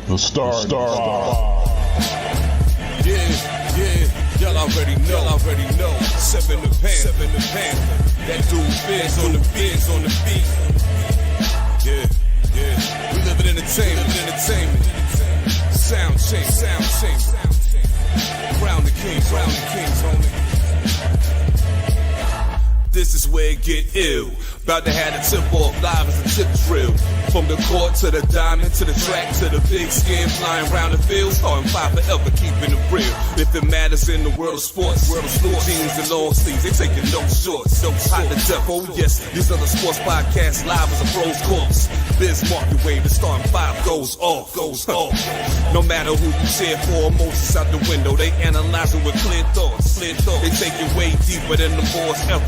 The Star. Y'all already know. Seven the Panther. That dude Biz on the beat. Yeah. We live in entertainment. Sound change. Crown the kings, homie. This is where it get ill. About to have the tip off live as a tip drill. From the court to the diamond, to the track, to the big skin, flying around the field, starting five forever, keeping it real. If it matters in the world of sports, jeans and long sleeves, they taking no shorts. Hot to death, oh yes, these other sports podcasts live as a pro's corpse. Biz market wave, the starting five goes off. No matter who you cheer for, emotions out the window, they analyzing with clear thoughts. They take it way deeper than the boys ever.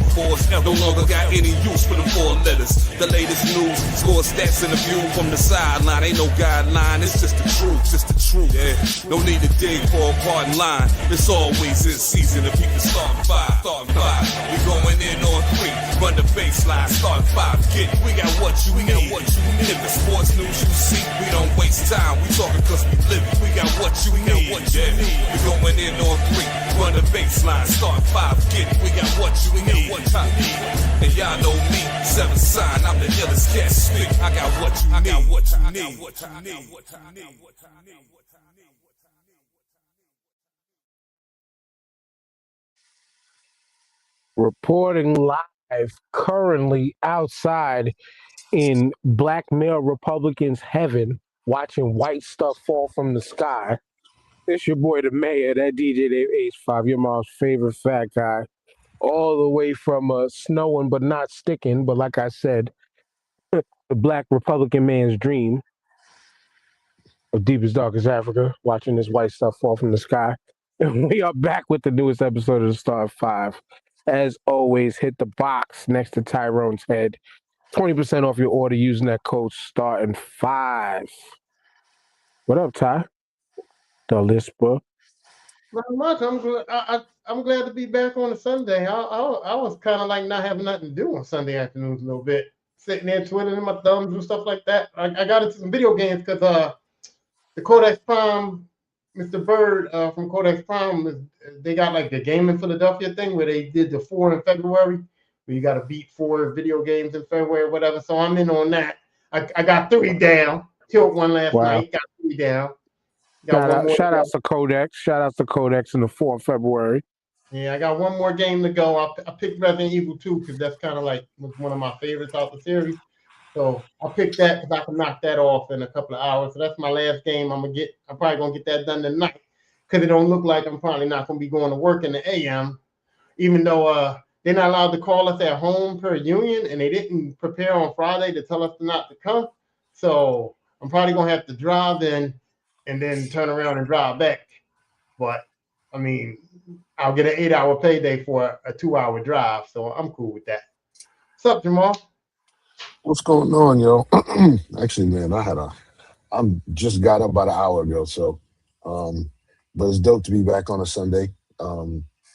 No longer got any use for the four letters. The latest news, score stats and a view from the sideline. Ain't no guideline, it's just the truth. Yeah, no need to dig for a pardon line. It's always in season if people start five. We going in on three, run the baseline, start five. We got what you need. If the sports news you see, we don't waste time. We talking cause we live it. We got what you need. We going in on three, run the baseline, start five. We got what you need. And y'all know me, seven sign, I'm the illest cat speak. I got what you need. Reporting live currently outside in black male Republicans' heaven, watching white stuff fall from the sky. It's your boy, the mayor, that DJ Dave H5, your mom's favorite fat guy. All the way from snowing but not sticking, but like I said, the black Republican man's dream of deepest, darkest Africa, watching this white stuff fall from the sky. And we are back with the newest episode of the Star 5. As always, hit the box next to Tyrone's head. 20% off your order using that code STARTING5. What up, Ty? The Lisper. Not much. I'm glad to be back on a Sunday. I was kind of like not having nothing to do on Sunday afternoons a little bit, sitting there twiddling my thumbs and stuff like that. I got into some video games because the Codex Prime, Mr. Bird from Codex Prime, they got like the Game in Philadelphia thing where they did the 4 in February, where you got to beat 4 video games in February or whatever. So I'm in on that. I got 3 down. Killed one last night. Got 3 down. Shout out to Codex. Shout out to Codex in the 4th of February. Yeah, I got one more game to go. I picked Resident Evil 2 because that's kind of like was one of my favorites out the series. So I picked that because I can knock that off in a couple of hours. So that's my last game. I'm probably gonna get that done tonight because it don't look like I'm probably not gonna be going to work in the AM, even though they're not allowed to call us at home per union, and they didn't prepare on Friday to tell us not to come. So I'm probably gonna have to drive in and then turn around and drive back. But I mean, I'll get an 8-hour payday for a 2-hour drive, so I'm cool with that. What's up, Jamal? What's going on, yo? Actually, man, I'm just got up about an hour ago, so but it's dope to be back on a Sunday.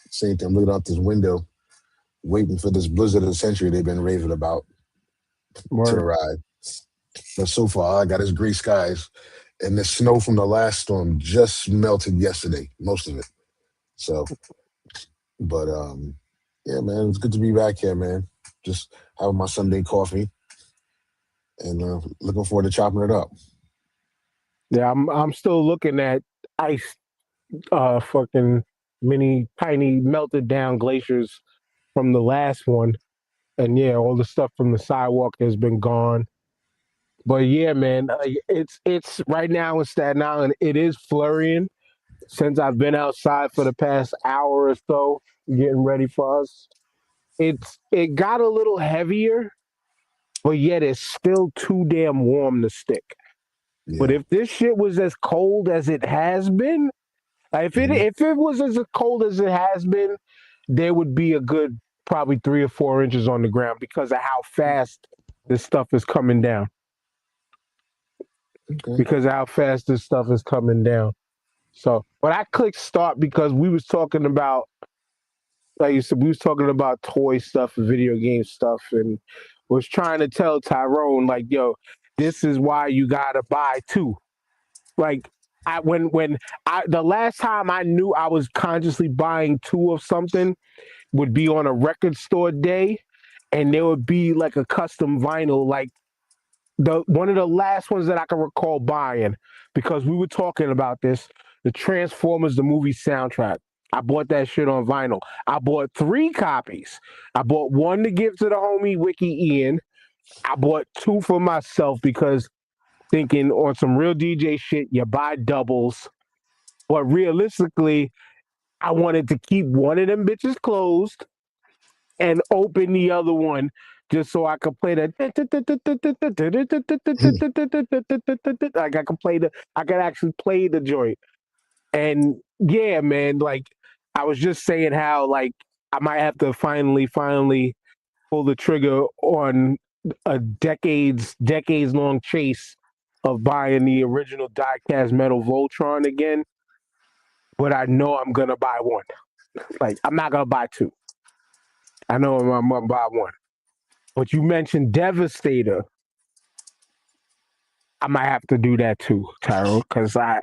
Same thing, I'm looking out this window, waiting for this blizzard of the century they've been raving about to arrive. But so far, I got this gray skies, and the snow from the last storm just melted yesterday, most of it. So, but yeah, man, it's good to be back here, man. Just having my Sunday coffee, and looking forward to chopping it up. Yeah, I'm still looking at ice, fucking tiny melted down glaciers from the last one, and yeah, all the stuff from the sidewalk has been gone. But yeah, man, it's right now in Staten Island. It is flurrying since I've been outside for the past hour or so, getting ready for us. It got a little heavier, but yet it's still too damn warm to stick. Yeah. But if this shit was as cold as it has been, if it was as cold as it has been, there would be a good probably 3 or 4 inches on the ground because of how fast this stuff is coming down. Okay. Because of how fast this stuff is coming down. So, but I clicked start because we was talking about, like you said, we was talking about toy stuff and video game stuff, and was trying to tell Tyrone, like, yo, this is why you gotta buy 2. Like the last time I knew I was consciously buying two of something would be on a record store day, and there would be like a custom vinyl, like the one of the last ones that I can recall buying, because we were talking about this, the Transformers the movie soundtrack. I bought that shit on vinyl. I bought three copies. I bought one to give to the homie Wiki Ian. I bought two for myself because thinking on some real DJ shit, you buy doubles. But realistically, I wanted to keep one of them bitches closed and open the other one just so I could play the like I could actually play the joint. And yeah, man, like I was just saying how like I might have to finally pull the trigger on a decades long chase of buying the original diecast metal Voltron again. But I know I'm gonna buy one. Like I'm not gonna buy two. I know I'm gonna buy one. But you mentioned Devastator. I might have to do that too, Tyro, because I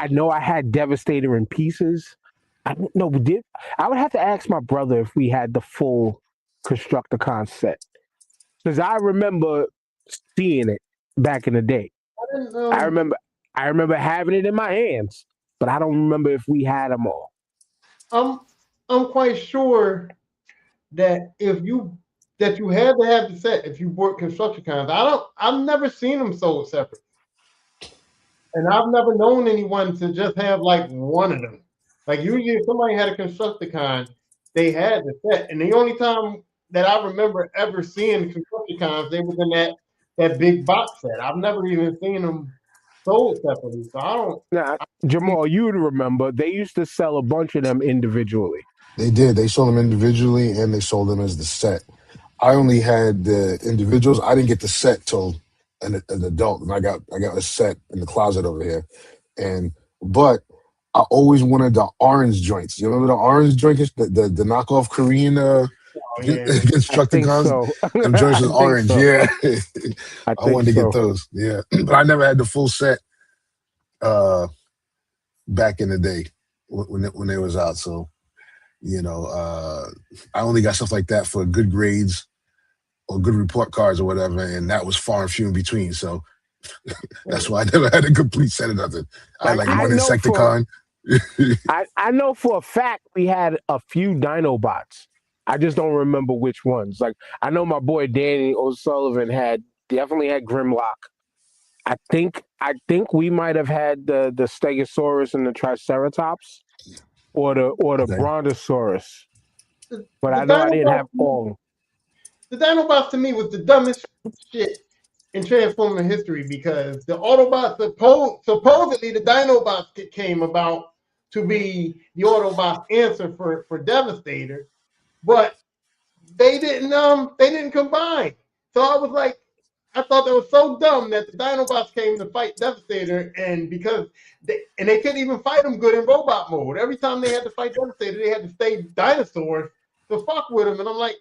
know I had Devastator in pieces. I don't know. I would have to ask my brother if we had the full Constructicon set, because I remember seeing it back in the day. I didn't I remember I remember having it in my hands, but I don't remember if we had them all. I'm quite sure that you had to have the set if you bought Constructicons. I've never seen them sold separate. And I've never known anyone to just have like one of them. Like usually if somebody had a Constructicon, they had the set. And the only time that I remember ever seeing Constructicons, they was in that big box set. I've never even seen them sold separately. So I don't. Now, Jamal, you would remember they used to sell a bunch of them individually. They did. They sold them individually and they sold them as the set. I only had the individuals. I didn't get the set till an adult, and I got a set in the closet over here. But I always wanted the orange joints. You remember the orange joints, the knockoff Korean Yeah. I think Constructicons? so. Them joints was I think orange. so. Yeah, I I think wanted to so. get those. Yeah, but I never had the full set back in the day when they was out. So I only got stuff like that for good grades or good report cards or whatever, and that was far and few in between. So that's why I never had a complete set of nothing. I had Like like one Insecticon. I know for a fact we had a few Dinobots. I just don't remember which ones. Like I know my boy Danny O'Sullivan definitely had Grimlock. I think we might have had the Stegosaurus and the Triceratops or the Okay. Brontosaurus. But The I know I didn't have Dinobots, all. the Dinobots to me was the dumbest shit in Transformer history because the Autobots supposedly the Dinobots came about to be the Autobots answer for Devastator, but they didn't combine. So I was like, I thought that was so dumb that the Dinobots came to fight Devastator, and because they couldn't even fight them good in robot mode. Every time they had to fight Devastator, they had to stay dinosaurs to fuck with him. And I'm like,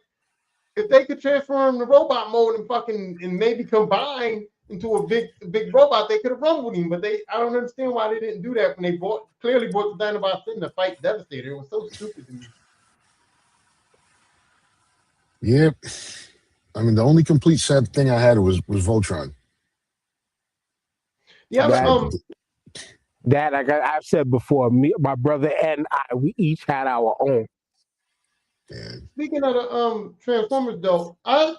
if they could transform the robot mode and maybe combine into a big robot, they could have run with him. But I don't understand why they didn't do that when they clearly brought the Dinobots in to fight Devastator. It was so stupid to me. Yeah. I mean, the only complete set thing I had was Voltron. Yeah, That like I've said before, my brother and I, we each had our own. Yeah. Speaking of the Transformers though, I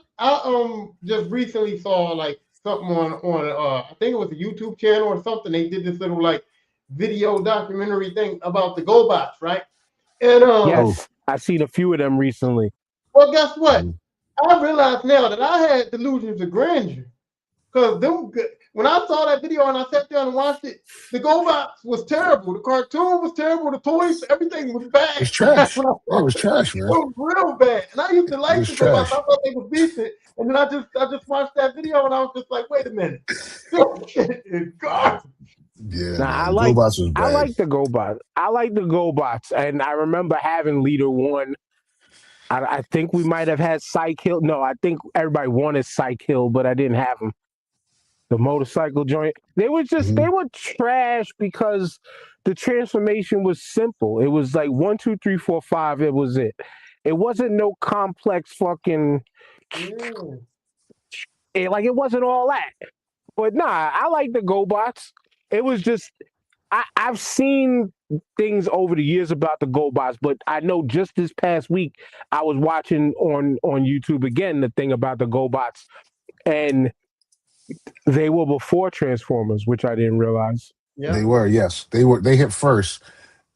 just recently saw like something on I think it was a YouTube channel or something. They did this little like video documentary thing about the GoBots, right? And Yes, I've seen a few of them recently. well, guess what? I realize now that I had delusions of grandeur. Because when I saw that video and I sat down and watched it, the GoBots was terrible. The cartoon was terrible. The toys, everything was bad. It was trash. It was trash, man. It was real bad. And I used to like the GoBots. I thought they were decent. And then I just watched that video and I was just like, wait a minute. This shit is garbage. Yeah, Nah, man. GoBots was bad. I like the GoBots. I like the GoBots. And I remember having Leader One. I think we might have had Psych Hill. No, I think everybody wanted Psych Hill, but I didn't have him. the motorcycle joint. They were trash because the transformation was simple. It was like 1, 2, 3, 4, 5. It was it. It wasn't no complex fucking. Yeah. It wasn't all that. But nah, I like the GoBots. It was just I've seen things over the years about the GoBots, but I know just this past week I was watching on YouTube again the thing about the GoBots, and they were before Transformers, which I didn't realize. Yeah. They were, yes. They hit first.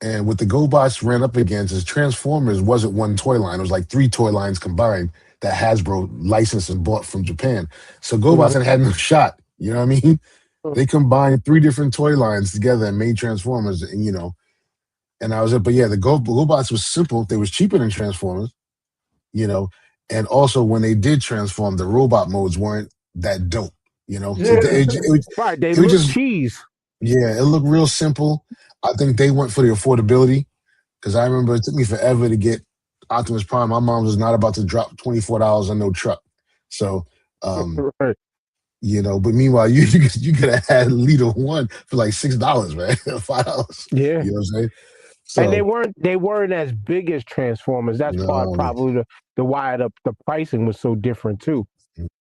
And what the GoBots ran up against is Transformers wasn't one toy line. It was like 3 toy lines combined that Hasbro licensed and bought from Japan. So GoBots had no shot. You know what I mean? They combined 3 different toy lines together and made Transformers, and and I was like, but yeah, the GoBots was simple. They was cheaper than Transformers, you know, and also when they did transform, the robot modes weren't that dope, So Yeah. Right, they it was look just cheese. yeah, it looked real simple. I think they went for the affordability because I remember it took me forever to get Optimus Prime. My mom was not about to drop $24 on no truck, so Right. But meanwhile, you could have had Leader One for like $6, right? $5. Yeah. You know what I'm saying? And they So weren't as big as Transformers. That's no, probably the why the pricing was so different too.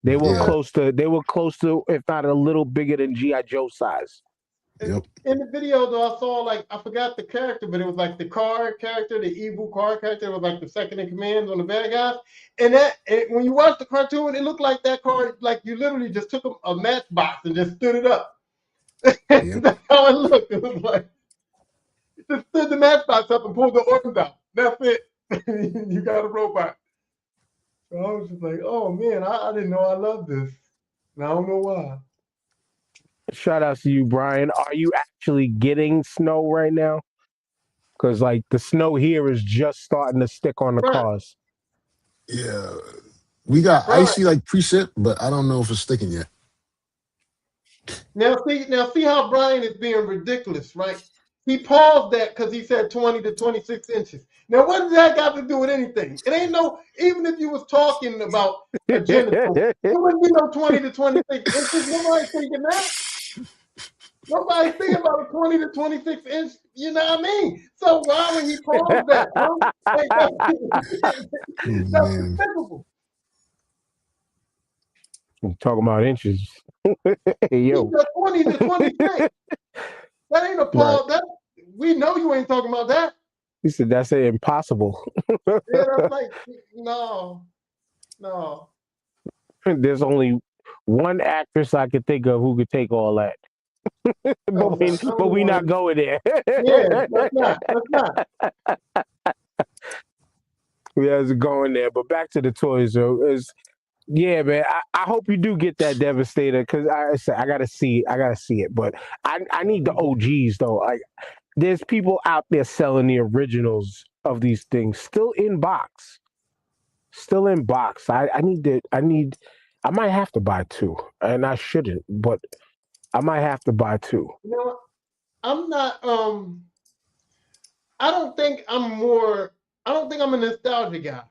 They were yeah, close to, if not a little bigger than G.I. Joe size. yep, In the video, though, I saw I forgot the character, but it was like the car character, the evil car character. It was like the second in command on the bad guys. And when you watch the cartoon, it looked like that car, like you literally just took a matchbox and just stood it up. yep. That's how it looked. It was like you just stood the matchbox up and pulled the organs out. That's it. You got a robot. So I was just like, oh man, I didn't know I loved this. And I don't know why. Shout out to you, Brian. Are you actually getting snow right now? Because like the snow here is just starting to stick on the Right, cars. Yeah, we got right. icy like preset, but I don't know if it's sticking yet. Now see how Brian is being ridiculous, right? He paused that because he said 20 to 26 inches. Now, what does that got to do with anything? It ain't no, even if you was talking about a genital, it wouldn't be no 20 to 26 inches. Nobody's thinking that. Nobody's thinking about a 20 to 26 inch, you know what I mean? So why would he pause that, bro? Like, Oh, that's man, despicable. Talking about inches. Hey, He yo. said 20 to 26. That ain't a Right. pause. We know you ain't talking about that. He said that's impossible. Yeah, that's like, no. There's only one actress I could think of who could take all that. but we not going there. Yeah, let's not. We hasn't going there. But back to the toys though. Yeah, man. I hope you do get that Devastator because I gotta see it. But I need the OGs though. Like there's people out there selling the originals of these things still in box. Still in box. I might have to buy 2. And I shouldn't, but I might have to buy 2. You know what? I'm not I don't think I'm a nostalgia guy.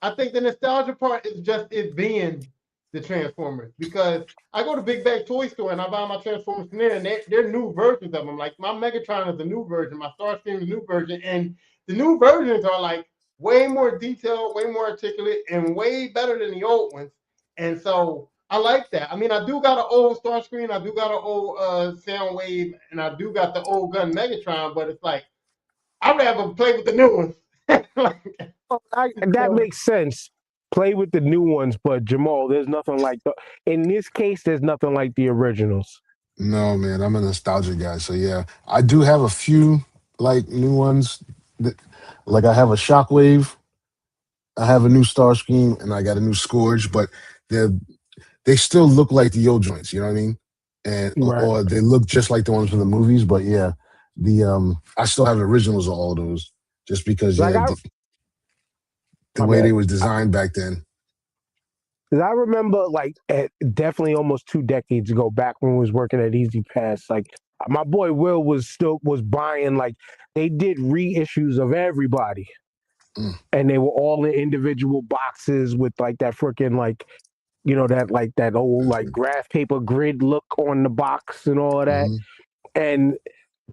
I think the nostalgia part is just it being the Transformers because I go to Big Bag Toy Store and I buy my Transformers from there and they're new versions of them. Like my Megatron is a new version, my Starscream is a new version, and the new versions are like way more detailed, way more articulate, and way better than the old ones. And so I like that. I mean, I do got an old Starscream, I do got an old Soundwave, and I do got the old gun Megatron, but it's like I'd rather play with the new ones. That makes sense. Play with the new ones, but Jamal, there's nothing like in this case, there's nothing like the originals. no, man, I'm a nostalgia guy. So yeah, I do have a few like new ones. Like I have a Shockwave, I have a new Starscream, and I got a new Scourge, but they still look like the old joints. You know what I mean? And Right. or they look just like the ones from the movies. But yeah, I still have the originals of all those, just because Like the way they was designed back then. Because I remember, like, definitely almost 2 decades ago, back when we was working at Easy Pass, like, my boy Will was buying, like, they did reissues of everybody. Mm. And they were all in individual boxes with, like, that freaking, like, that old like graph paper grid look on the box and all of that. Hmm. And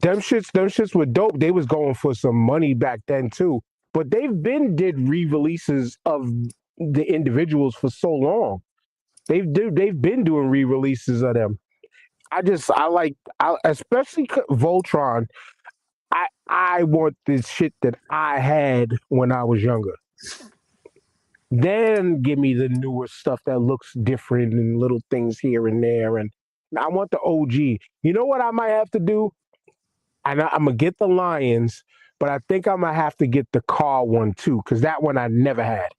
them shits were dope. They was going for some money back then too. But did re-releases of the individuals for so long. They've been doing re-releases of them. Especially Voltron. I want this shit that I had when I was younger. Then give me the newer stuff that looks different and little things here and there. And I want the OG. You know what I might have to do? I'm gonna get the Lions, but I think I'm gonna have to get the car one too, because that one I never had.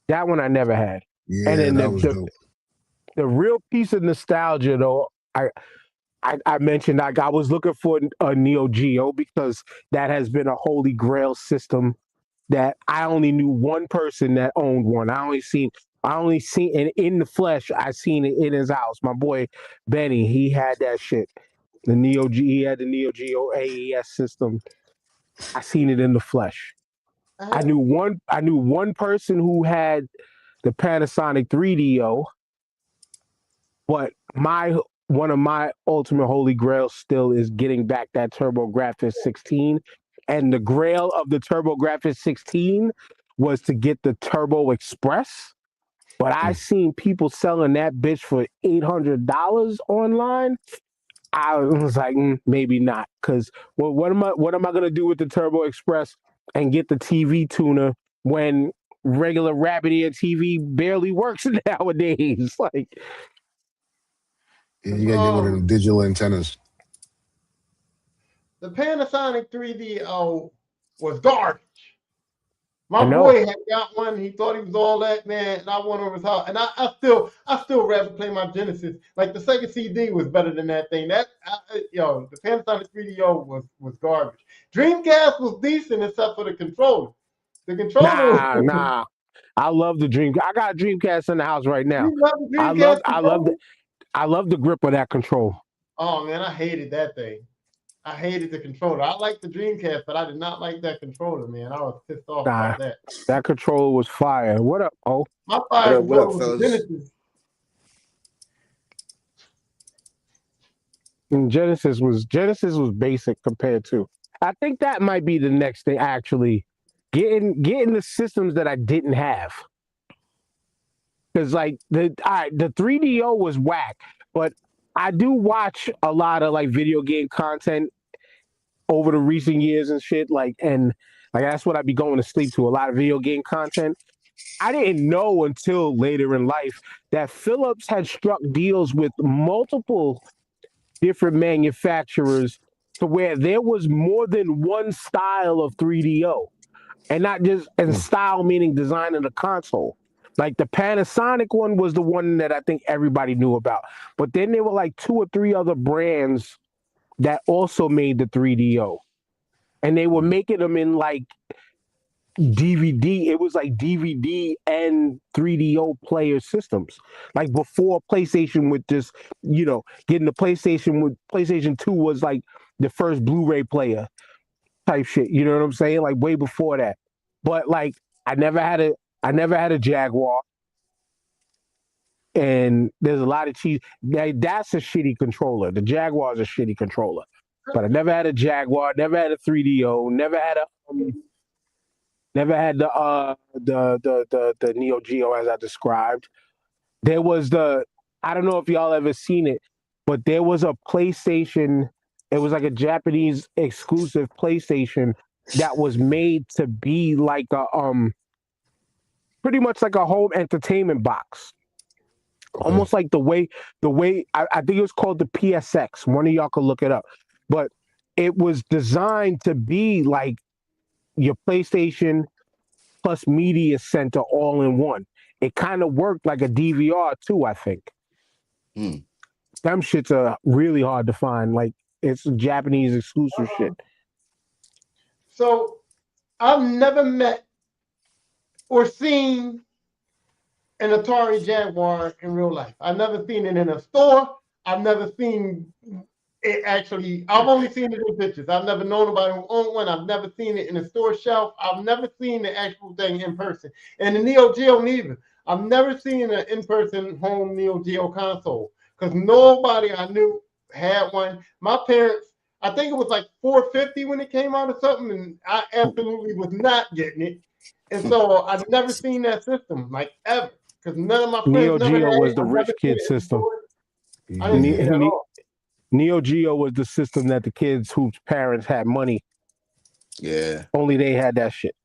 That one I never had. And Yeah, then that was dope. the real piece of nostalgia though, I mentioned I was looking for a Neo Geo because that has been a holy grail system that I only knew one person that owned one. I only seen it in the flesh. I seen it in his house. My boy Benny, he had that shit. He had the Neo Geo AES system. I seen it in the flesh. I I knew one person who had the Panasonic 3DO, but my one of my ultimate holy grails still is getting back that TurboGrafx 16. And the grail of the TurboGrafx 16 was to get the Turbo Express. But I Mm. seen people selling that bitch for $800 online. I was like, maybe not, because what am I gonna do with the Turbo Express and get the TV tuner when regular rabbit ear TV barely works nowadays? Like, Yeah, you gotta get one of them digital antennas. the Panasonic 3DO was garbage. I My know. boy had got one. He thought he was all that, man. And I went over his house, and I still rather play my Genesis. Like the Sega CD was better than that thing. The Panasonic 3DO was garbage. Dreamcast was decent except for the controller. The controller Nah, was. nah. I love the Dream. I got a Dreamcast in the house right now. You love the I love, Dreamcast I love the, controller? I love the grip of that control. Oh man, I hated that thing. I hated the controller. I liked the Dreamcast, but I did not like that controller, man. I was pissed off Nah, about that. that controller was fire. What up? Oh, My What fire up? What up, controller was the fellas? Genesis. and Genesis was basic compared to. I think that might be the next thing. Actually, getting the systems that I didn't have. Because like the 3DO was whack, but I do watch a lot of like video game content over the recent years and shit. Like that's what I'd be going to sleep to, a lot of video game content. I didn't know until later in life that Philips had struck deals with multiple different manufacturers to where there was more than one style of 3DO, and not just and Mm. style meaning design of the console. Like the Panasonic one was the one that I think everybody knew about, but then there were like two or three other brands that also made the 3DO, and they were making them in like DVD. It was like DVD and 3DO player systems. Like before PlayStation would just, getting the PlayStation 2 was like the first Blu-ray player type shit. You know what I'm saying? Like way before that. But like I never had a I never had a Jaguar. And there's a lot of cheese. That's a shitty controller. The Jaguar's a shitty controller. But I never had a Jaguar, never had a 3DO, never had the Neo Geo as I described. There was I don't know if y'all ever seen it, but there was a PlayStation. It was like a Japanese exclusive PlayStation that was made to be like pretty much like a home entertainment box. Okay. Almost like I think it was called the PSX. One of y'all could look it up. But it was designed to be like your PlayStation plus media center all in one. It kind of worked like a DVR too, I think. Hmm. Them shits are really hard to find. Like it's Japanese exclusive shit. So I've never met or seen an Atari Jaguar in real life. I've never seen it in a store. I've never seen it actually. I've only seen it in pictures. I've never known nobody who owned one. I've never seen it in a store shelf. I've never seen the actual thing in person. And the Neo Geo neither. I've never seen an in-person home Neo Geo console because nobody I knew had one. My parents, I think it was like 450 when it came out or something, and I absolutely was not getting it. And so I've never seen that system like ever because none of my friends Neo never had Geo it. was the I never rich seen kid it in the system. store. I didn't see Ne- it Yeah. at Ne- all. Neo Geo was the system that the kids whose parents had money, Yeah, only they had that shit.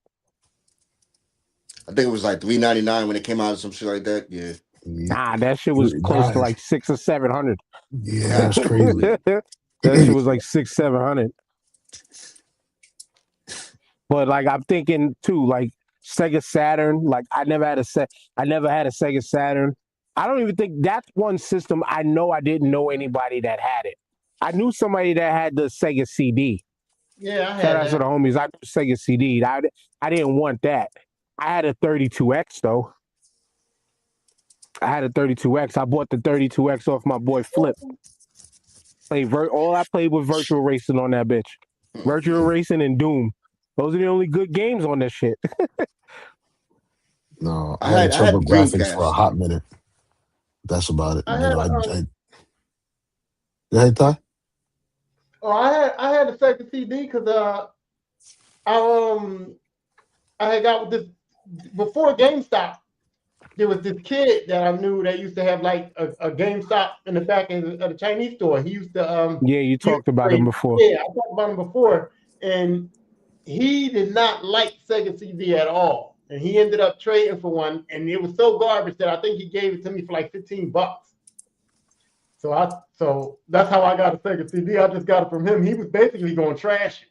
I think it was like $3.99 when it came out or some shit like that. Yeah, Nah, that shit was close to like 600 or 700. Yeah, that's God, crazy. That shit was like 600, 700. But like I'm thinking too, like Sega Saturn. Like I never had a Sega Saturn. I don't even think that's one system. I know I didn't know anybody that had it. I knew somebody that had the Sega CD. Yeah, I Shout had out to the that. homies. I knew Sega CD. I didn't want that. I had a 32X though. I had a 32X. I bought the 32X off my boy Flip. All I played was virtual racing on that bitch. Virtual racing and Doom. Those are the only good games on that shit. No, I I had had Turbo the Graphics for a Dreamcast. hot minute. That's about it. I You had know, a go ahead, Ty. oh, I had a Sega CD because I I had got with this before GameStop. There was this kid that I knew that used to have like a GameStop in the back of the Chinese store. He used to Yeah, you he used talked to about them trade. before. Yeah, I talked about him before, and he did not like Sega CD at all. And he ended up trading for one, and it was so garbage that I think he gave it to me for like $15. So that's how I got a Sega CD. I just got it from him. He was basically going to trash it.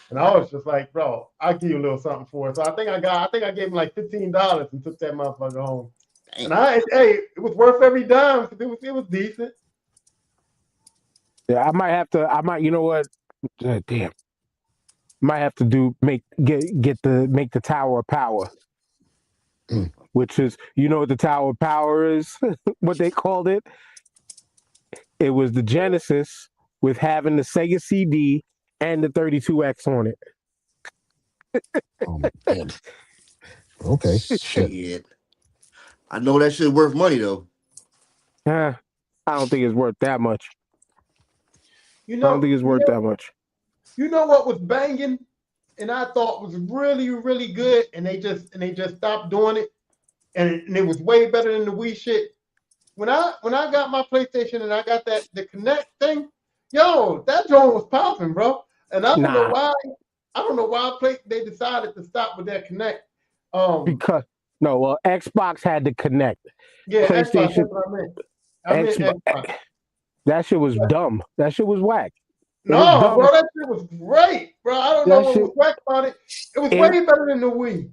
And I was just like, bro, I'll give you a little something for it. So I think I gave him like $15 and took that motherfucker home. And it was worth every dime because it was decent. Yeah, you know what? Damn. Might have to make the Tower of Power, Mm. which is, you know what the Tower of Power is? What they called it? It was the Genesis with having the Sega CD and the 32X on it. Man. Okay, shit. Shit. I know that shit worth money though. I don't think it's worth that much. You I don't know, think it's worth that much. you know what was banging, and I thought was really really good, and they just stopped doing it, and it was way better than the Wii shit. When I got my PlayStation and I got the Connect thing, yo, that joint was popping, bro. And I don't know Nah, why. I don't know why they decided to stop with that Connect. Um, because no, well, Xbox had to connect. yeah, Xbox. PlayStation, That's what I meant. I meant Xbox. Xbox. That shit was dumb. That shit was whack. It was No, dumb. bro, that shit was great, bro. I don't know That what shit. was whack about it. It was It way better than the Wii.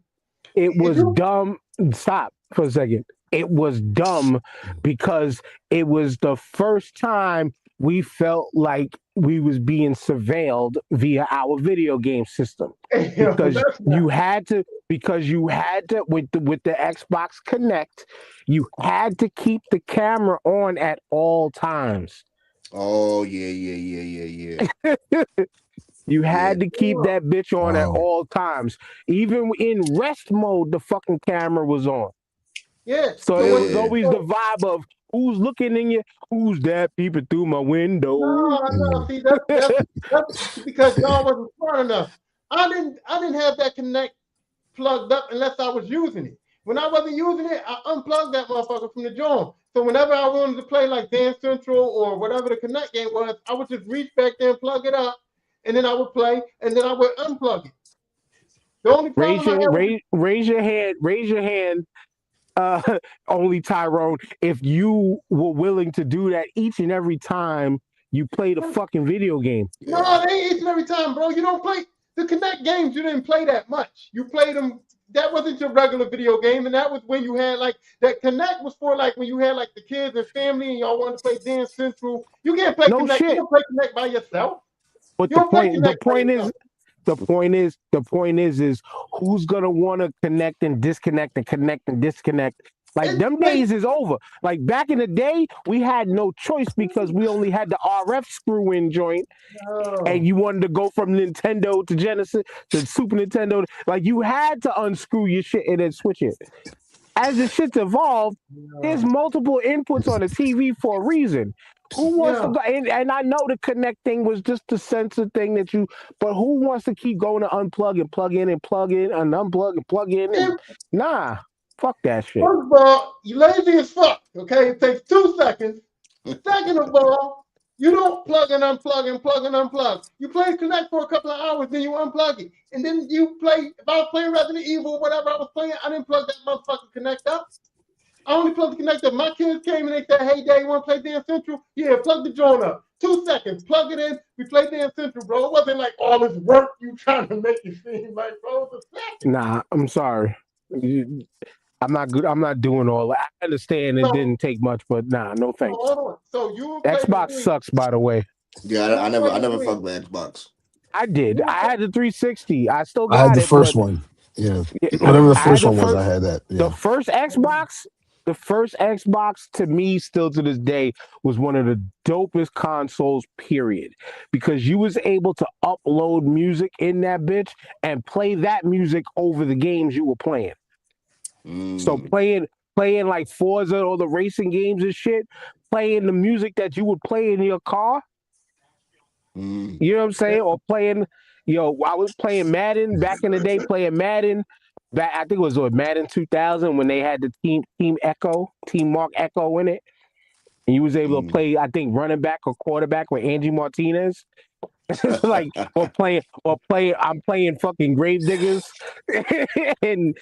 it If was you, dumb. Stop for a second. It was dumb because it was the first time we felt like we was being surveilled via our video game system. Because that's you not. had to with the Xbox Connect, you had to keep the camera on at all times. Oh yeah. You Yeah. had to keep that bitch on at Wow. all times. Even in rest mode, the fucking camera was on. Yeah. So So it what? was Yeah. always the vibe of who's looking in you, who's that peeping through my window. No. See, that's because y'all wasn't smart enough. I didn't have that Connect plugged up unless I was using it. When I wasn't using it, I unplugged that motherfucker from the joint. So whenever I wanted to play like Dance Central or whatever the Connect game was, I would just reach back there and plug it up, and then I would play, and then I would unplug it. The only problem I had was Raise your hand. Raise your hand. Uh, only Tyrone, if you were willing to do that each and every time you played a fucking video game. Yeah. no, they ain't each and every time, bro. You don't play the Connect games. You didn't play that much. You played them. That wasn't your regular video game, and that was when you had like that. Connect was for like when you had like the kids and family, and y'all wanted to play Dance Central. You can't play No Connect. You shit. don't play Connect by yourself. But You don't play Connect by yourself. the point is who's gonna want to connect and disconnect and connect and disconnect. Like It's them like, days is over. Like back in the day, we had no choice because we only had the RF screw in joint, and no. you wanted to go from Nintendo to Super Nintendo. Like you had to unscrew your shit and then switch it. as the shit's evolved, there's Yeah. multiple inputs on the TV for a reason. Who wants to Yeah. go? And I know the connect thing was just the sensor thing that you, but who wants to keep going to unplug and plug in and plug in and unplug and plug in and And nah, fuck that shit. first of all, you lazy as fuck. Okay, it takes 2 seconds. Second of all, you don't plug and unplug and plug and unplug. You play Connect for a couple of hours, then you unplug it, and then you play. If I was playing Resident Evil or whatever I was playing, I didn't plug that motherfucking Connect up. I only plugged the Connect up. My kids came and they said, "Hey, Dad, you want to play Dance Central? Yeah, plug the joint up. 2 seconds, plug it in. We played Dance Central, bro. It wasn't like all this work you trying to make it seem like, bro. It was a second. Nah, I'm sorry. I'm not good. I'm not doing all that. I understand it So, didn't take much, but nah, no so thanks. hold on. So you would play the Xbox Wii. sucks, by the way. Yeah, You I would never play I the never Wii. fucked with Xbox. I did. You I would play. had the 360. I still I had got the it, first but one. Yeah, yeah, whatever the I had first the one was, first. I had that. The Yeah. first Xbox, the first Xbox to me, still to this day, was one of the dopest consoles. Period, because you was able to upload music in that bitch and play that music over the games you were playing. So Mm, playing like Forza or the racing games and shit, playing the music that you would play in your car. mm, You know what I'm Yeah. saying? Or playing, I was playing Madden back in the day, playing Madden. Back, I think it was Madden 2000 when they had the Team Mark Echo in it, and you was able to mm. play, I think, running back or quarterback with Angie Martinez. Like or playing I'm playing fucking grave diggers and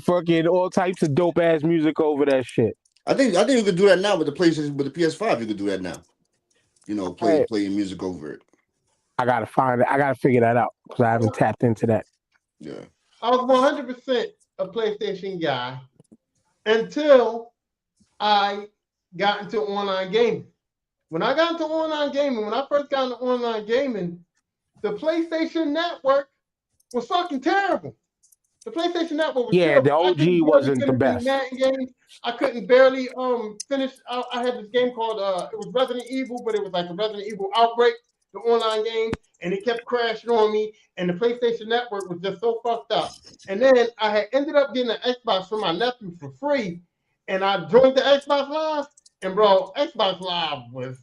fucking all types of dope ass music over that shit. I think you could do that now with the PlayStation with the PS5. You could do that now. Hey, Playing music over it. I gotta find it. I gotta figure that out because I haven't tapped into that. Yeah. I was 100% a PlayStation guy until I got into online gaming. When I got into online gaming, when I first got into online gaming, the PlayStation Network was fucking terrible. The PlayStation Network was Yeah, the terrible. I couldn't OG barely wasn't the finish any best. Madden games. I couldn't barely finish. I had this game called it was Resident Evil, but it was like a Resident Evil Outbreak, the online game, and it kept crashing on me. And the PlayStation Network was just so fucked up. And then I had ended up getting an Xbox from my nephew for free, and I joined the Xbox Live. And bro, Xbox Live was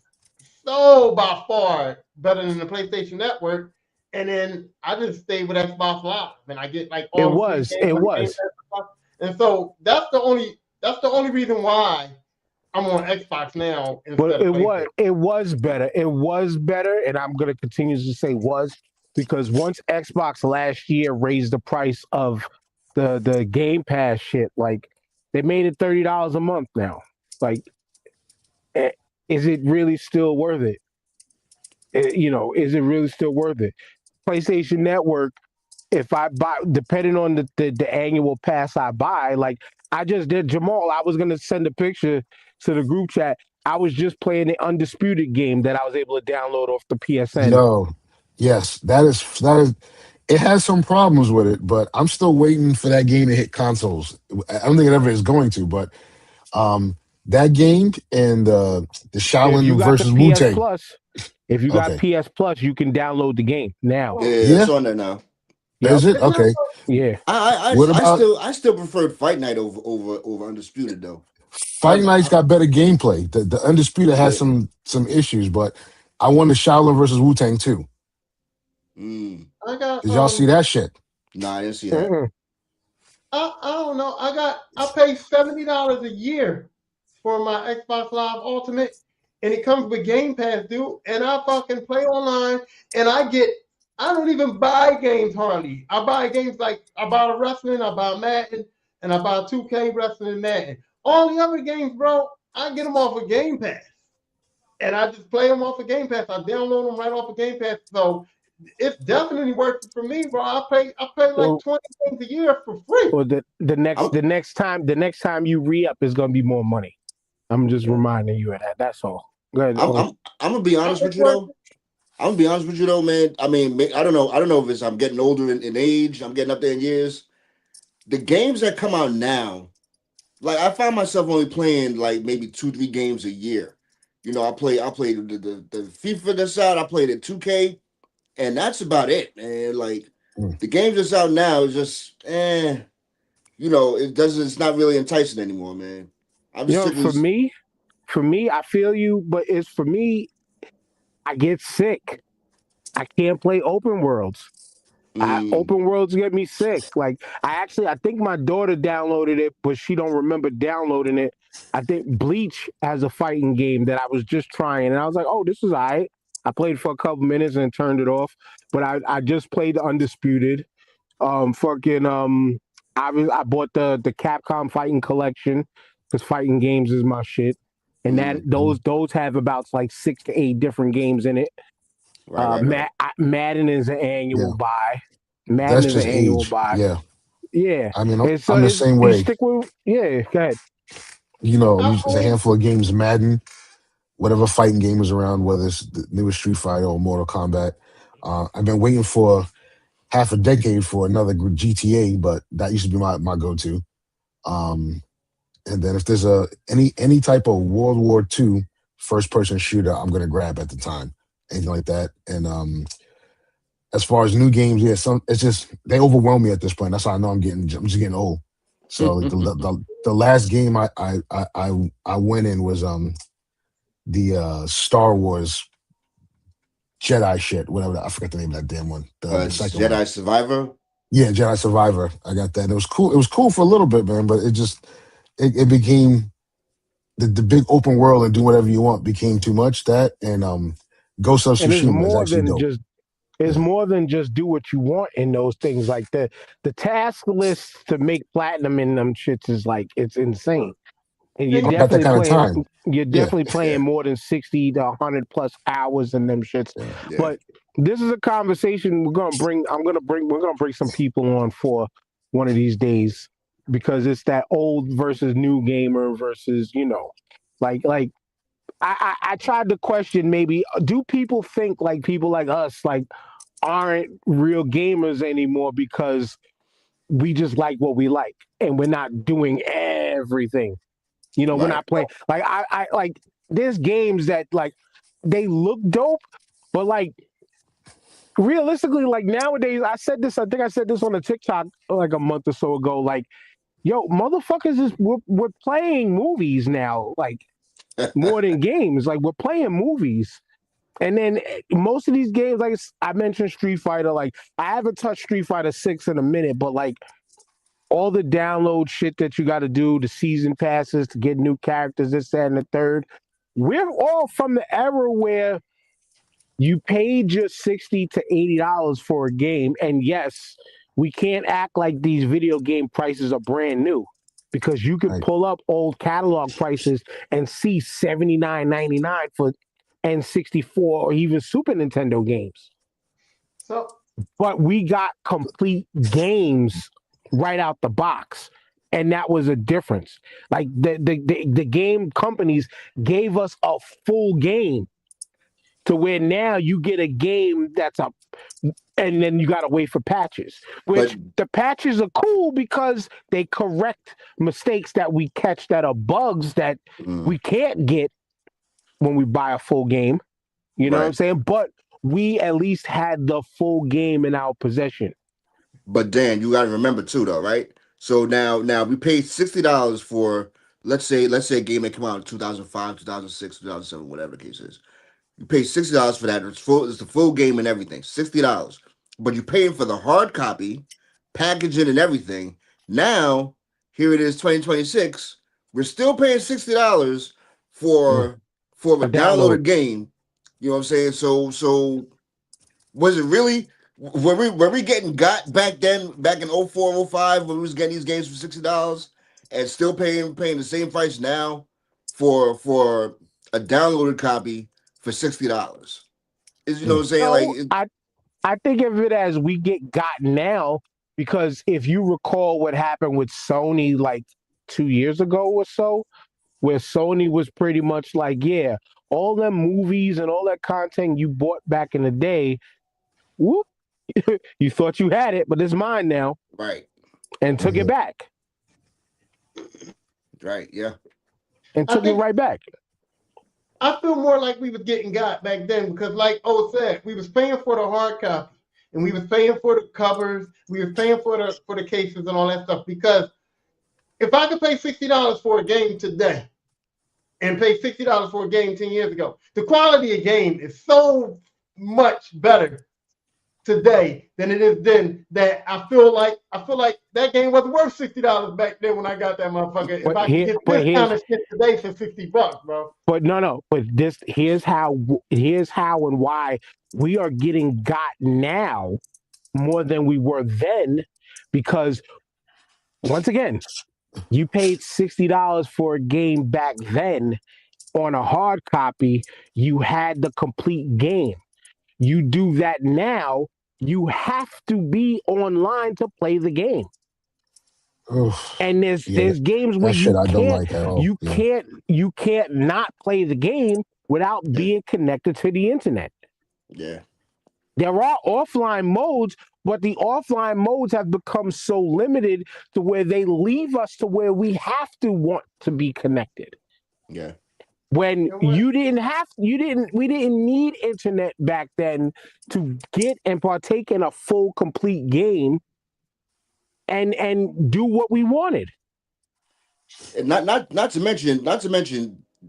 so by far better than the PlayStation Network. And then I just stay with Xbox Live, and I get like It all the free was. games It on the Game was. Pass stuff. And so that's the only reason why I'm on Xbox now But instead of PlayStation. it was better. It was better, and I'm gonna continue to say was because once Xbox last year raised the price of the Game Pass shit, like they made it $30 a month now. Like, eh, is it really still worth it? Is it really still worth it? PlayStation Network, if I buy, depending on the annual pass I buy, like I just did Jamal, I was gonna send a picture to the group chat. I was just playing the Undisputed game that I was able to download off the PSN. Yo, yes, that is. It has some problems with it, but I'm still waiting for that game to hit consoles. I don't think it ever is going to, but that game and the If you Shaolin got the versus Wu PS Tang. Plus, if you got Okay, PS Plus, you can download the game now. Oh, Yeah, it's yeah, on there now. Yep. is it and you know, okay? Yeah. What about I still preferred Fight Night over Undisputed though. I, Fight Night's got better gameplay? The Undisputed has yeah. some issues, but I won the Shaolin versus Wu Tang too. Mm. I got Did y'all see that shit? Nah, I didn't see that. Mm-mm. I don't know. I pay $70 a year for my Xbox Live Ultimate, and it comes with Game Pass, dude. And I fucking play online, and I don't even buy games hardly. I buy games like I buy the wrestling, I buy Madden, and I buy 2K Wrestling and Madden. All the other games, bro, I get them off of Game Pass, and I just play them off of Game Pass. I download them right off of Game Pass. So it's definitely worth it for me, bro. I pay like Well, 20 games a year for free. well, the next I'm the next time you re up is gonna be more money. I'm just reminding you of that. That's all. Go ahead. I'm I'm I'm gonna be honest with It's you worth though. I'm gonna be honest with you though, man. I mean, I don't know. I don't know if it's I'm getting older in age. I'm getting up there in years. The games that come out now, like I find myself only playing like maybe 2, 3 games a year. I play the FIFA that's out. I played at 2K, and that's about it, man. Like Mm. the games that's out now is just it doesn't. It's not really enticing anymore, man. I'm You just know, strictly. for me, I feel you, but it's for me, I get sick. I can't play open worlds. Mm, Open worlds get me sick. Like I think my daughter downloaded it, but she don't remember downloading it. I think Bleach has a fighting game that I was just trying, and I was like, "Oh, this is alright." I played for a couple minutes and turned it off. But I just played the Undisputed. Fucking I bought the Capcom Fighting Collection because fighting games is my shit, and that mm. those have about like 6 to 8 different games in it. Right, right, right. Madden is an Yeah, annual buy. Madden that's is an just annual age. buy. Yeah, Yeah, I mean, it's I'm the it's same you way. stick with go ahead. I've There's a always handful of games, Madden, whatever fighting game is around, whether it's the newest Street Fighter or Mortal Kombat. I've been waiting for half a decade for another GTA, but that used to be my go to. Um, and then if there's any type of World War II first person shooter, I'm gonna grab at the time, anything like that. And as far as new games, yeah, some it's just they overwhelm me at this point. That's how I know I'm just getting old. So like the last game I went in was the Star Wars Jedi shit, whatever. I forgot the name of that damn one. The second one. Jedi Survivor. Yeah, Jedi Survivor. I got that. It was cool. It was cool for a little bit, man, but it became the big open world and do whatever you want became too much. That and Ghost of And Tsushima is actually dope. it's Yeah. more than just do what you want in those things. Like the task list to make platinum in them shits is like it's insane. And and I got that kind of time. you're Yeah. definitely Yeah, playing more than 60 to 100 plus hours in them shits. Yeah. yeah. But this is a conversation we're gonna bring some people on for one of these days because it's that old versus new gamer versus like I tried to question, maybe do people think like people like us like aren't real gamers anymore because we just like what we like and we're not doing everything. We're Right. not playing like I like there's games that like they look dope, but like realistically, like nowadays, I think I said this on a TikTok like a month or so ago. Like, yo, motherfuckers we're playing movies now, like more than games. Like we're playing movies. And then most of these games, like I mentioned Street Fighter, like I haven't touched Street Fighter 6 in a minute, but like all the download shit that you got to do, the season passes to get new characters, this, that, and the third. We're all from the era where you paid your $60 to $80 for a game, and yes, we can't act like these video game prices are brand new because you could Right. pull up old catalog prices and see $79.99 for N64 or even Super Nintendo games. so But we got complete games right out the box. And that was a difference. Like the game companies gave us a full game to where now you get a game that's a and then you got to wait for patches, But which the patches are cool because they correct mistakes that we catch that are bugs that mm, we can't get when we buy a full game. You know what I'm right. saying? But we at least had the full game in our possession. But Dan, you got to remember too, though, right? So now we paid $60 for let's say a game that came out in 2005, 2006, 2007, whatever the case is. You pay $60 for that. It's full. It's the full game and everything. $60, but you're paying for the hard copy, packaging and everything. Now here it is, 2026. We're still paying $60 Mm. for a A download. downloaded game. You know what I'm saying? So was it really? Were we getting got back then? Back in 04, 05, when we was getting these games for $60 and still paying the same price now for a downloaded copy for $60. Is you know what Mm. I'm saying? Like No, I think of it as we get got now because if you recall what happened with Sony like 2 years ago or so, where Sony was pretty much like, yeah, all them movies and all that content you bought back in the day, whoop, you thought you had it, but it's mine now, right, and took it Mhm. back right, yeah. and I took it think right back. I feel more like we was getting got back then because, like O said, we was paying for the hard copy and we was paying for the covers, we was paying for the cases and all that stuff because if I could pay $60 for a game today and pay $60 for a game 10 years ago, the quality of game is so much better today than it is then, that I feel like that game wasn't worth $60 back then when I got that motherfucker. If But I could here, get but this kind here's, of shit today for $60, bro. but no, but this here's how and why we are getting got now more than we were then, because once again, you paid $60 for a game back then on a hard copy. You had the complete game. You do that now, you have to be online to play the game. Oof. And there's Yeah, there's games where that shit I don't like at all. Yeah. you can't not play the game without Yeah. being connected to the internet. Yeah. There are offline modes, but the offline modes have become so limited to where they leave us to where we have to want to be connected. Yeah. When You know what? we didn't need internet back then to get and partake in a full complete game and do what we wanted. And not to mention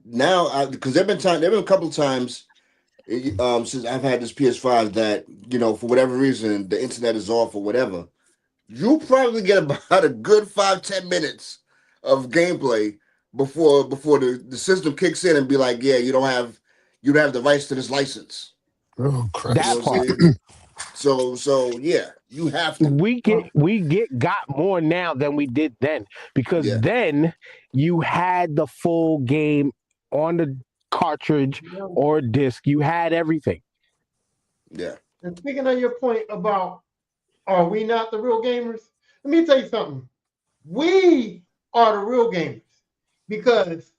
now, because there've been a couple of times since I've had this PS5 that, for whatever reason the internet is off or whatever. You probably get about a good 5-10 minutes of gameplay before the system kicks in and be like, yeah, you don't have the rights to this license. Oh You know That Christ. what I'm part. saying? So yeah, you have to. We get got more now than we did then, because Yeah. then you had the full game on the cartridge or disc. You had everything. Yeah. And speaking of your point about, are we not the real gamers? Let me tell you something. We are the real gamers, because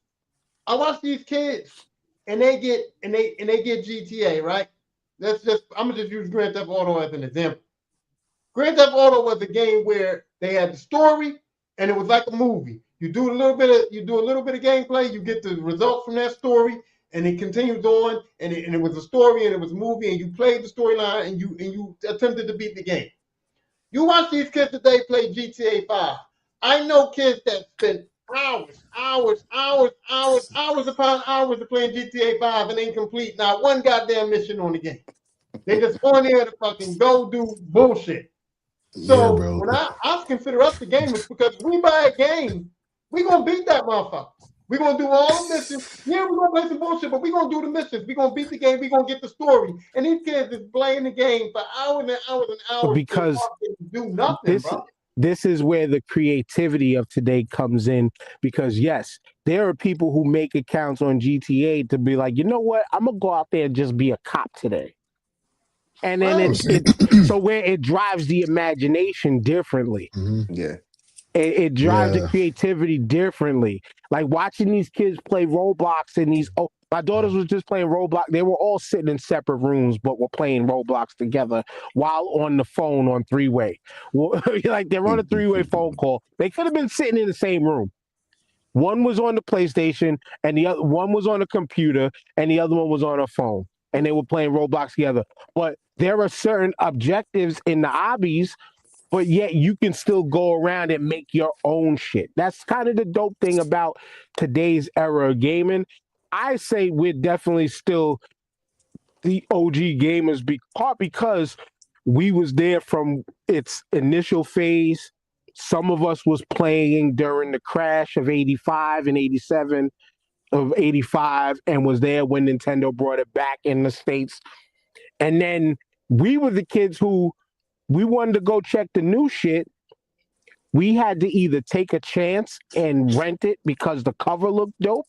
I watch these kids and they get GTA, right? I'm gonna just use Grand Theft Auto as an example. Grand Theft Auto was a game where they had the story and it was like a movie. You do a little bit of gameplay, you get the results from that story, and it continues on, and it was a story and it was a movie, and you played the storyline and you attempted to beat the game. You watch these kids today play GTA 5. I know kids that spend hours upon hours of playing GTA 5 and ain't complete not one goddamn mission on the game. They just on there to fucking go do bullshit. Yeah, So bro. when I consider us the gamers, because we buy a game, we gonna beat that motherfucker. We gonna do all the missions. Yeah, we gonna play some bullshit, but we gonna do the missions. We gonna beat the game. We gonna get the story. And these kids is playing the game for hours and hours and hours to Because do nothing, this bro. this is where the creativity of today comes in, because yes, there are people who make accounts on GTA to be like, you know what, I'm gonna go out there and just be a cop today. And then Right. so where it drives the imagination differently. Mhm. Yeah. It drives the Yeah. creativity differently. Like watching these kids play Roblox and my daughters was just playing Roblox. They were all sitting in separate rooms, but were playing Roblox together while on the phone on three-way. Well, like they're on a three-way phone call. They could have been sitting in the same room. One was on the PlayStation, and the other one was on a computer, and the other one was on a phone, and they were playing Roblox together. But there are certain objectives in the obbies, but yet you can still go around and make your own shit. That's kind of the dope thing about today's era of gaming. I say we're definitely still the OG gamers, because we was there from its initial phase. Some of us was playing during the crash of 85 and 87 of 85 and was there when Nintendo brought it back in the States. And then we were the kids who we wanted to go check the new shit. We had to either take a chance and rent it because the cover looked dope,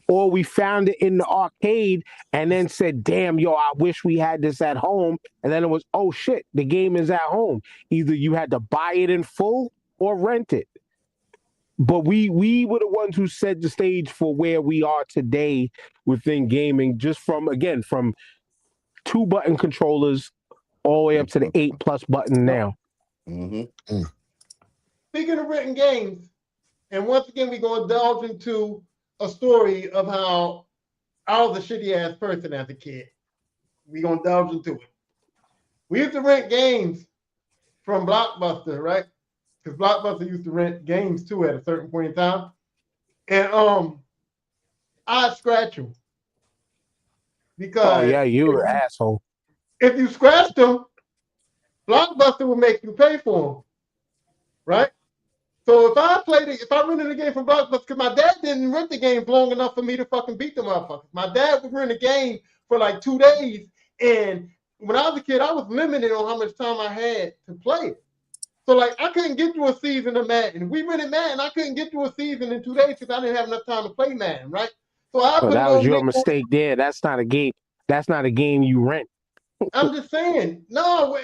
or we found it in the arcade and then said, damn, yo, I wish we had this at home. And then it was, oh shit, the game is at home. Either you had to buy it in full or rent it. But we were the ones who set the stage for where we are today within gaming, just from 2-button controllers all the way up to the 8+ button now. Mm-hmm. Speaking of written games, and once again, we're going to delve into a story of how I was a shitty ass person as a kid. We're going to delve into it. We used to rent games from Blockbuster, right? because Blockbuster used to rent games too at a certain point in time, and I'd scratch them Oh because yeah, you an asshole. if you scratched them, Blockbuster will make you pay for them, right? So if I rented a game from Blockbuster, because my dad didn't rent the games long enough for me to fucking beat the motherfuckers. My dad would rent a game for like 2 days, and when I was a kid, I was limited on how much time I had to play it. So like I couldn't get through a season of Madden. If we rented Madden, I couldn't get through a season in 2 days because I didn't have enough time to play Madden, right? So I Well, put a that was little your link on. mistake there. That's not a game. That's not a game you rent. I'm just saying, no,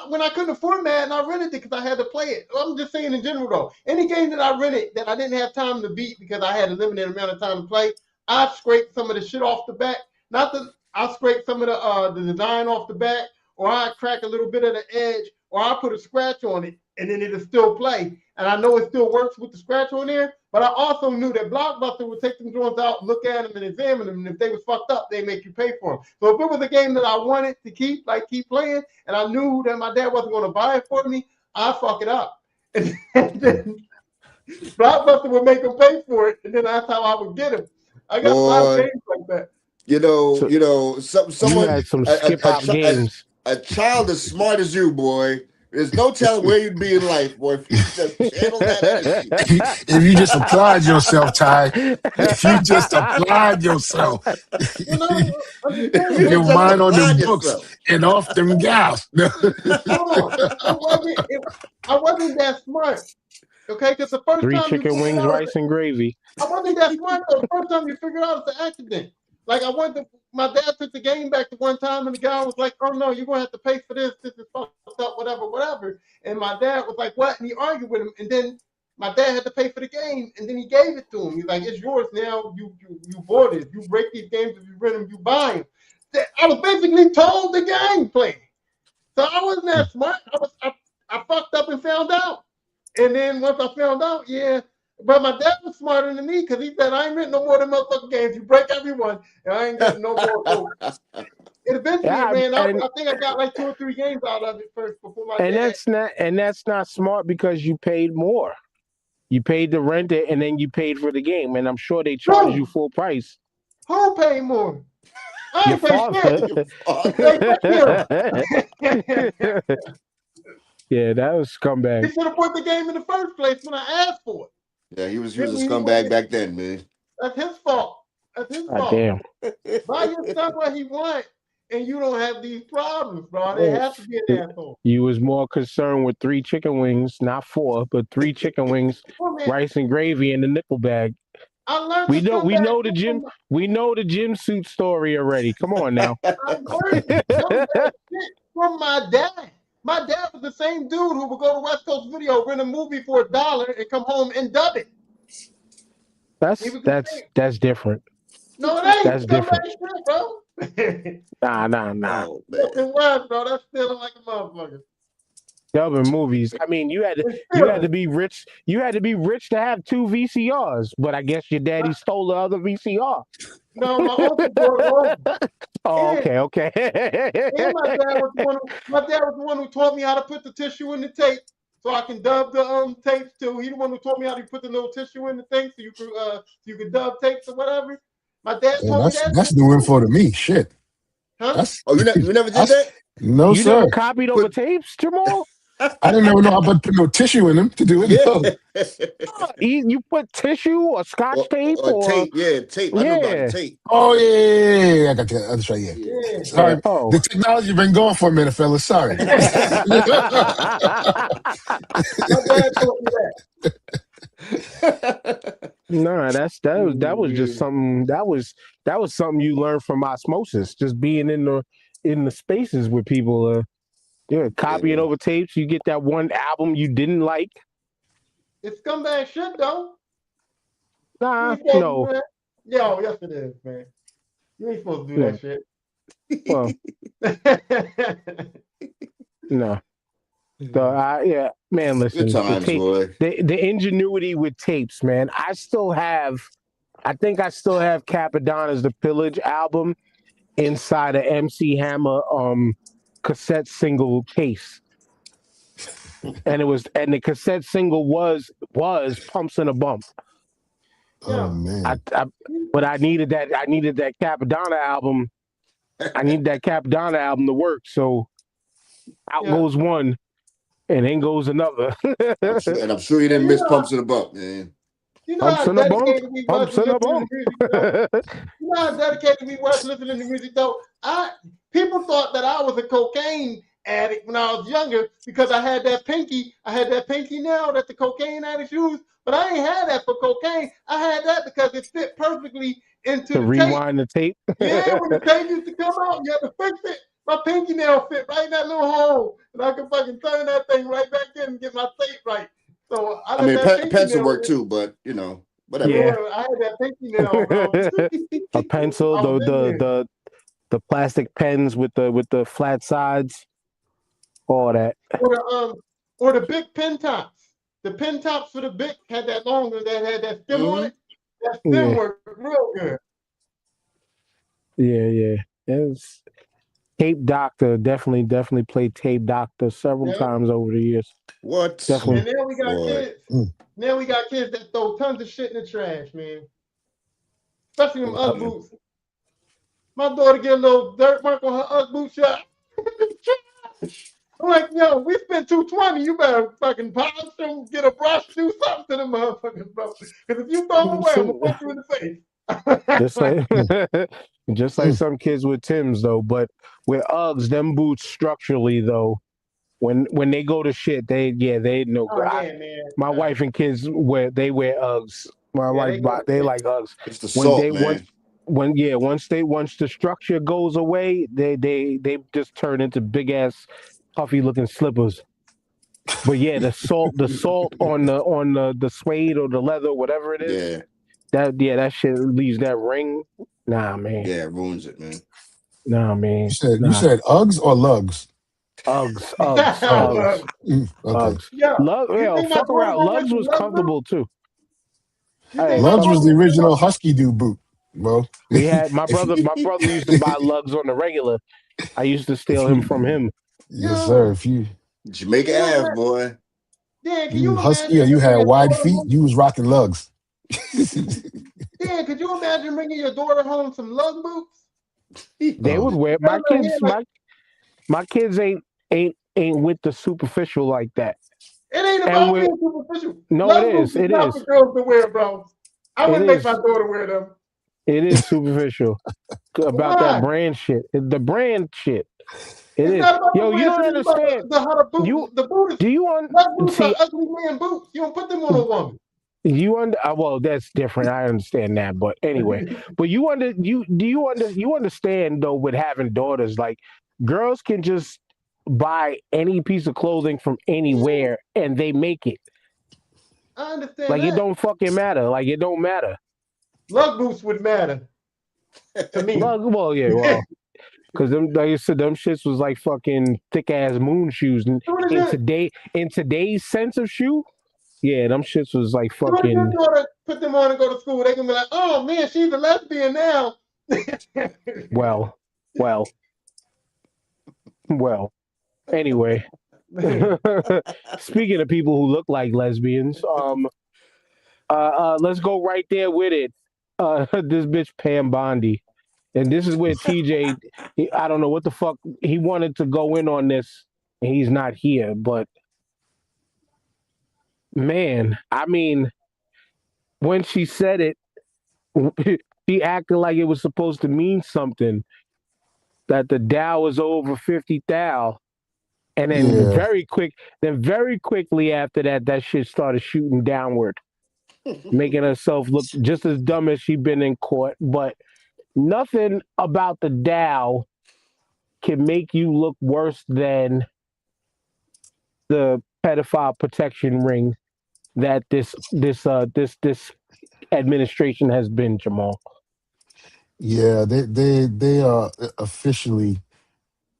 when I couldn't afford Madden, I rented it because I had to play it. I'm just saying in general though, any game that I rented that I didn't have time to beat because I had a limited amount of time to play, I scraped some of the shit off the back. Not that I scraped some of the design off the back, or I crack a little bit of the edge, or I put a scratch on it, and then it'll still play. And I know it still works with the scratch on there, but I also knew that Blockbuster would take them joints out, look at them, and examine them. And if they was fucked up, they make you pay for them. So if it was a game that I wanted to keep playing, and I knew that my dad wasn't going to buy it for me, I'd fuck it up. And then Blockbuster would make them pay for it, and then that's how I would get them. I got a lot of Boy, games like that. You someone, had some skip hop games. a child as smart as you, boy. There's no telling where you'd be in life, boy, if you just channel that energy. If you just applied yourself, Ty. If you just applied yourself. You Your just mind on applied them books yourself. and off them gals. I wasn't that smart. Okay, because the first 3 time you chicken figured wings, out, rice, and gravy. I wasn't that smart though. The first time you figured out it's an accident. Like my dad took the game back to one time, and the guy was like, "Oh no, you're gonna have to pay for this. This is fucked up, whatever." And my dad was like, "What?" And he argued with him, and then my dad had to pay for the game, and then he gave it to him. He's like, "It's yours now. You bought it. If you break these games, if you rent them, you buy them." I was basically told the game plan. So I wasn't that smart. I fucked up and found out. And then once I found out, yeah. But my dad was smarter than me because he said, I ain't renting no more of them motherfucking games. You break everyone, and I ain't getting no more. So it eventually Yeah, ran out. and I think I got like 2 or 3 games out of it first before my dad. that's not smart because you paid more. You paid to rent it, and then you paid for the game, and I'm sure they charged you full price. Who paid more? I Your ain't pay shit. Yeah, that was scumbag. He should have put the game in the first place when I asked for it. Yeah, he was a scumbag back then, man. That's his fault. That's his fault. Damn. Buy your son what he wants, and you don't have these problems, bro. They have to be an asshole. You was more concerned with 3 chicken wings, not 4, but 3 chicken wings, rice and gravy in the nickel bag. I learned we know the gym suit story already. Come on now. I learned that shit from my dad. My dad was the same dude who would go to West Coast Video, rent a movie for $1, and come home and dub it. That's different. No, it ain't. That's different, shit, bro. Nah. Oh, It was, bro. That's still like a motherfucker. Dubbing movies. I mean, you had to be rich. You had to be rich to have 2 VCRs. But I guess your daddy stole the other VCR. No, my uncle brought it over. Oh, okay. And my dad was the one who taught me how to put the tissue in the tape, so I can dub the tapes too. He the one who taught me how to put the little tissue in the thing, so you could dub tapes or whatever. My dad told me that. That's new info to me. Shit. Huh? You never did that? No, you sir. Never copied over tapes, Jamal? I didn't ever know how to put no tissue in them to do it. Yeah. You put tissue or scotch tape or tape. Yeah, tape. I know about the tape. Oh yeah. I got that. That's right. Yeah. Sorry, the technology been going for a minute, fellas. Sorry. My dad told me that. No, that was just something that was something you learned from osmosis, just being in the spaces with people. Copying over tapes. You get that one album you didn't like. It's scumbag shit, though. Nah, no. Yo, yes it is, man. You ain't supposed to do that shit. Well, no. So man, listen. Good times, boy. The ingenuity with tapes, man. I think I still have Capadonna's The Pillage album inside a MC Hammer cassette single case. and the cassette single was Pumps in a Bump. Oh Yeah. man. But I needed that Capadonna album. I need that Capadonna album to work. So out Yeah. goes one, and in goes another. I'm sure you And didn't miss Pumps in the Bump, man. you know Pumps how in a bump, dedicated we was pumps to in a listening to bump. music, though. You know how dedicated we was to listening to music, though. People thought that I was a cocaine addict when I was younger because I had that pinky. I had that pinky nail that the cocaine addicts use, but I ain't had that for cocaine. I had that because it fit perfectly into To the tape. rewind the tape. Yeah, when the tape used to come out, you had to fix it. My pinky nail fit right in that little hole, and I could fucking turn that thing right back in and get my tape right. So I I let mean, that pinky pencil nail work in. too, but whatever. Yeah, Yeah. I had that pinky nail, bro. A pencil, I was in there. the plastic pens with the flat sides, all that. Or the big pen tops. The pen tops for the big had that longer that had that stem on Hmm. it. That stem Yeah, worked real good. yeah. It's Tape Doctor. Definitely played Tape Doctor several Yeah. times over the years. What? Definitely. And now we got Boy. kids. Now we got kids that throw tons of shit in the trash, man. Especially them Ugg Yep. boots. My daughter get a little dirt mark on her Ugg boot shot. I'm like, yo, we spent 220. You better fucking polish them, get a brush, do something to them motherfuckers, bro. Because if you throw them away, I'm gonna punch you in the Just face. like just like some kids with Tim's though, but with Uggs, them boots structurally though, when they go to shit, they know. Oh yeah, man. My wife and kids wear Uggs. My Yeah, wife they go to they shit. like Uggs. It's the When salt, they man. once the structure goes away, they just turn into big ass puffy looking slippers. But yeah, the salt on the suede or the leather, whatever it is, Yeah, that shit leaves that ring. Nah, man. yeah, it ruins it, man. Nah, man. You Nah. said Uggs or Lugs? Uggs, Uggs. Okay. Uggs. Yo, you think my Fuck daughter around. gonna wear Lugs some was love boots? comfortable too. You think Hey, my Lugs fuck. was daughter the gonna wear original love boots? Husky Dude boot, bro. We had If you, my brother used to buy lugs on the regular. I used to if steal him you, from him. yes sir. Yo, If you Jamaica can you Ave, imagine? boy. Dan, can you you husky or imagine you bringing had your wide daughter feet, home? you was rocking lugs. Dan, could you imagine bringing your daughter home some lug boots? They Oh, would wear Turn her head like my kids ain't with the superficial like that. it ain't And about we being superficial. no, it Lug boots is. is It not for is. girls to wear, bro. I It wouldn't make my is. daughter wear them. It is superficial about that Why? brand shit. The brand shit. It It's is. not about the Yo, you brand don't shit. It's about understand. the how the boot. You The boot is do you on lug boots are see ugly man boots. You don't put them on a woman. well, that's different. I understand that, but anyway, but you understand though with having daughters, like girls can just buy any piece of clothing from Yeah, anywhere and they make it. I understand Like it that. don't fucking matter. Like it don't matter. Lug boots would matter to me. Well, yeah, well, because them like I said, them shits was like fucking thick ass moon shoes. And Doing a good, in today's sense of shoe, yeah, them shits was like doing a good fucking daughter. Put them on and go to school. They can be like, oh man, she's a lesbian now. well, well, well. Anyway, speaking of people who look like lesbians, let's go right there with it. This bitch Pam Bondi, and this is where TJ, I don't know what the fuck he wanted to go in on this, and he's not here. But man, I mean, when she said it, she acted like it was supposed to mean something. That the Dow was over 50,000. And yeah. then very quickly after that, that shit started shooting downward, making herself look just as dumb as she'd been in court. But nothing about the Dow can make you look worse than the pedophile protection ring that this administration has been, Jamal. Yeah, they are officially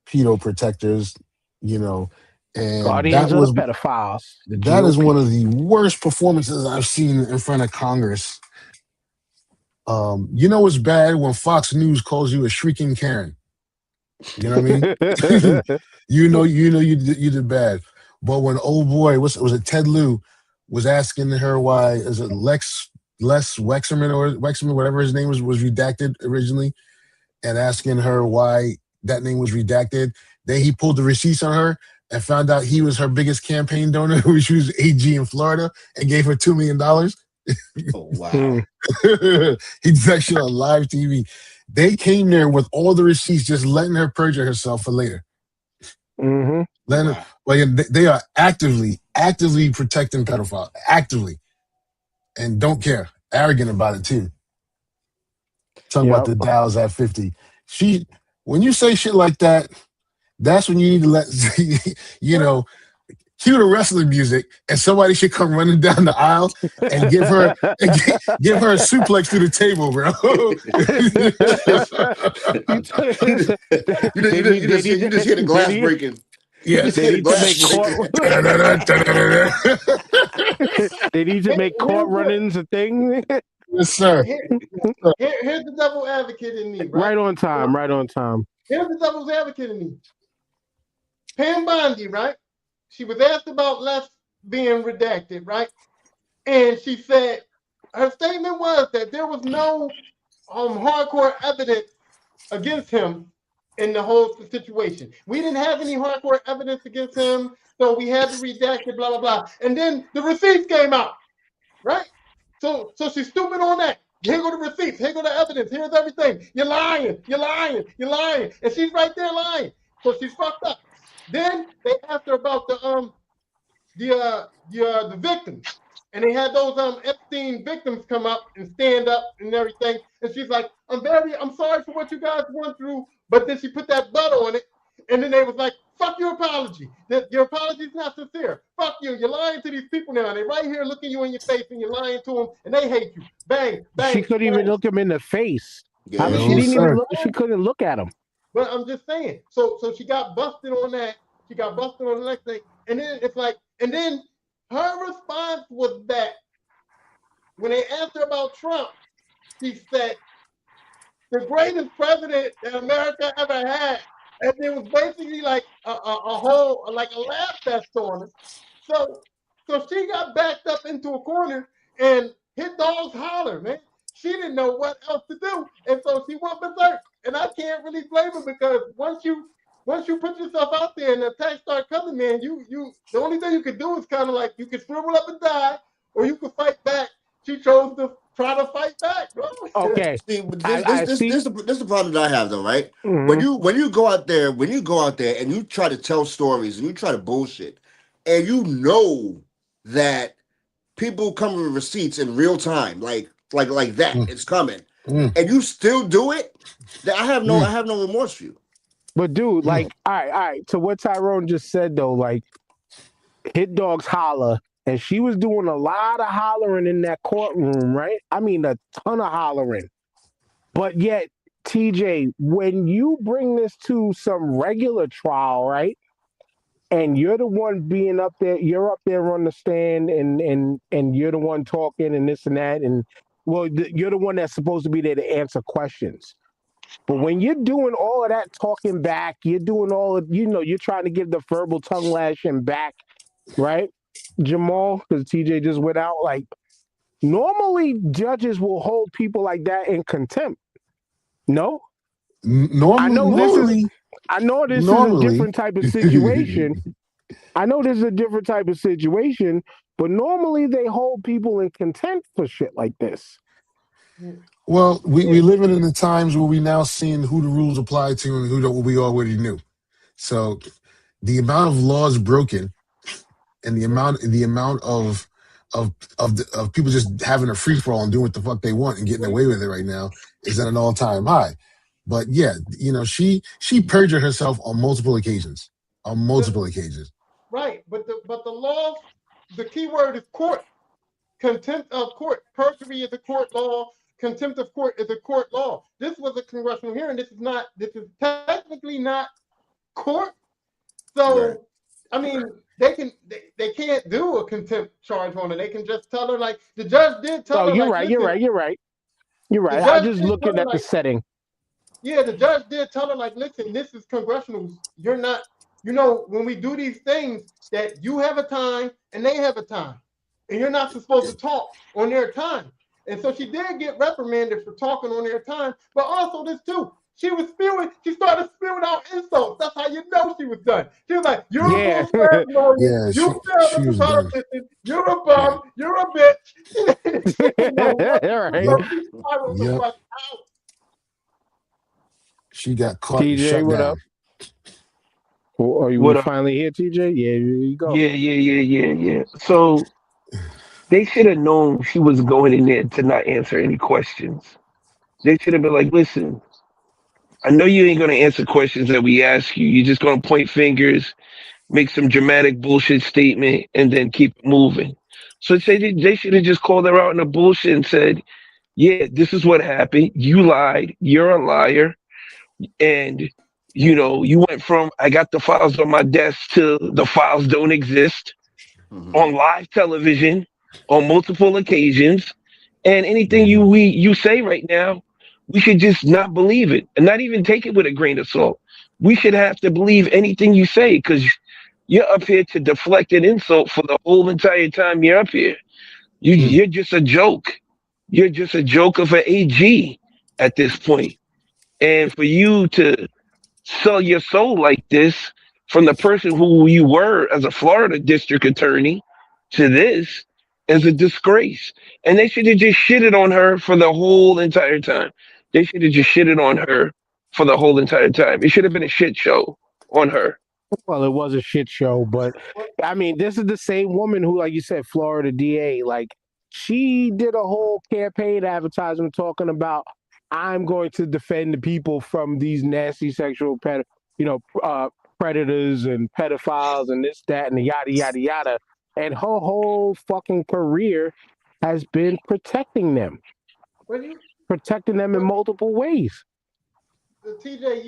pedo protectors, you know, and Guardians of the pedophiles, the that is GOP. one of the worst performances I've seen in front of Congress. You know it's bad when Fox News calls you a shrieking Karen. You know what I mean? You did bad. But when old boy, was it Ted Lieu, was asking her why is it Les Wexerman or Wexerman, whatever his name was redacted originally, and asking her why that name was redacted. Then he pulled the receipts on her and found out he was her biggest campaign donor, which was AG in Florida, and gave her $2 million. Oh wow. He did that shit on live TV. They came there with all the receipts, just letting her perjure herself for later. Mm-hmm. Letting Wow. like they are actively protecting pedophiles, actively, and don't care, arrogant about it too. Talking about Yep. the Dows at 50. She, when you say shit like that, that's when you need to let you know cue the wrestling music, and somebody should come running down the aisle and give her a suplex through the table, bro. They need, they need, You just hear the they glass need, breaking. You Yeah. just they hear the need to glass make court. breaking. They need to make court Here's the run-ins a thing. Yes, sir. here, here's the devil advocate in me, right? Right on time. Right on time. Here's the devil's advocate in me. Pam Bondi, right? She was asked about Les being redacted, right? And she said her statement was that there was no hardcore evidence against him in the whole situation. We didn't have any hardcore evidence against him, so we had to redact it, blah blah blah. And then the receipts came out, right? So she's stupid on that. Here go the receipts. Here go the evidence. Here's everything. You're lying. You're lying. You're lying. And she's right there lying. So she's fucked up. Then they asked her about the victims, and they had those Epstein victims come up and stand up and everything. And she's like, I'm sorry for what you guys went through, but then she put that butt on it, and then they was like, fuck your apology. Your apology is not sincere. Fuck you. You're lying to these people now. And they're right here looking you in your face, and you're lying to them, and they hate you. Bang, She bang, couldn't even bang. look him in the face. I mean, Yeah. she No, didn't even sir. look. She couldn't look at him. But I'm just saying. So she got busted on that. She got busted on the next thing. And then it's like, and then her response was that when they asked her about Trump, she said, the greatest president that America ever had. And it was basically like a whole, like a laugh fest on her. So, so she got backed up into a corner and hit dogs holler, man. She didn't know what else to do. And so she went berserk. And I can't really blame her because once you put yourself out there and the attacks start coming, man, you the only thing you could do is kind of like you could shrivel up and die, or you could fight back. She chose to try to fight back, bro. Okay, See, but I see. this is the problem that I have though, right? Mm-hmm. When you go out there, and you try to tell stories and you try to bullshit, and you know that people come with receipts in real time, like that, Mm, it's coming, mm, and you still do it, then I mm, have no remorse for you. But dude, mm, like, all right. To what Tyrone just said though, like, hit dogs holler, and she was doing a lot of hollering in that courtroom, right? I mean, a ton of hollering. But yet, TJ, when you bring this to some regular trial, right? And you're the one being up there, you're up there on the stand, and you're the one talking and this and that, and well, you're the one that's supposed to be there to answer questions. But when you're doing all of that talking back, you're doing all of, you're trying to give the verbal tongue lashing back, right, Jamal? Because TJ just went out. Like, normally judges will hold people like that in contempt. No, I know this is. Normally, I know this is a normally, different type of situation. I know this is a different type of situation, but normally they hold people in contempt for shit like this. well, we living in the times where we now seeing who the rules apply to and who we already knew. So the amount of laws broken and the amount of people just having a free for all and doing what the fuck they want and getting away with it right now is at an all time high. But yeah, she perjured herself on multiple occasions. On multiple occasions. Right, but the law, the key word is court. Contempt of court. Perjury is a court law. Contempt of court is a court law. This was a congressional hearing. This is not. This is technically not court. Right. So, I mean, they can't do a contempt charge on her. They can just tell her like the judge did tell Oh, her you're like, right. listen, You're right. You're right. You're the right. I judge just did tell looking her at the like, setting. yeah, the judge did tell her like, listen, this is congressional. You're not when we do these things, that you have a time and they have a time, and you're not supposed to talk on their time. And so she did get reprimanded for talking on their time, but also this too. She started spewing out insults. That's how you know she was done. She was like, "You're a Yeah. bullshit lawyer. Yeah, You failed as she a was done. politician. You're a Yeah. bum. You're a bitch." She didn't know what to do. Right. Yep. So she spiraled the Yep. fuck out. She got caught and TJ, shut what up? down. Are you What up? finally here, TJ? Yeah, here you go. Yeah. So they should have known she was going in there to not answer any questions. They should have been like, listen, I know you ain't gonna answer questions that we ask you. You're just gonna point fingers, make some dramatic bullshit statement, and then keep it moving. So they should have just called her out in the bullshit and said, yeah, this is what happened. You lied. You're a liar. And you went from I got the files on my desk to the files don't exist Mhm. on live television on multiple occasions. And anything Mhm. you say right now, we should just not believe it and not even take it with a grain of salt. We should have to believe anything you say because you're up here to deflect an insult for the whole entire time you're up here. Hmm. You're just a joke. You're just a joke of an AG at this point. And for you to sell your soul like this from the person who you were as a Florida district attorney to this is a disgrace. And they should have just shitted on her for the whole entire time. They should have just shitted on her for the whole entire time. It should have been a shit show on her. Well, it was a shit show, but I mean, this is the same woman who, like you said, Florida DA. Like, she did a whole campaign advertisement talking about, I'm going to defend the people from these nasty sexual predators and pedophiles and this, that, and the yada yada yada. And her whole fucking career has been Well, you, protecting them in but multiple ways. TJ,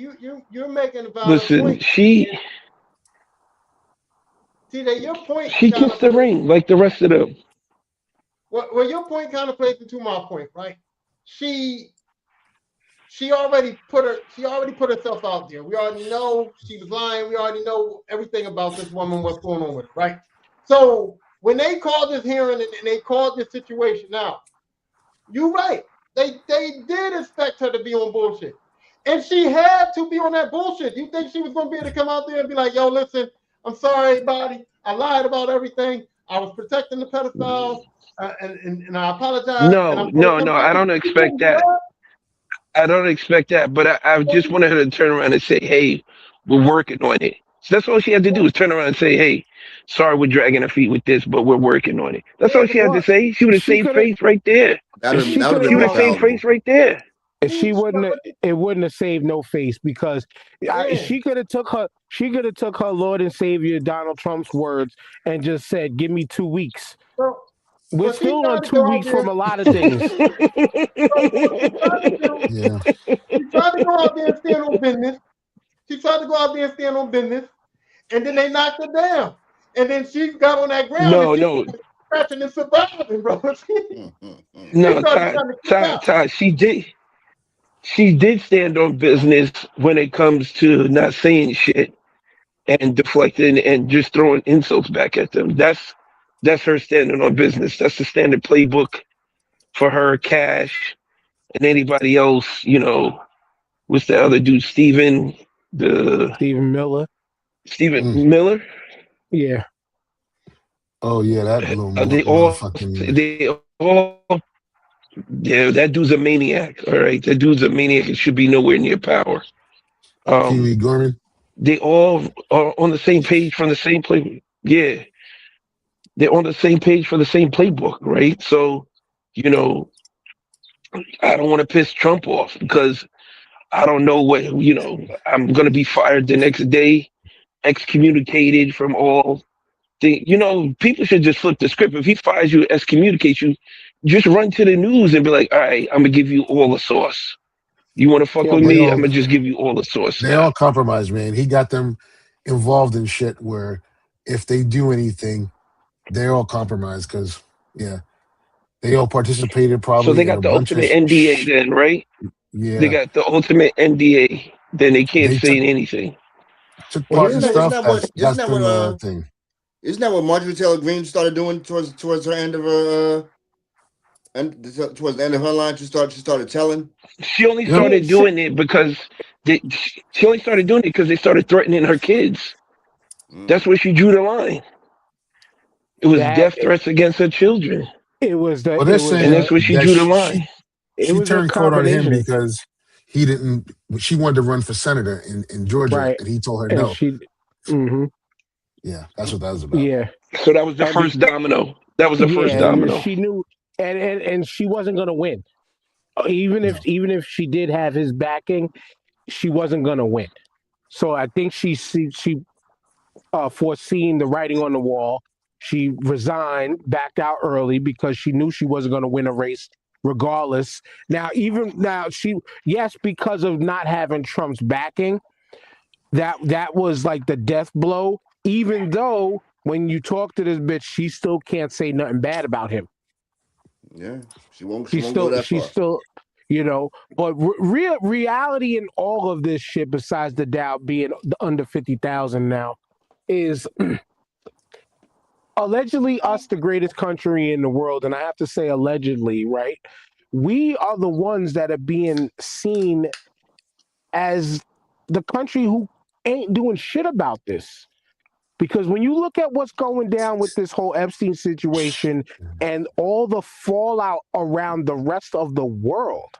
you're making a valid Listen, point. she TJ, your point she kind kissed of the plays. ring like the rest of them. Well, your point kind of plays into my point, right? She she already put herself out there. We already know she was lying. We already know everything about this woman, what's going on with her, right? So when they called this hearing and they called this situation out, you're right. They did expect her to be on bullshit. And she had to be on that bullshit. You think she was gonna be able to come out there and be like, yo, listen, I'm sorry, everybody. I lied about everything. I was protecting the pedophile, and I apologize, and I'm gonna come No. out. I don't She expect couldn't do that. that. I don't expect that, but I just wanted her to turn around and say, "Hey, we're working on it." So that's all she had to do was turn around and say, "Hey, sorry, we're dragging our feet with this, but we're working on it." That's Yeah, all she had to Well, say. She would have she saved could have, face right there. she That would could have have She been would more have well, saved face palatable. right there. she wouldn't have, but it wouldn't have saved no face because yeah. she could have took her Lord and Savior Donald Trump's words and just said, "Give me 2 weeks." So, We're so she still on tried to two go out weeks there. from a lot of things. So what she tried to do, Yeah. she tried to go out there and stand on business. She tried to go out there and stand on business, and then they knocked her down. And then she got on that ground and No, she no, started scratching and surviving, bro. She no, started Todd, trying to kick Todd, out. Todd. She did stand on business when it comes to not saying shit and deflecting and just throwing insults back at them. That's her standing on business. That's the standard playbook for her, Cash, and anybody else. What's the other dude? The Stephen Miller. Stephen Mm. Miller. Yeah. Oh yeah, that little They all motherfucking yeah, that dude's a maniac. All right, that dude's a maniac and should be nowhere near power. Pee Um, Wee Gorman. they all are on the same page from the same play. Yeah, they're on the same page for the same playbook, right? So, you know, I don't want to piss Trump off because I don't know I'm going to be fired the next day, excommunicated from all people should just flip the script. If he fires you, excommunicates you, just run to the news and be like, all right, I'm going to give you all the sauce. You want to fuck Yeah, with but They me? I'm all going to just give you all the sauce they now. all compromise, man. He got them involved in shit where if they do anything, they all compromise because yeah, they all participated So probably they in a got the bunch of ultimate NDA then, right? They yeah. got the ultimate NDA. Then they can't They say took anything. took Well, part in Isn't here's that the isn't stuff that what isn't that's that what been thing. isn't that what Marjorie Taylor Greene started doing towards her end of her and towards the end of her line? She started telling. She only Yep. yeah. started doing it because she only started doing it because they started threatening her kids. That's Mm, where she drew the line. It was That death threats against her children, it was Well, the they're and saying that's where she that drew the line. it she was a turned court on him combination, because he didn't. She wanted to run for senator in Georgia, right? and he told her And no. she, hmm Yeah, that's what that was about. yeah, So that was the and be, first domino. That was the first yeah, domino. she knew, and she wasn't gonna win. No, Even if she did have his backing, she wasn't gonna win. So I think she foreseen the writing on the wall. She resigned, backed out early because she knew she wasn't going to win a race regardless. Now, even now, yes, because of not having Trump's backing, that was like the death blow. Even though when you talk to this bitch, she still can't say nothing bad about him. yeah, she won't go that She's far. still, but reality in all of this shit, besides the Dow being under 50,000 now, is allegedly us the greatest country in the world, and I have to say allegedly, right? We are the ones that are being seen as the country who ain't doing shit about this. Because when you look at what's going down with this whole Epstein situation and all the fallout around the rest of the world,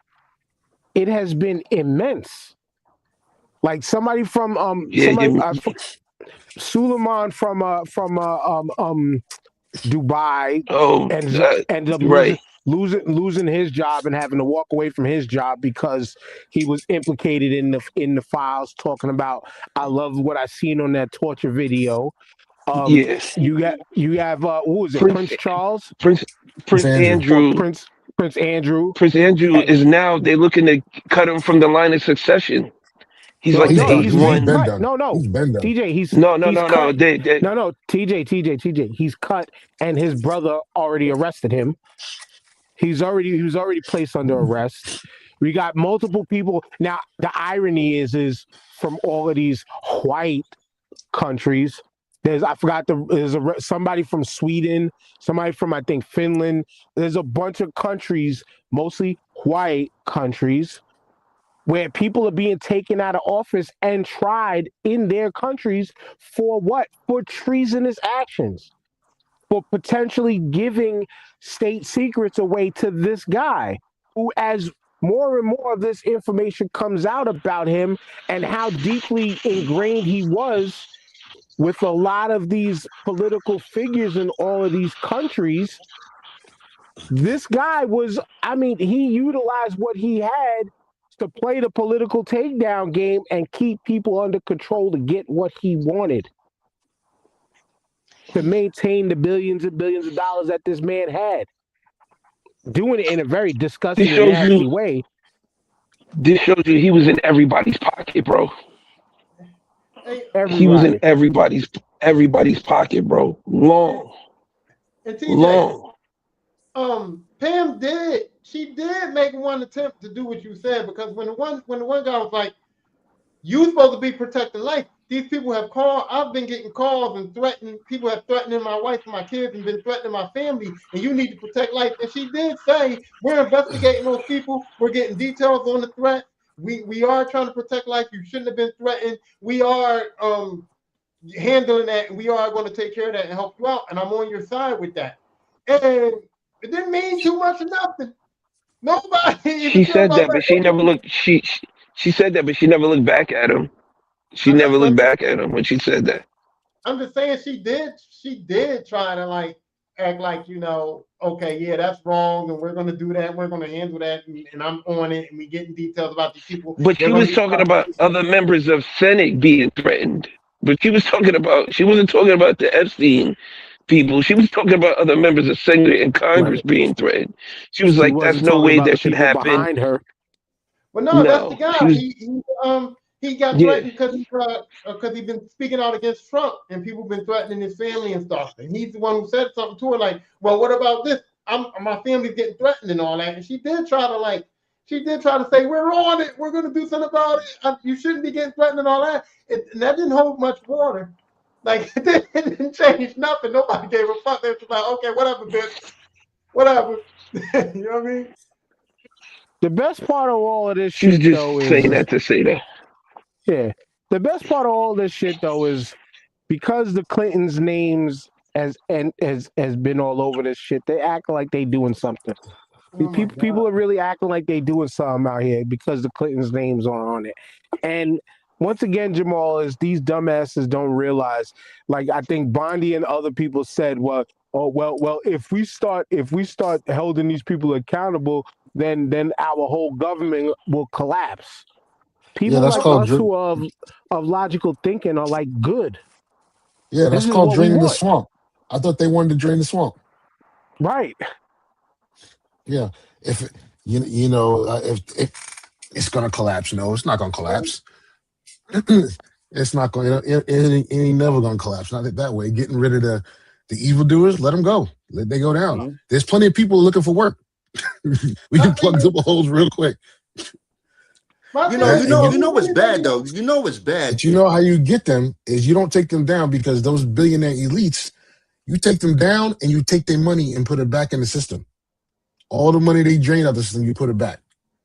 it has been immense. Like Yeah, Suleiman from Dubai oh, ended up right. losing his job and having to walk away from his job because he was implicated in the files talking about I love what I seen on that torture video. Yeah, You have what was it, Prince Prince Charles Prince it's Prince Andrew. or Andrew. Prince Andrew? Prince Andrew And is now they're looking to cut him from the line of succession. He's Oh, like he's the done. eighth he's He's one. been cut. done. No, He's been done. TJ, No, no, he's no, no. cut. They No, TJ, he's cut, and his brother already arrested him. He was already placed under arrest. We got multiple people. Now the irony is from all of these white countries. I forgot somebody from Sweden, somebody from I think Finland. There's a bunch of countries, mostly white countries, where people are being taken out of office and tried in their countries for what? For treasonous actions, for potentially giving state secrets away to this guy who, as more and more of this information comes out about him and how deeply ingrained he was with a lot of these political figures in all of these countries, this guy was, I mean, he utilized what he had to play the political takedown game and keep people under control to get what he wanted, to maintain the billions and billions of dollars that this man had, doing it in a very this disgusting and shows you nasty way. this shows you he was in everybody's pocket, bro. Hey, He was in Everybody. everybody's pocket, bro. and, Long, and TJ, long. Pam did make one attempt to do what you said, because when the one guy was like, "You supposed to be protecting life," these people have called. I've been getting calls and threatened. People have threatened my wife and my kids, and been threatening my family. And you need to protect life. And she did say, "We're investigating those people. We're getting details on the threat. We are trying to protect life. You shouldn't have been threatened. We are handling that, and we are going to take care of that and help you out. And I'm on your side with that." And it didn't mean too much of nothing. Nobody even She cared said about that, but she never that. looked. She said that, but she never looked back at him. She never But looked back at him when she said that. I'm just saying she did try to like act like, okay, yeah, that's wrong, and we're gonna do that, we're gonna handle that, and I'm on it, and we getting details about these people. But They're she gonna was get talking about prosecution. other members of Senate being threatened. But she wasn't talking about the Epstein people. She was talking about other members of Senate and Congress Right. being threatened. She was She like, "That's wasn't no talking way about that the should people happen." behind her. But no, that's the No, guy. she was. He got Yeah, threatened because he's been speaking out against Trump, and people been threatening his family and stuff. And he's the one who said something to her like, "Well, what about this? My family's getting threatened and all that." And she did try to she did try to say, we're on it. We're going to do something about it. You shouldn't be getting threatened and all that. And that didn't hold much water. Like, it didn't change nothing. Nobody gave a fuck. They were like, okay, whatever, bitch. Whatever. You know what I mean? The best part of all of this She was shit, just though, saying is that to say that. yeah. The best part of all this shit, though, is because the Clintons' names has been all over this shit. They act like they doing something. Oh my People God. are really acting like they doing something out here because the Clintons' names are on it. And once again, Jamal, is these dumbasses don't realize. Like I think Bondi and other people said, well, oh well, if we start holding these people accountable, then our whole government will collapse. Yeah, People that's like called us who are of logical thinking are like, good. yeah, This that's is called what we draining the want, swamp. I thought they wanted to drain the swamp. right? Yeah, if you know if it's gonna collapse, no, it's not gonna collapse. It's not going. It ain't never gonna collapse. Not that way. Getting rid of the evildoers, let them go. Let they go down. Mhm. There's plenty of people looking for work. We My can thing plug is, double holes real quick. my You thing know, is, you And know, you, you know what's bad anybody though. else? You know what's bad. but you know how you get them is you don't take them down because those billionaire elites. You take them down and you take their money and put it back in the system. All the money they drain out of the system, you put it back.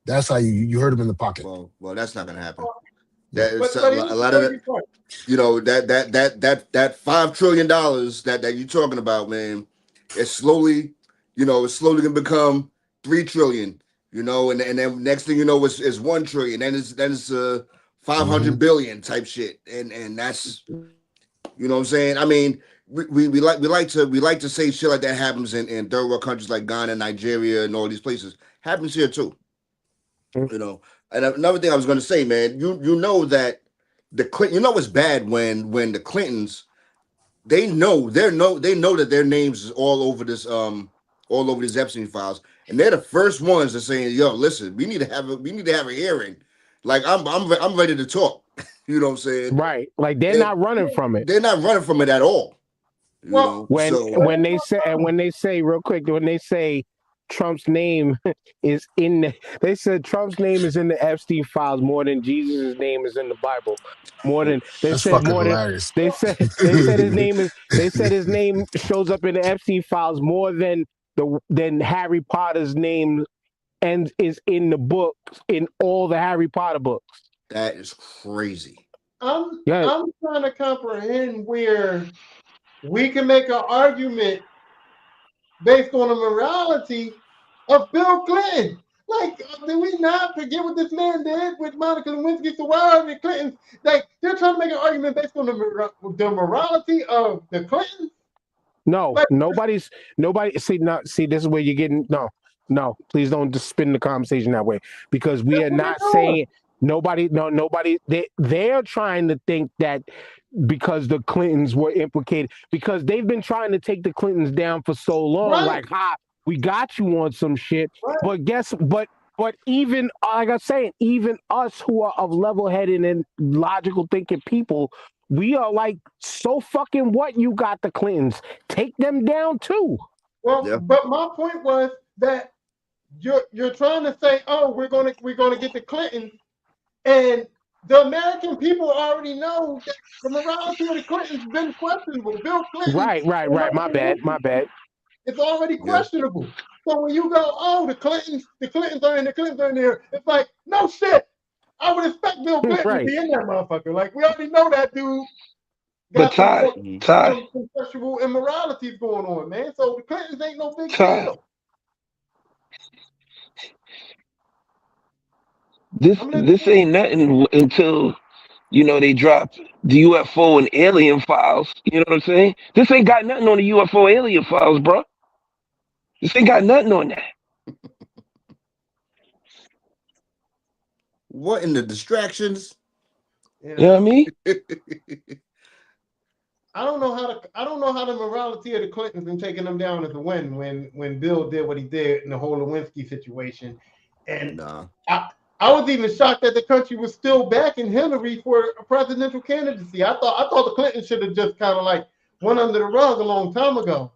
That's how you hurt them in the pocket. Well, that's not gonna happen. Yeah. That is But here's a the lot of crazy that. part. You know that $5 trillion that you're talking about, man. It's slowly, it's slowly gonna become 3 trillion. And then next thing you know is 1 trillion. Then it's 500 Hmm. billion type shit. And that's what I'm saying. I mean, we like to say shit like that happens in third world countries like Ghana, Nigeria, and all these places. Happens here too. You know. And another thing I was going to say, man, you know that it's bad when the Clintons they know that their names is all over these Epstein files, and they're the first ones that saying, "Yo, listen, we need to have a hearing." Like I'm ready to talk. You know what I'm saying? Right. Like they're And not running from it. they're not running from it at all. Well, So When they say real quick, when they say Trump's name is in they said Trump's name is in the Epstein files more than Jesus' name is in the Bible. More than they That's said fucking more than hilarious. they said his name shows up in the Epstein files more than Harry Potter's name and is in the books in all the Harry Potter books. that is crazy. I'm Yeah, I'm trying to comprehend where we can make an argument based on the morality of Bill Clinton. Like, did we not forget what this man did with Monica Lewinsky? So why are the Clintons like they're trying to make an argument based on the morality of the Clintons? no, Like, nobody. See, this is where you're getting no. Please don't just spin the conversation that way because we that's are what they're not doing. saying nobody. No, nobody. They're trying to think that because the Clintons were implicated because they've been trying to take the Clintons down for so long. Right, Like, we got you on some shit, right. but but even like I'm saying, even us who are of level-headed and logical thinking people, we are like, so fucking what? You got the Clintons, take them down too. Well, Yeah. but my point was that you're trying to say, oh, we're gonna get the Clintons, and the American people already know that the morality of the Clintons has been questionable. Bill Clinton and Right. My Monica bad. My Lewinsky, bad. it's already Yeah. questionable. So when you go, oh, the Clintons are in, the Clintons are in there, it's like, no shit. I would expect Bill Clinton to Right. be in that motherfucker. Like, we already know that dude But got some Ty, Mhm. Ty, some sexual immoralities going on, man. So the Clintons ain't no big Ty. deal. This I'm this listening. ain't nothing until they drop the UFO and alien files. You know what I'm saying? This ain't got nothing on the UFO alien files, bro. This ain't got nothing on that. What in the distractions? You know Yeah. what I mean? I don't know how the morality of the Clintons and taking them down as a win when Bill did what he did in the whole Lewinsky situation. And Nah. I was even shocked that the country was still backing Hillary for a presidential candidacy. I thought the Clintons should have just kind of like went under the rug a long time ago.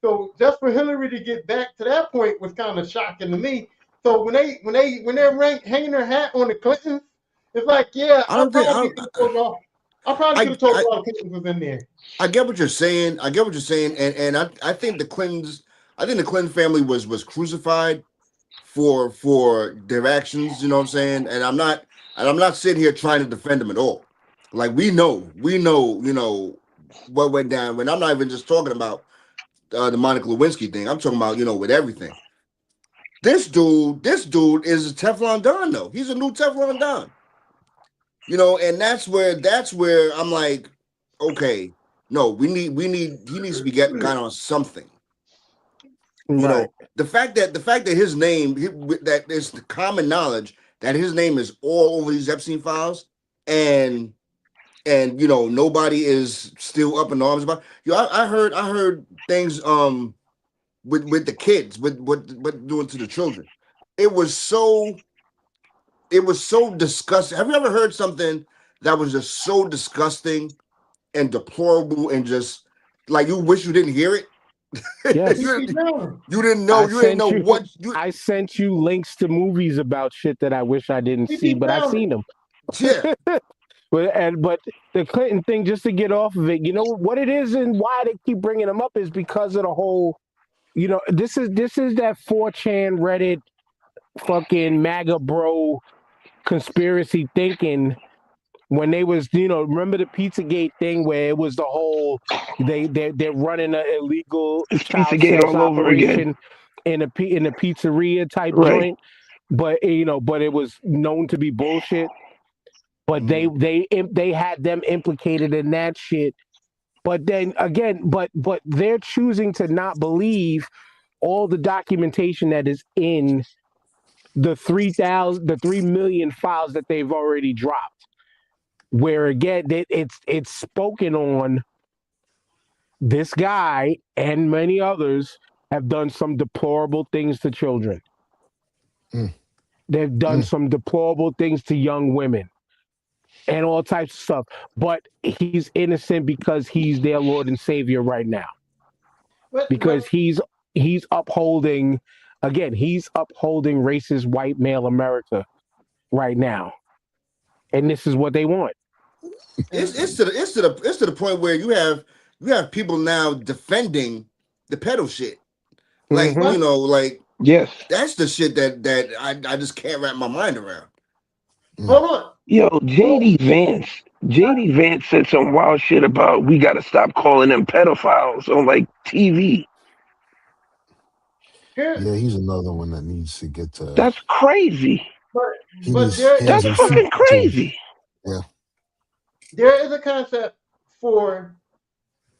So just for Hillary to get back to that point was kind of shocking to me. So when they're hanging their hat on the Clintons, it's like, yeah, I don't think I don't. I probably could I have told I, y'all the Clintons was in there. I get what you're saying. I get what you're saying, and I think the Clintons. I think the Clinton family was crucified for their actions. You know what I'm saying? And I'm not sitting here trying to defend them at all. Like you know what went down. When I'm not even just talking about the Monica Lewinsky thing. I'm talking about with everything. This dude is a Teflon Don though. He's a new Teflon Don. And that's where I'm like, okay, no, he needs to be got on something. Right. The fact that his name that is the common knowledge that his name is all over these Epstein files, and nobody is still up in arms about. I heard things with the kids with what doing to the children. It was so it was so disgusting. Have you ever heard something that was just so disgusting and deplorable and just like you wish you didn't hear it? Yes. CP Brown. You didn't know what you I sent you links to movies about shit that I wish I didn't see, CP but I Brown. seen them. yeah. But the Clinton thing, just to get off of it, you know what it is and why they keep bringing them up is because of the whole. This is that 4chan Reddit fucking MAGA bro conspiracy thinking when they was remember the Pizzagate thing where it was the whole they're running an illegal It's child Pizzagate sex all over again. operation in a pizzeria type Right. joint, but but it was known to be bullshit. But they had them implicated in that shit. But then again, but they're choosing to not believe all the documentation that is in the 3 million files that they've already dropped. Where again, it's spoken on this guy and many others have done some deplorable things to children. Mm, They've done mm. some deplorable things to young women and all types of stuff. But he's innocent because he's their Lord and Savior right now. But Because he's upholding he's upholding racist white male America right now. And this is what they want. It's to the point where you have people now defending the pedo shit. Like, Mm-hmm. but like Yes. that's the shit that I just can't wrap my mind around. Mm. hold on. Yo, So JD Vance said some wild shit about we got to stop calling them pedophiles on like TV. here, Yeah, he's another one that needs to get to. That's crazy. but He but needs there is hands That's and a feet fucking concept. to. crazy. Yeah. There is a concept for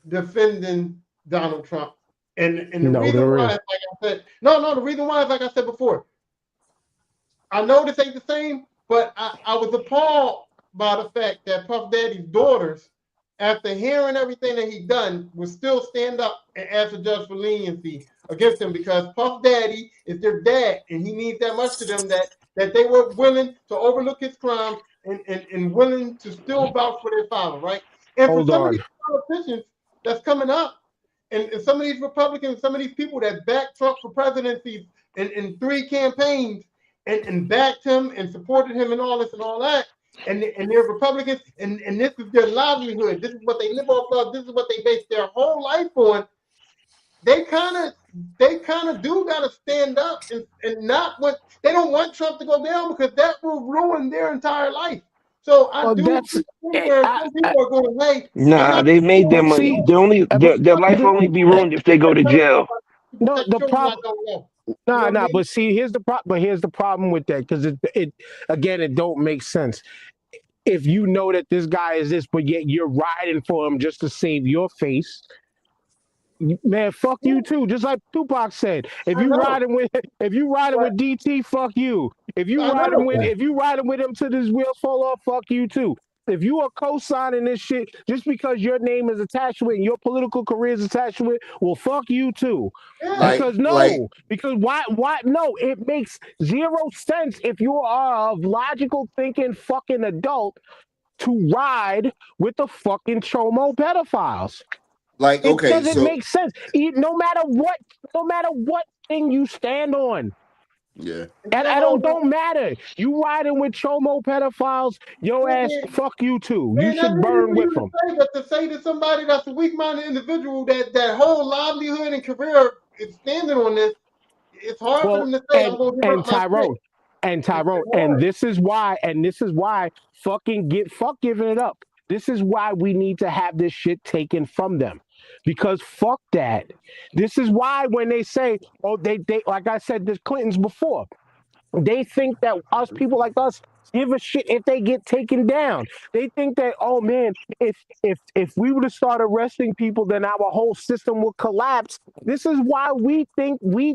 defending Donald Trump, and the No, reason there why is is. like I said. No, the reason why is like I said before. I know this ain't the same, but I was appalled by the fact that Puff Daddy's daughters, after hearing everything that he done, would still stand up and ask the judge for leniency against him because Puff Daddy is their dad, and he means that much to them that they were willing to overlook his crimes and willing to still vouch for their father, right? And for Hold some of on. these politicians that's coming up, and some of these Republicans, some of these people that backed Trump for presidency in 3 campaigns and backed him and supported him and all this and all that. And they're Republicans, and this is their livelihood. This is what they live off of. This is what they base their whole life on. They kind of do got to stand up and not want. They don't want Trump to go down because that will ruin their entire life. So I Well, do that's see where some people are going, hey, I'm Nah, not they made their going to money. see. They only their life The, only be ruined if they go to jail. no, protect the children. I problem. don't know. You know Nah, what I nah. mean? But see, here's the problem. But here's the problem with that because it again, it don't make sense. If you know that this guy is this, but yet you're riding for him just to save your face, man, fuck Yeah, you too. Just like Tupac said, I know. if you riding But with DT, fuck you. I know. If you riding with him to this wheels fall off, fuck you too. If you are co-signing this shit just because your name is attached to it and your political career is attached to it, well, fuck you too. Yeah. Like like Because why no, it makes zero sense if you are a logical thinking fucking adult to ride with the fucking chomo pedophiles. It okay, doesn't so make sense. No matter what thing you stand on, Yeah. And I don't matter. You riding with chomo pedophiles, your ass, Man, fuck you too. You man, that's should easy burn for with you to them. say, but to say to somebody that's a weak-minded individual that whole livelihood and career is standing on this, it's hard for Well, them to say, I'm going to give and up my shit. Tyrone, and It's Tyrone, hard. and this is why fuck giving it up. This is why we need to have this shit taken from them. Because fuck that. This is why when they say, oh, they like I said, this Clintons before, they think that us people like us give a shit if they get taken down. They think that, oh man, if we were to start arresting people, then our whole system will collapse. This is why we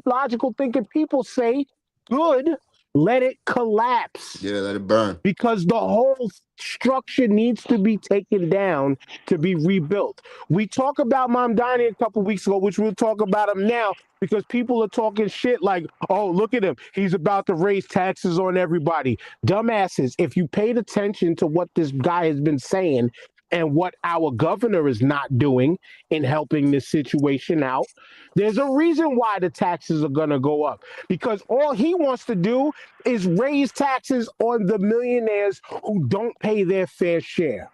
logical thinking people say, good, let it collapse, Yeah, let it burn. because the whole structure needs to be taken down to be rebuilt. We talk about Mamdani a couple weeks ago, which we'll talk about him now, because people are talking shit like, oh, look at him. He's about to raise taxes on everybody. Dumbasses, if you paid attention to what this guy has been saying and what our governor is not doing in helping this situation out, there's a reason why the taxes are going to go up, because all he wants to do is raise taxes on the millionaires who don't pay their fair share.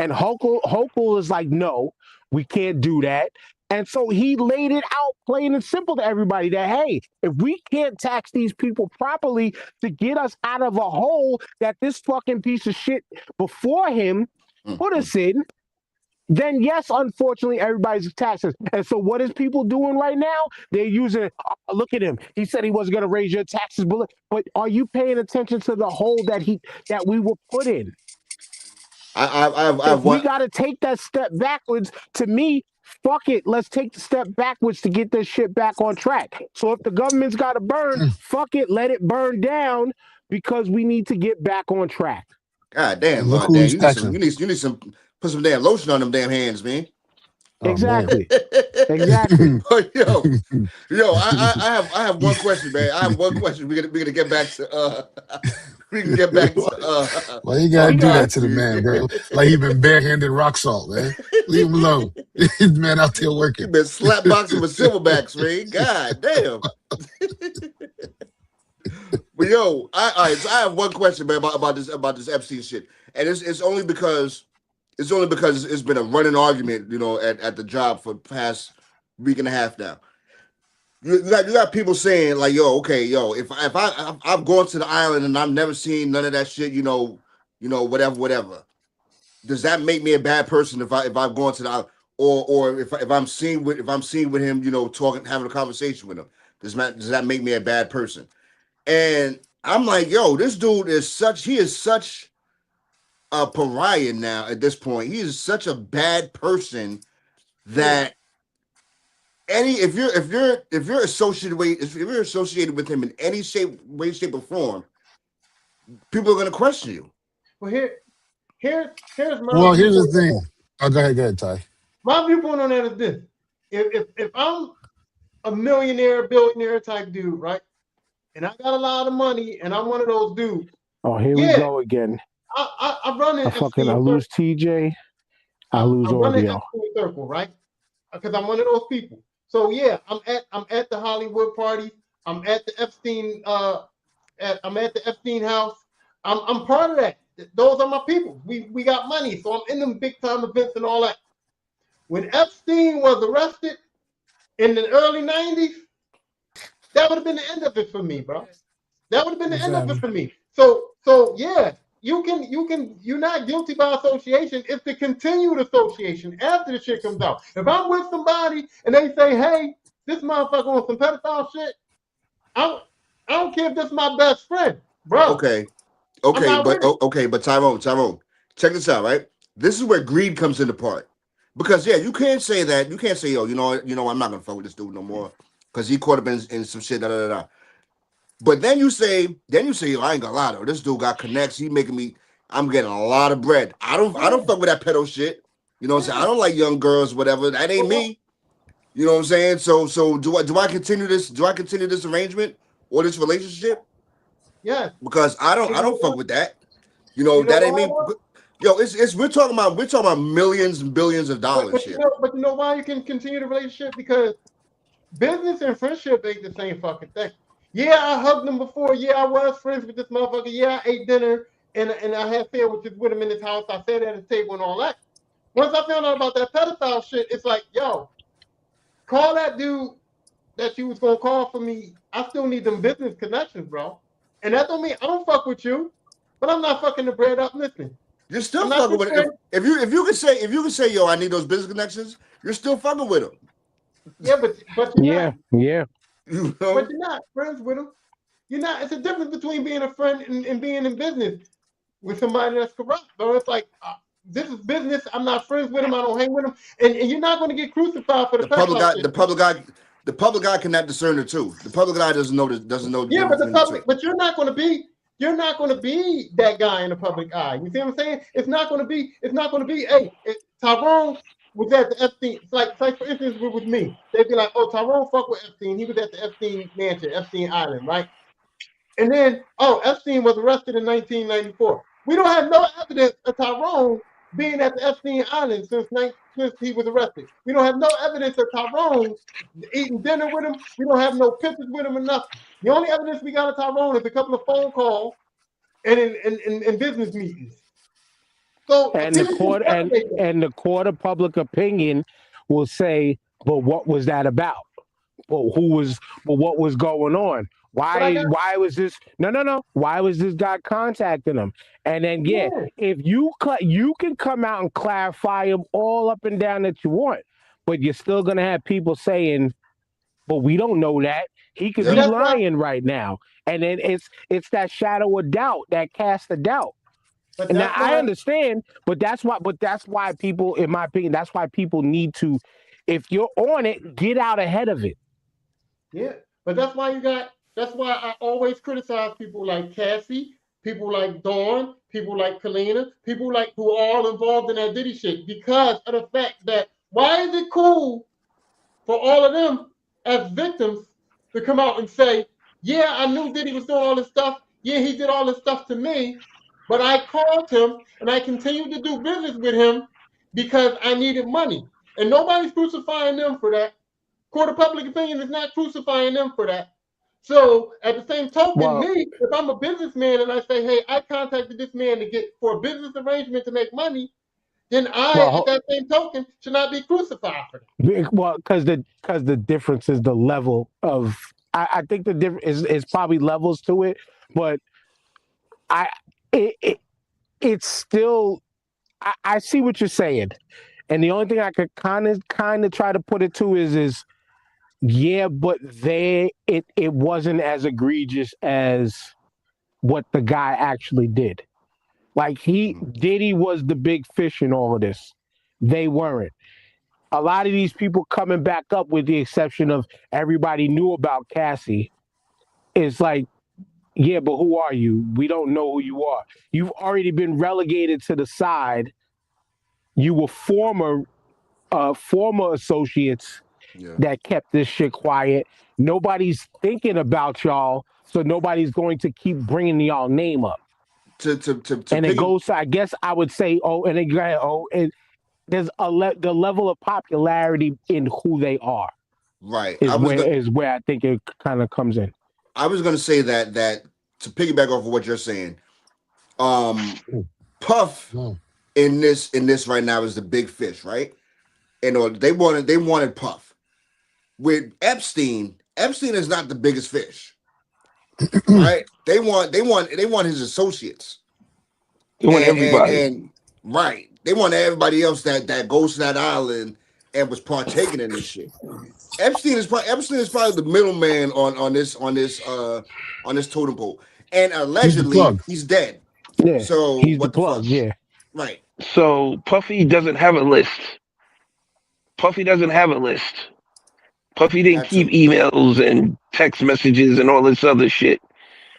And Hochul is like, no, we can't do that. And so he laid it out plain and simple to everybody that, hey, if we can't tax these people properly to get us out of a hole that this fucking piece of shit before him put us in, then yes, unfortunately, everybody's taxes. And so what is people doing right now? They're using, look at him. He said he wasn't going to raise your taxes, but are you paying attention to the hole that we were put in? I If have we one. got to take that step backwards, to me, fuck it. Let's take the step backwards to get this shit back on track. So if the government's got to burn, fuck it, let it burn down, because we need to get back on track. God And damn, look who damn. he's You need some. taxing. You need some. Put some damn lotion on them damn hands, man. Oh man. Exactly. Exactly. But I have one question, man. I have one question. We're gonna get back to we can get back to Why you gotta We do got that to the man, bro? Like he been barehanded rock salt, man. Leave him alone. This man out there He working. been slap boxing with silverbacks, man. God damn. But all right, so I have one question, man, about this Epstein shit, and it's only because it's been a running argument, at the job for the past week and a half now. You got people saying like, if I've gone to the island and I've never seen none of that shit, whatever. Does that make me a bad person if I've gone to the island, or if I'm seen with him, talking, having a conversation with him? Does that make me a bad person? And I'm like, this dude he is such a pariah now at this point. He is such a bad person that if you're associated with him in any way, shape, or form, people are gonna question you. Well, here's my Well, here's the viewpoint on that. thing. Oh, go ahead, Ty. My viewpoint on that is this: if I'm a millionaire, billionaire type dude, right, and I got a lot of money, and I'm one of those dudes, Oh, here we go again. I run an I Epstein lose circle. TJ. I lose I run an audio. Epstein circle, right? Because I'm one of those people. So yeah, I'm at the Hollywood party. I'm at the Epstein I'm at the Epstein house. I'm part of that. Those are my people. We got money, so I'm in them big time events and all that. When Epstein was arrested in the early '90s, that would have been the end of it for me, bro. That would have been the end of it for me. So yeah, you're not guilty by association. It's the continued association after the shit comes out. If I'm with somebody and they say, hey, this motherfucker on some pedophile shit, I don't care if this is my best friend, bro. Okay, but Tyrone, check this out, right? This is where greed comes into part. Because you can't say that. You can't say, I'm not gonna fuck with this dude no more because he caught up in some shit. Da, da, da, da. But then you say, I ain't gonna lie though. This dude got connects. He making me. I'm getting a lot of bread. I don't fuck with that pedo shit. You know what I'm saying? I don't like young girls, whatever. That ain't me. You know what I'm saying? So do I continue this? Do I continue this arrangement or this relationship? Yeah. Because I don't fuck with that. That ain't me. Why? We're talking about millions and billions of dollars here. But you know why you can continue the relationship? Because business and friendship ain't the same fucking thing. Yeah, I hugged him before. Yeah, I was friends with this motherfucker. Yeah, I ate dinner and I had sandwiches with him in his house. I sat at his table and all that. Once I found out about that pedophile shit, it's like, yo, call that dude that you was gonna call for me. I still need them business connections, bro. And that don't mean I don't fuck with you, but I'm not fucking the bread up. Listen, You're I'm still not fucking your with it. friend. If you could say, yo, I need those business connections, you're still fucking with them. Yeah, but you're not. Yeah, yeah. You But know? you're not friends with him. You're not. It's a difference between being a friend and being in business with somebody that's corrupt. So it's like this is business. I'm not friends with him. I don't hang with him. And you're not going to get crucified for the The public pedophile eye, shit. the public eye cannot discern the two. The public eye doesn't know the Yeah, difference but the between the public, two. but you're not going to be that guy in the public eye. You see what I'm saying? It's not going to be. Hey, Tyrone was at the Epstein. It's like for instance, with me, they'd be like, oh, Tyrone fuck with Epstein. He was at the Epstein mansion, Epstein Island, right? And then, oh, Epstein was arrested in 1994. We don't have no evidence of Tyrone being at the Epstein Island since he was arrested. We don't have no evidence of Tyrone eating dinner with him. We don't have no pictures with him or nothing. The only evidence we got of Tyrone is a couple of phone calls and in business meetings. So And the people can court separate them. and the court of public opinion will say, but what was that about? Well, what was going on? But I got Why was this? No. Why was this guy contacting him? And then yeah, yeah, if you can come out and clarify them all up and down that you want, but you're still gonna have people saying, but we don't know that. He could but be Yep. that's why. lying right now. And then it's that shadow of doubt, that cast of doubt. But And now that's I why. understand, but that's why people, in my opinion, that's why people need to, if you're on it, get out ahead of it. Yeah, but that's why you got. That's why I always criticize people like Cassie, people like Dawn, people like Kalina, people like who are all involved in that Diddy shit because of the fact that why is it cool for all of them as victims to come out and say, "Yeah, I knew Diddy was doing all this stuff. Yeah, he did all this stuff to me, but I called him and I continued to do business with him because I needed money." And nobody's crucifying them for that. Court of public opinion is not crucifying them for that. So at the same token, Well, me, if I'm a businessman and I say, hey, I contacted this man to get for a business arrangement to make money, then I, at well, that same token, should not be crucified for that. because the difference is the level of. I think the difference is probably levels to it, but I it, it it's still. I see what you're saying, and the only thing I could kind of try to put it to is yeah, but it wasn't as egregious as what the guy actually did. Like Diddy was the big fish in all of this. They weren't. A lot of these people coming back up, with the exception of everybody knew about Cassie, is like, yeah, but who are you? We don't know who you are. You've already been relegated to the side. You were former associates Yeah. that kept this shit quiet. Nobody's thinking about y'all, so nobody's going to keep bringing y'all name up. To And it pick it goes. I guess I would say, oh, and then go ahead, oh, and there's the level of popularity in who they are right. is where I think it kind of comes in. I was gonna say that to piggyback off of what you're saying, um, Puff Mm. in this right now is the big fish, right? And they wanted Puff. With Epstein is not the biggest fish, right? They want his associates, You want everybody. and right, they want everybody else that goes to that island and was partaking in this shit. Epstein is probably the middleman on this totem pole, and He's the allegedly plug. he's dead. Yeah, So he's the what the fuck? plug. Yeah, Right. So Puffy doesn't have a list. Puffy doesn't have a list. Puffy didn't That keep too. emails and text messages and all this other shit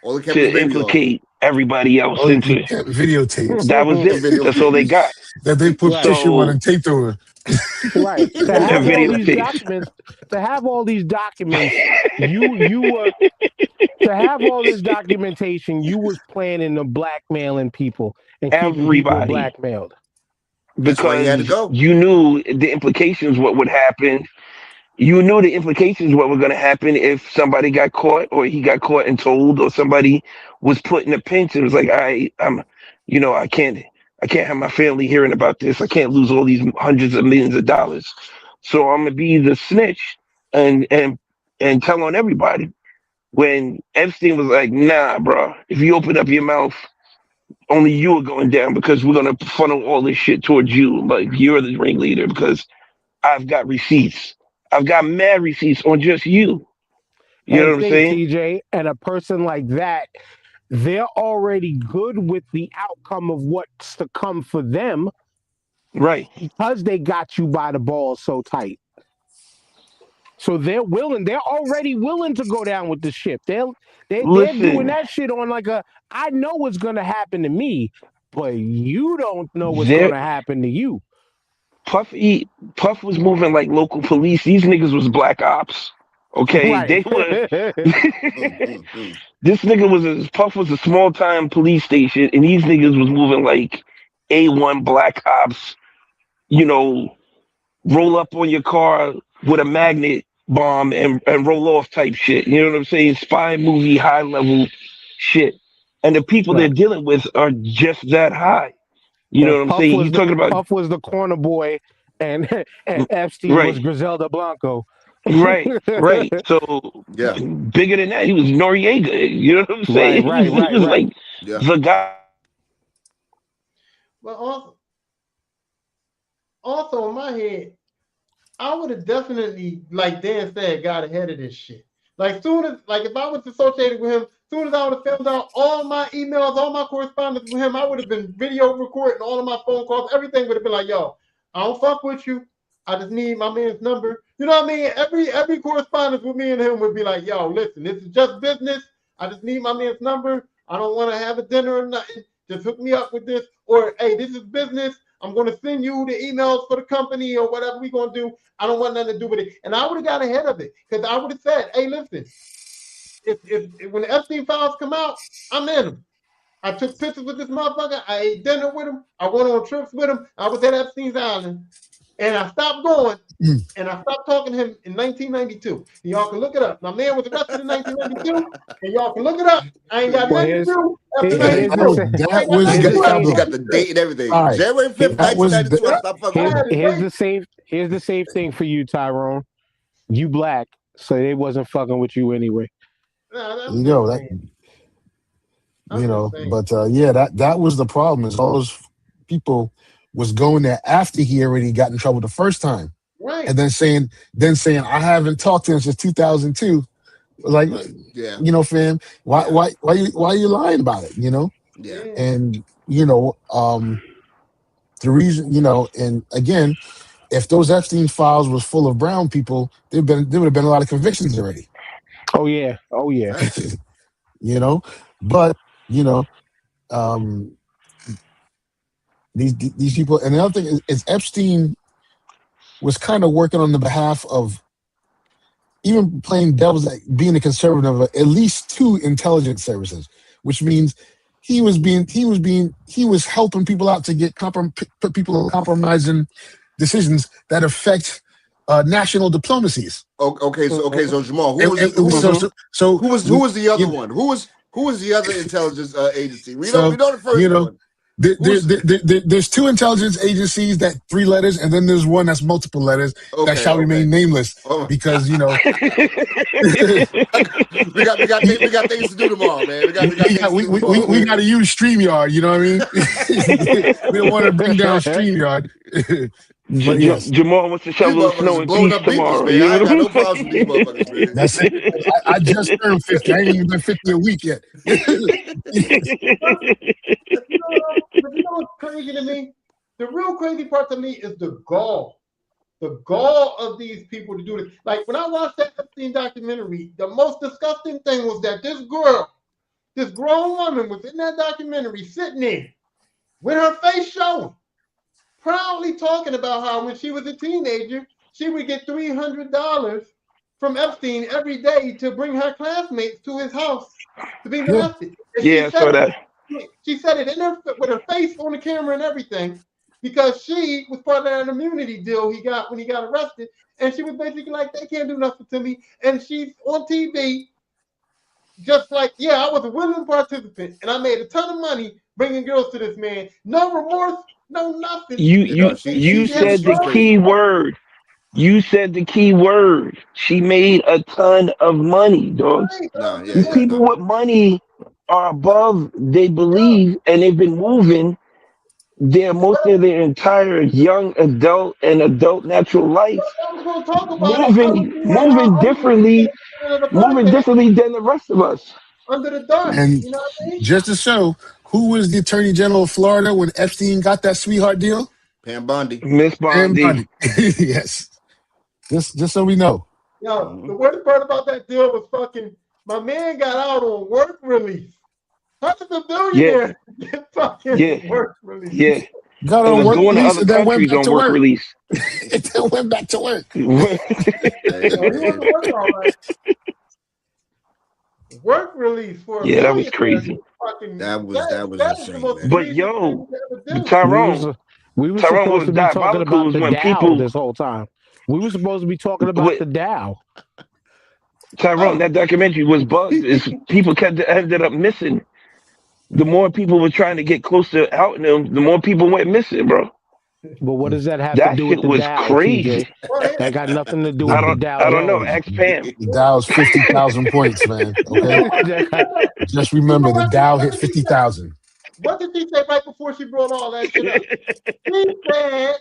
All he kept was to baby oil implicate everybody else Oh, he into it. kept videotapes That was and it. That's all they got. videotapes. that they put right, tissue on So and taped over. right. To have all these videotapes. documents, you were to have all this documentation. You was planning to blackmailing people and keeping people Everybody. blackmailed. That's why he had to Because go. you knew the implications, what would happen you knew the implications what were going to happen if somebody got caught or he got caught and told or somebody was put in a pinch. It was like I'm I can't have my family hearing about this. I can't lose all these hundreds of millions of dollars. So I'm gonna be the snitch and and and tell on everybody. When Epstein was like, nah, bro, if you open up your mouth, only you are going down because we're gonna funnel all this shit towards you. Like you're the ringleader because I've got receipts. I've got mad receipts on just you. You know And what I'm think, saying? TJ, and a person like that, they're already good with the outcome of what's to come for them Right. because they got you by the balls so tight. So they're already willing to go down with the ship. They're doing Listen, that shit on like a I know what's gonna happen to me, but you don't know what's there gonna happen to you. Puff was moving like local police. These niggas was black ops. Okay, Right. they were. Mm, mm, mm. This nigga Puff was a small time police station, and these niggas was moving like A1 black ops. You know, roll up on your car with a magnet bomb and roll off type shit. You know what I'm saying? Spy movie high level shit. And the people they're Right. dealing with are just that high. You know And what I'm saying? You talking about Puff was the corner boy, and and Epstein was right, Griselda Blanco. right. So Yeah, bigger than that, he was Noriega. You know what I'm Right, saying? He right, was he right, was right. like yeah. the guy. But also in my head, I would have definitely, like Dan said, got ahead of this shit. Like soon as, like if I was associated with him, soon as I would have found out all my emails, all my correspondence with him, I would have been video recording all of my phone calls. Everything would have been like, yo, I don't fuck with you. I just need my man's number. You know what I mean? Every correspondence with me and him would be like, yo, listen, this is just business. I just need my man's number. I don't want to have a dinner or nothing. Just hook me up with this. Or hey, this is business. I'm going to send you the emails for the company or whatever we're going to do. I don't want nothing to do with it. And I would have got ahead of it because I would have said, hey, listen, if when the Epstein files come out, I'm in them. I took pictures with this motherfucker. I ate dinner with him. I went on trips with him. I was at Epstein's Island. And I stopped going and I stopped talking to him in 1992. And y'all can look it up. My man was arrested in 1992, and y'all can look it up. I ain't got Well, nothing to do after here's That the 92. was sa- I that ain't got was He nothing here's to got, the the do he got, after he same got the 92. date and everything. all right. January 5th, That was 1992. the Stop fucking I with me. had to wait. here's the safe thing for you, Tyrone. You black, so they wasn't fucking with you anyway. Nah, I'm you just know that saying. I'm just saying. but yeah, that was the problem. Is all those people was going there after he already got in trouble the first time, and Right. then saying I haven't talked to him since 2002. Like, Yeah, fam, why yeah, why why you why are you lying about it? yeah. Yeah. And the reason, and again, if those Epstein files was full of brown people, there would have been a lot of convictions already. Oh yeah, oh yeah. Facts. you know, but you know, um, these people, and the other thing is Epstein was kind of working on the behalf of even playing devil's, being a conservative of at least two intelligence services, which means he was helping people out to put people in compromising decisions that affect national diplomacies. Okay, so Jamal, And, and it was who was the other you, one? Who was the other intelligence agency? We so know the you first know one. Who's there's two intelligence agencies that three letters, and then there's one that's multiple letters that okay, shall okay. remain nameless Oh, because we got things to do tomorrow, man. We got things to do tomorrow, we got man. to use StreamYard. You know what I mean? We don't want to bring down StreamYard, but yes, Jamal wants to These shovel the motherfuckers snow is in blowing peace up beaches, tomorrow. man. You know I ain't what got no I'm problems with these saying? motherfuckers, man. that's it. I just turned 50. I ain't even been 50 a week yet. But you know what's crazy to me? The real crazy part to me is the gall. The gall of these people to do this. Like when I watched that Epstein documentary, the most disgusting thing was that this grown woman was in that documentary sitting there with her face showing, proudly talking about how when she was a teenager, she would get $300 from Epstein every day to bring her classmates to his house to be Yeah, molested. And Yeah, I saw that. she said it in her with her face on the camera and everything. because she was part of that immunity deal he got when he got arrested, and she was basically like, they can't do nothing to me, and she's on TV just like, yeah, I was a willing participant, and I made a ton of money bringing girls to this man. No remorse, no nothing. You You know, you she you she He had she's said the she's drugs. key crazy. word. You said the key word. She made a ton of money, dog. Right, Nah, bro. yeah, These yeah, people no. with money are above they believe, and they've been moving most of their entire young adult and adult natural life, I was going to talk about it. I was moving seeing how moving under differently, of the moving podcast, differently than the rest of us. under the dark. And You know what I mean? just to show who was the Attorney General of Florida when Epstein got that sweetheart deal, Pam Bondi. Miss and Bondi. Bundy. Yes, just so we know. Yo, Mm-hmm. the worst part about that deal was fucking my man got out on work release. How does a Yeah, billionaire get yeah, fucking work release? yeah. Got And on was work going to release other and then went countries back on to work work. release. And then went back to work. Hey, No, he man, wasn't working all right. Work release for a Yeah, that was billionaire crazy. is fucking that was that is the insane, most man. But egregious thing yo, you can ever but do. We was Tyrone, we were Tyrone, what supposed was to be talking diabolical about was the when Dow people this whole time. We were supposed to be talking about with the Dow. Tyrone, Oh, that documentary was bugged. Is people kept ended up missing. The more people were trying to get close to outing them, the more people went missing, bro. But what does that have to That do with shit the was Dow, TJ? crazy. well, That got nothing to do The with the Dow I don't know. Jones. Ask Pam. the Dow's 50,000 points, man. Okay, That got- just you know remember the Dow what hit did she say? 50,000. What did she say right before she brought all that shit up? She said,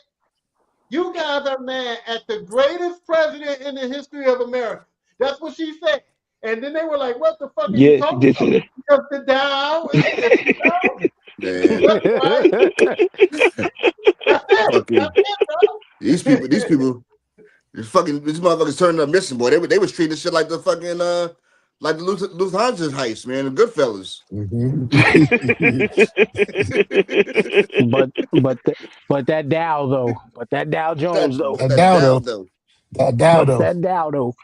"You guys are mad at the greatest president in the history of America." That's what she said. And then they were like, "What the fuck are you Yeah, she talking did about?" say Because the Dow is 50,000. Man, That's right. That's it. That's fucking it, bro. these people, these motherfuckers turned up missing, boy. They was treating this shit like the fucking like the Lufthansa heist, man. The Goodfellas. but that Dow though, but that Dow that Jones though, That that Dow down though, though. that Dow but though. that Dow though,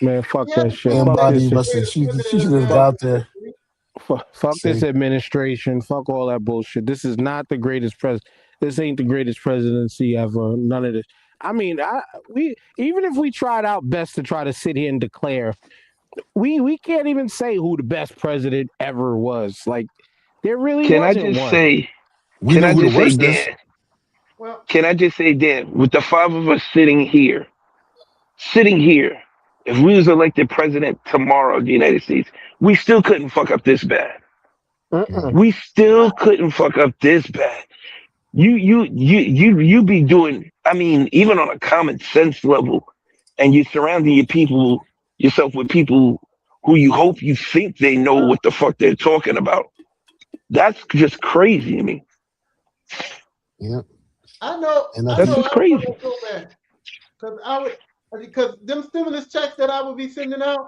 man, fuck Yeah, that the shit. And Fuck Trump Bundy this. the must have, greatest she president should in have Fuck out American there history. fuck this saying, administration. Fuck all that bullshit. This is not the greatest pres. This ain't the greatest presidency ever. None of this. I mean, we even if we tried our best to try to sit here and declare, we can't even say who the best president ever was. Like there really can I wasn't just one. say, we can know I who the just say, worst is. Dan, Well, can I just say, Dan, with the five of us sitting here, if we was elected president tomorrow of the United States, we still couldn't fuck up this bad. No. Mm-mm. We still couldn't fuck up this bad. You be doing, I mean, even on a common sense level, and you're surrounding yourself with people who you hope you think they know what the fuck they're talking about. That's just crazy to me. Yeah. I know, And I I That's know, think just I know crazy. that's so bad because I would, because them stimulus checks that I would be sending out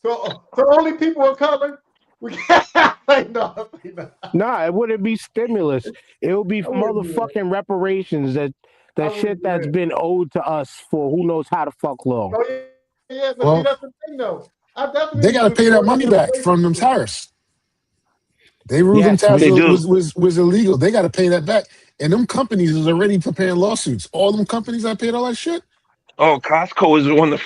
to only people of color. We can't. Like, no, no, Nah, it wouldn't be stimulus. It would be I wouldn't do that. motherfucking reparations I that wouldn't shit do that's that. been owed to us for who knows how to fuck long. Oh yeah, but see well, that's the thing though. I they definitely got to would pay that support money back from them reparations. tariffs. They ruled them Yes, tariffs They which do. was illegal. They got to pay that back. And them companies is already preparing lawsuits. All them companies that paid all that shit, Oh, Costco is on the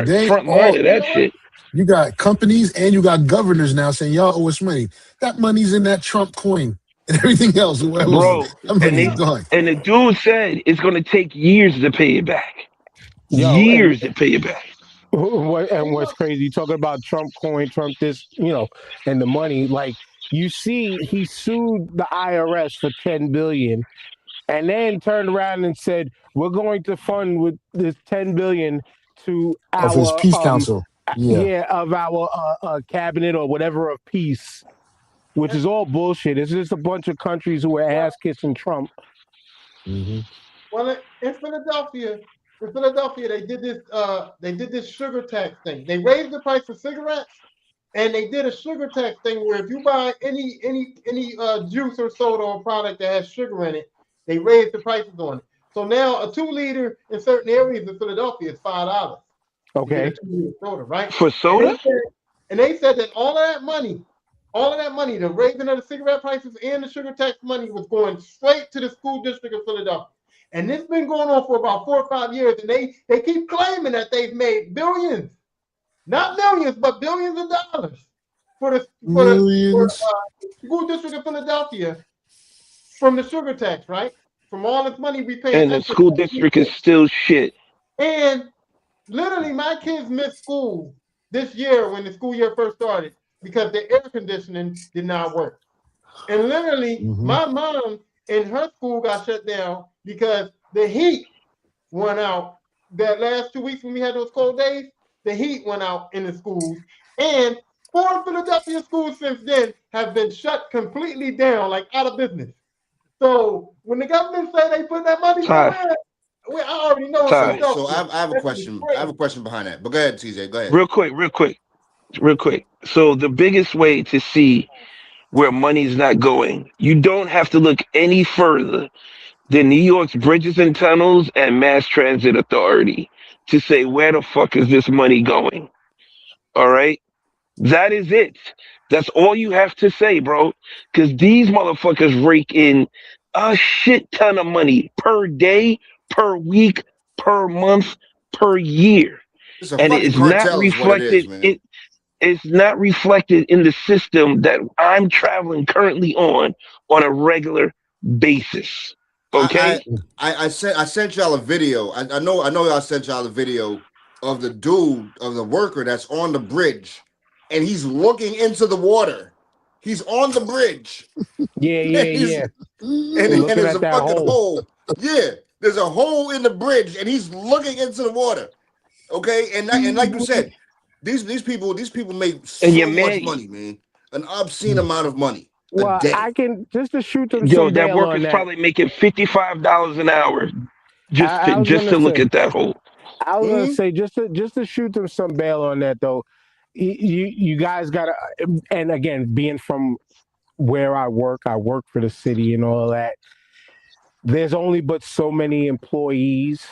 they front line all of You that know what? shit, you got companies and you got governors now saying y'all owe us money. That money's in that Trump coin and everything else. Whatever else, bro. that And money's they gone. and the dude said it's gonna take years to pay it back. yo, Years to pay it back. and You what's know, crazy, talking about Trump coin, Trump this, and the money, like you see, he sued the IRS for 10 billion and then turned around and said, we're going to fund with this 10 billion to Of his our peace council. Yeah. yeah, of our cabinet or whatever of peace, which and, is all bullshit. It's just a bunch of countries who are well, ass kissing Trump. Hmm. well, in Philadelphia, they did this sugar tax thing. They raised the price of cigarettes, and they did a sugar tax thing where if you buy any juice or soda or product that has sugar in it, they raise the prices on it. So now a 2 liter in certain areas of Philadelphia is $5 to get a Okay. 2 liter soda, right? For And they soda? said, and they said that all of that money, all of that money, the raising of the cigarette prices and the sugar tax money was going straight to the school district of Philadelphia. And this has been going on for about 4 or 5 years, and they keep claiming that they've made billions, not millions, but billions of dollars for Millions. the school district of Philadelphia from the sugar tax, right? From all this money we paying And the extra school tax. district is still shit. And literally, my kids missed school this year when the school year first started because the air conditioning did not work. And literally, Mm-hmm. my mom and her school got shut down because the heat went out. That last 2 weeks when we had those cold days, the heat went out in the schools. And 4 Philadelphia schools since then have been shut completely down, like out of business. So when the government say they put that money Ty, somewhere, I already know in Ty, So Philadelphia. I have a That is question. I have a crazy. question behind that. But go ahead, TJ. Go ahead. real quick, real quick, real quick. So the biggest way to see where money's not going, you don't have to look any further than New York's Bridges and Tunnels and Mass Transit Authority to say where the fuck is this money going. All right? That is it. That's all you have to say, bro. Because these motherfuckers rake in a shit ton of money per day, per week, per month, per year. It's a And it fucking is not cartel, is what it is, reflected. man. It's not reflected in the system that I'm traveling currently on a regular basis. I Okay? I sent y'all a video. I know y'all sent y'all a video of the dude of the worker that's on the bridge, and he's looking into the water. He's on the bridge, Yeah, and yeah, he's yeah. and Looking there's at a that fucking hole. hole. Yeah, there's a hole in the bridge, and he's looking into the water. Okay, and like you said, these people make And your so much man, money, man, an obscene amount of money a Well, I day. can just to shoot them yo, some that bail worker's on that. probably making $55 an hour I was just gonna to look say, at that hole. Hmm. just to shoot them some bail on that though. You guys gotta, and again, being from where I work for the city and all that. There's only but so many employees,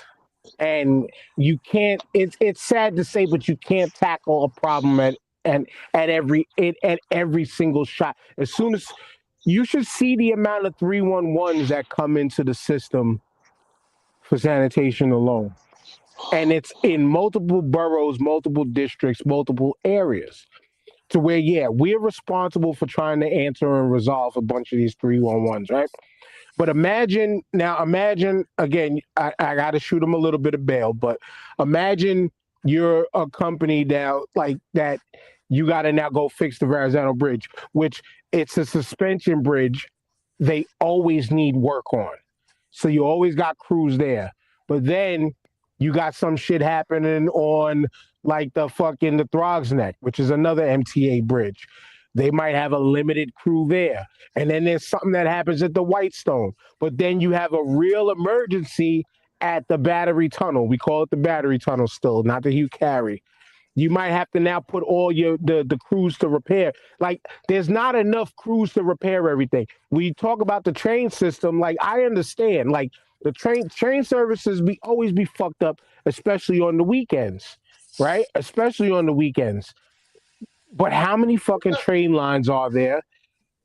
and you can't. It's sad to say, but you can't tackle a problem and at every single shot. As soon as you should see the amount of 311s that come into the system for sanitation alone. And it's in multiple boroughs, multiple districts, multiple areas. To where, yeah, we're responsible for trying to answer and resolve a bunch of these 311s, right? But imagine again, I got to shoot them a little bit of bail, but imagine you're a company now like that, you got to now go fix the Verrazano Bridge, which it's a suspension bridge. They always need work on. So you always got crews there. But then you got some shit happening on like the Throgs Neck, which is another MTA bridge. They might have a limited crew there. And then there's something that happens at the Whitestone. But then you have a real emergency at the Battery Tunnel. We call it the Battery Tunnel still, not the Hugh Carey. You might have to now put all the crews to repair. Like there's not enough crews to repair everything. We talk about the train system. Like I understand. Like the train services be always be fucked up, especially on the weekends, right? Especially on the weekends. But how many fucking train lines are there?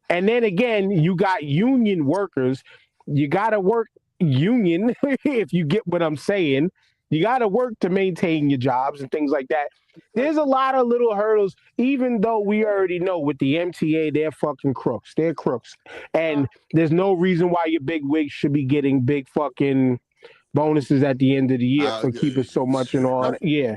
And then again, you got union workers. You got to work union, if you get what I'm saying. You got to work to maintain your jobs and things like that. There's a lot of little hurdles, even though we already know with the MTA, they're fucking crooks. They're crooks. And there's no reason why your big wigs should be getting big fucking bonuses at the end of the year Uh, for keeping so much and all. Yeah,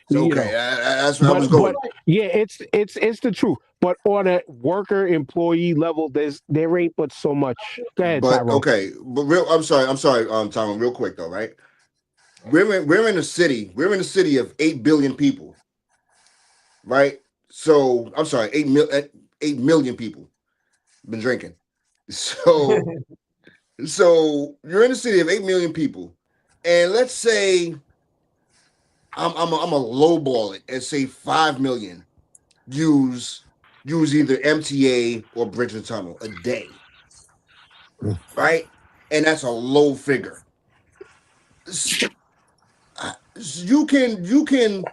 so you okay, know. that's where I was But going. yeah, it's the truth. But on a worker employee level, there ain't but so much. Go ahead, But Tyrone. okay, but I'm sorry, Tom, real quick though, right? We're in a city. We're in a city of 8 billion people, right? So I'm sorry, 8 million people been drinking. So you're in a city of 8 million people, and let's say I'm a lowball it and say 5 million use either MTA or bridge and tunnel a day, right? And that's a low figure. You can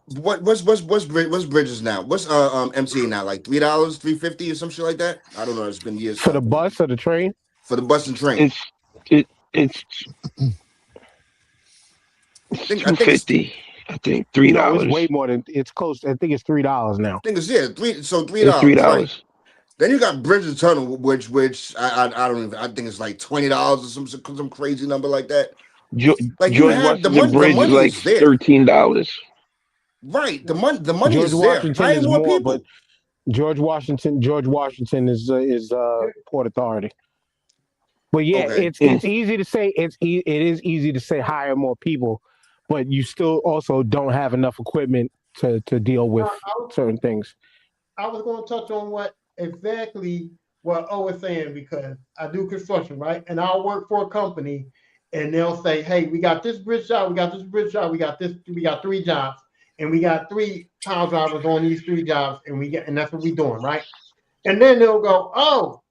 what's bridges now? What's MTA now? Like $3, 3.50 or some shit like that. I don't know. It's been years For since the I've been bus or the train? for the bus and train. It's it it's I it's think I two think it's fifty. I think three No, it's way dollars. more than it's close. I think it's $3 now. I think it's yeah three. So three It's three dollars, right? dollars. Then you got Bridges Tunnel, which I don't even I think it's like $20 or some crazy number like that. Like you George have Washington the Bridge is money like is there, $13. right? The money George is there. Washington Hire is more more, but people. George Washington is Port Authority. But yeah, Okay, it's easy to say it is easy to say hire more people, but you still also don't have enough equipment to deal with certain things. I was going to touch on what exactly what O was saying because I do construction, right? And I'll work for a company and they'll say, hey, we got this bridge job, we got this bridge job, we got three jobs, and we got three power drivers on these three jobs, and that's what we're doing, right? And then they'll go, oh,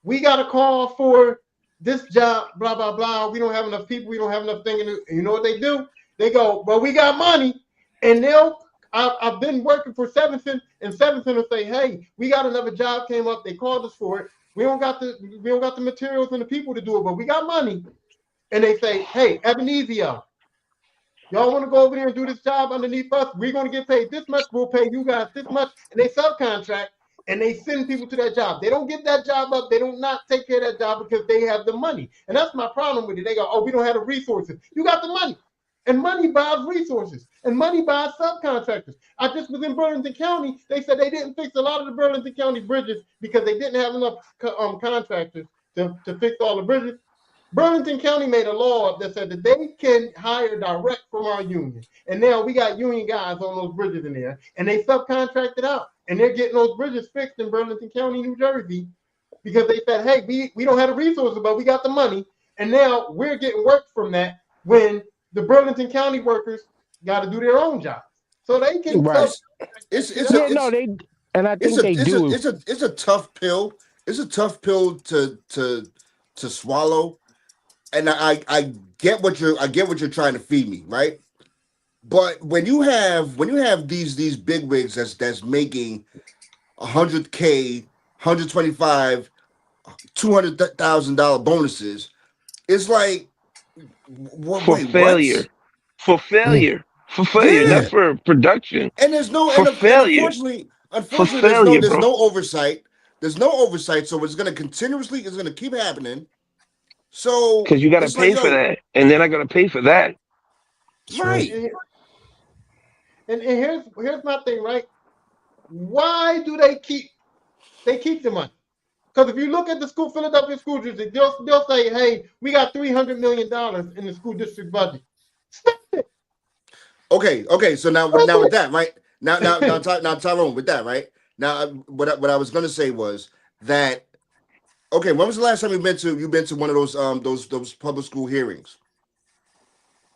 we got a call for this job, blah, blah, blah. We don't have enough people, we don't have enough thing. And you know what they do? They go, well, we got money. And I've been working for Sevenson, and Sevenson will say, hey, we got another job came up, they called us for it. We don't got the materials and the people to do it, but we got money. And they say, hey, Ebenezer, y'all want to go over there and do this job underneath us? We're going to get paid this much. We'll pay you guys this much. And they subcontract and they send people to that job. They don't get that job up. They don't not take care of that job because they have the money. And that's my problem with it. They go, oh, we don't have the resources. You got the money. And money buys resources. And money buys subcontractors. I just was in Burlington County. They said they didn't fix a lot of the Burlington County bridges because they didn't have enough contractors to fix all the bridges. Burlington County made a law that said that they can hire direct from our union. And now we got union guys on those bridges in there, and they subcontracted out. And they're getting those bridges fixed in Burlington County, New Jersey, because they said, hey, we don't have the resources, but we got the money. And now we're getting work from that when the Burlington County workers got to do their own jobs. So they can Right. it's a Yeah, no, they and I it's think a they it's a do. it's a tough pill. It's a tough pill to swallow, and I get what you're trying to feed me, right? But when you have these big wigs that's making 100K, 125, $200,000 bonuses, it's like, For wait, what? failure. For Mm. failure. For failure. Not Yeah, for production. and there's no For and failure. For unfortunately there's no failure, there's bro. no oversight. There's no oversight, so it's gonna keep happening. So Because you gotta it's like, pay for yo, that. And then I gotta pay for that. That's right. right. And here's my thing, right? Why do they keep the money? Because if you look at the Philadelphia school district, they'll say, hey, we got $300 million in the school district budget. Okay. So now with that, right? Now Tyrone, with that, right? Now what I was gonna say was that, okay, when was the last time you been to one of those public school hearings?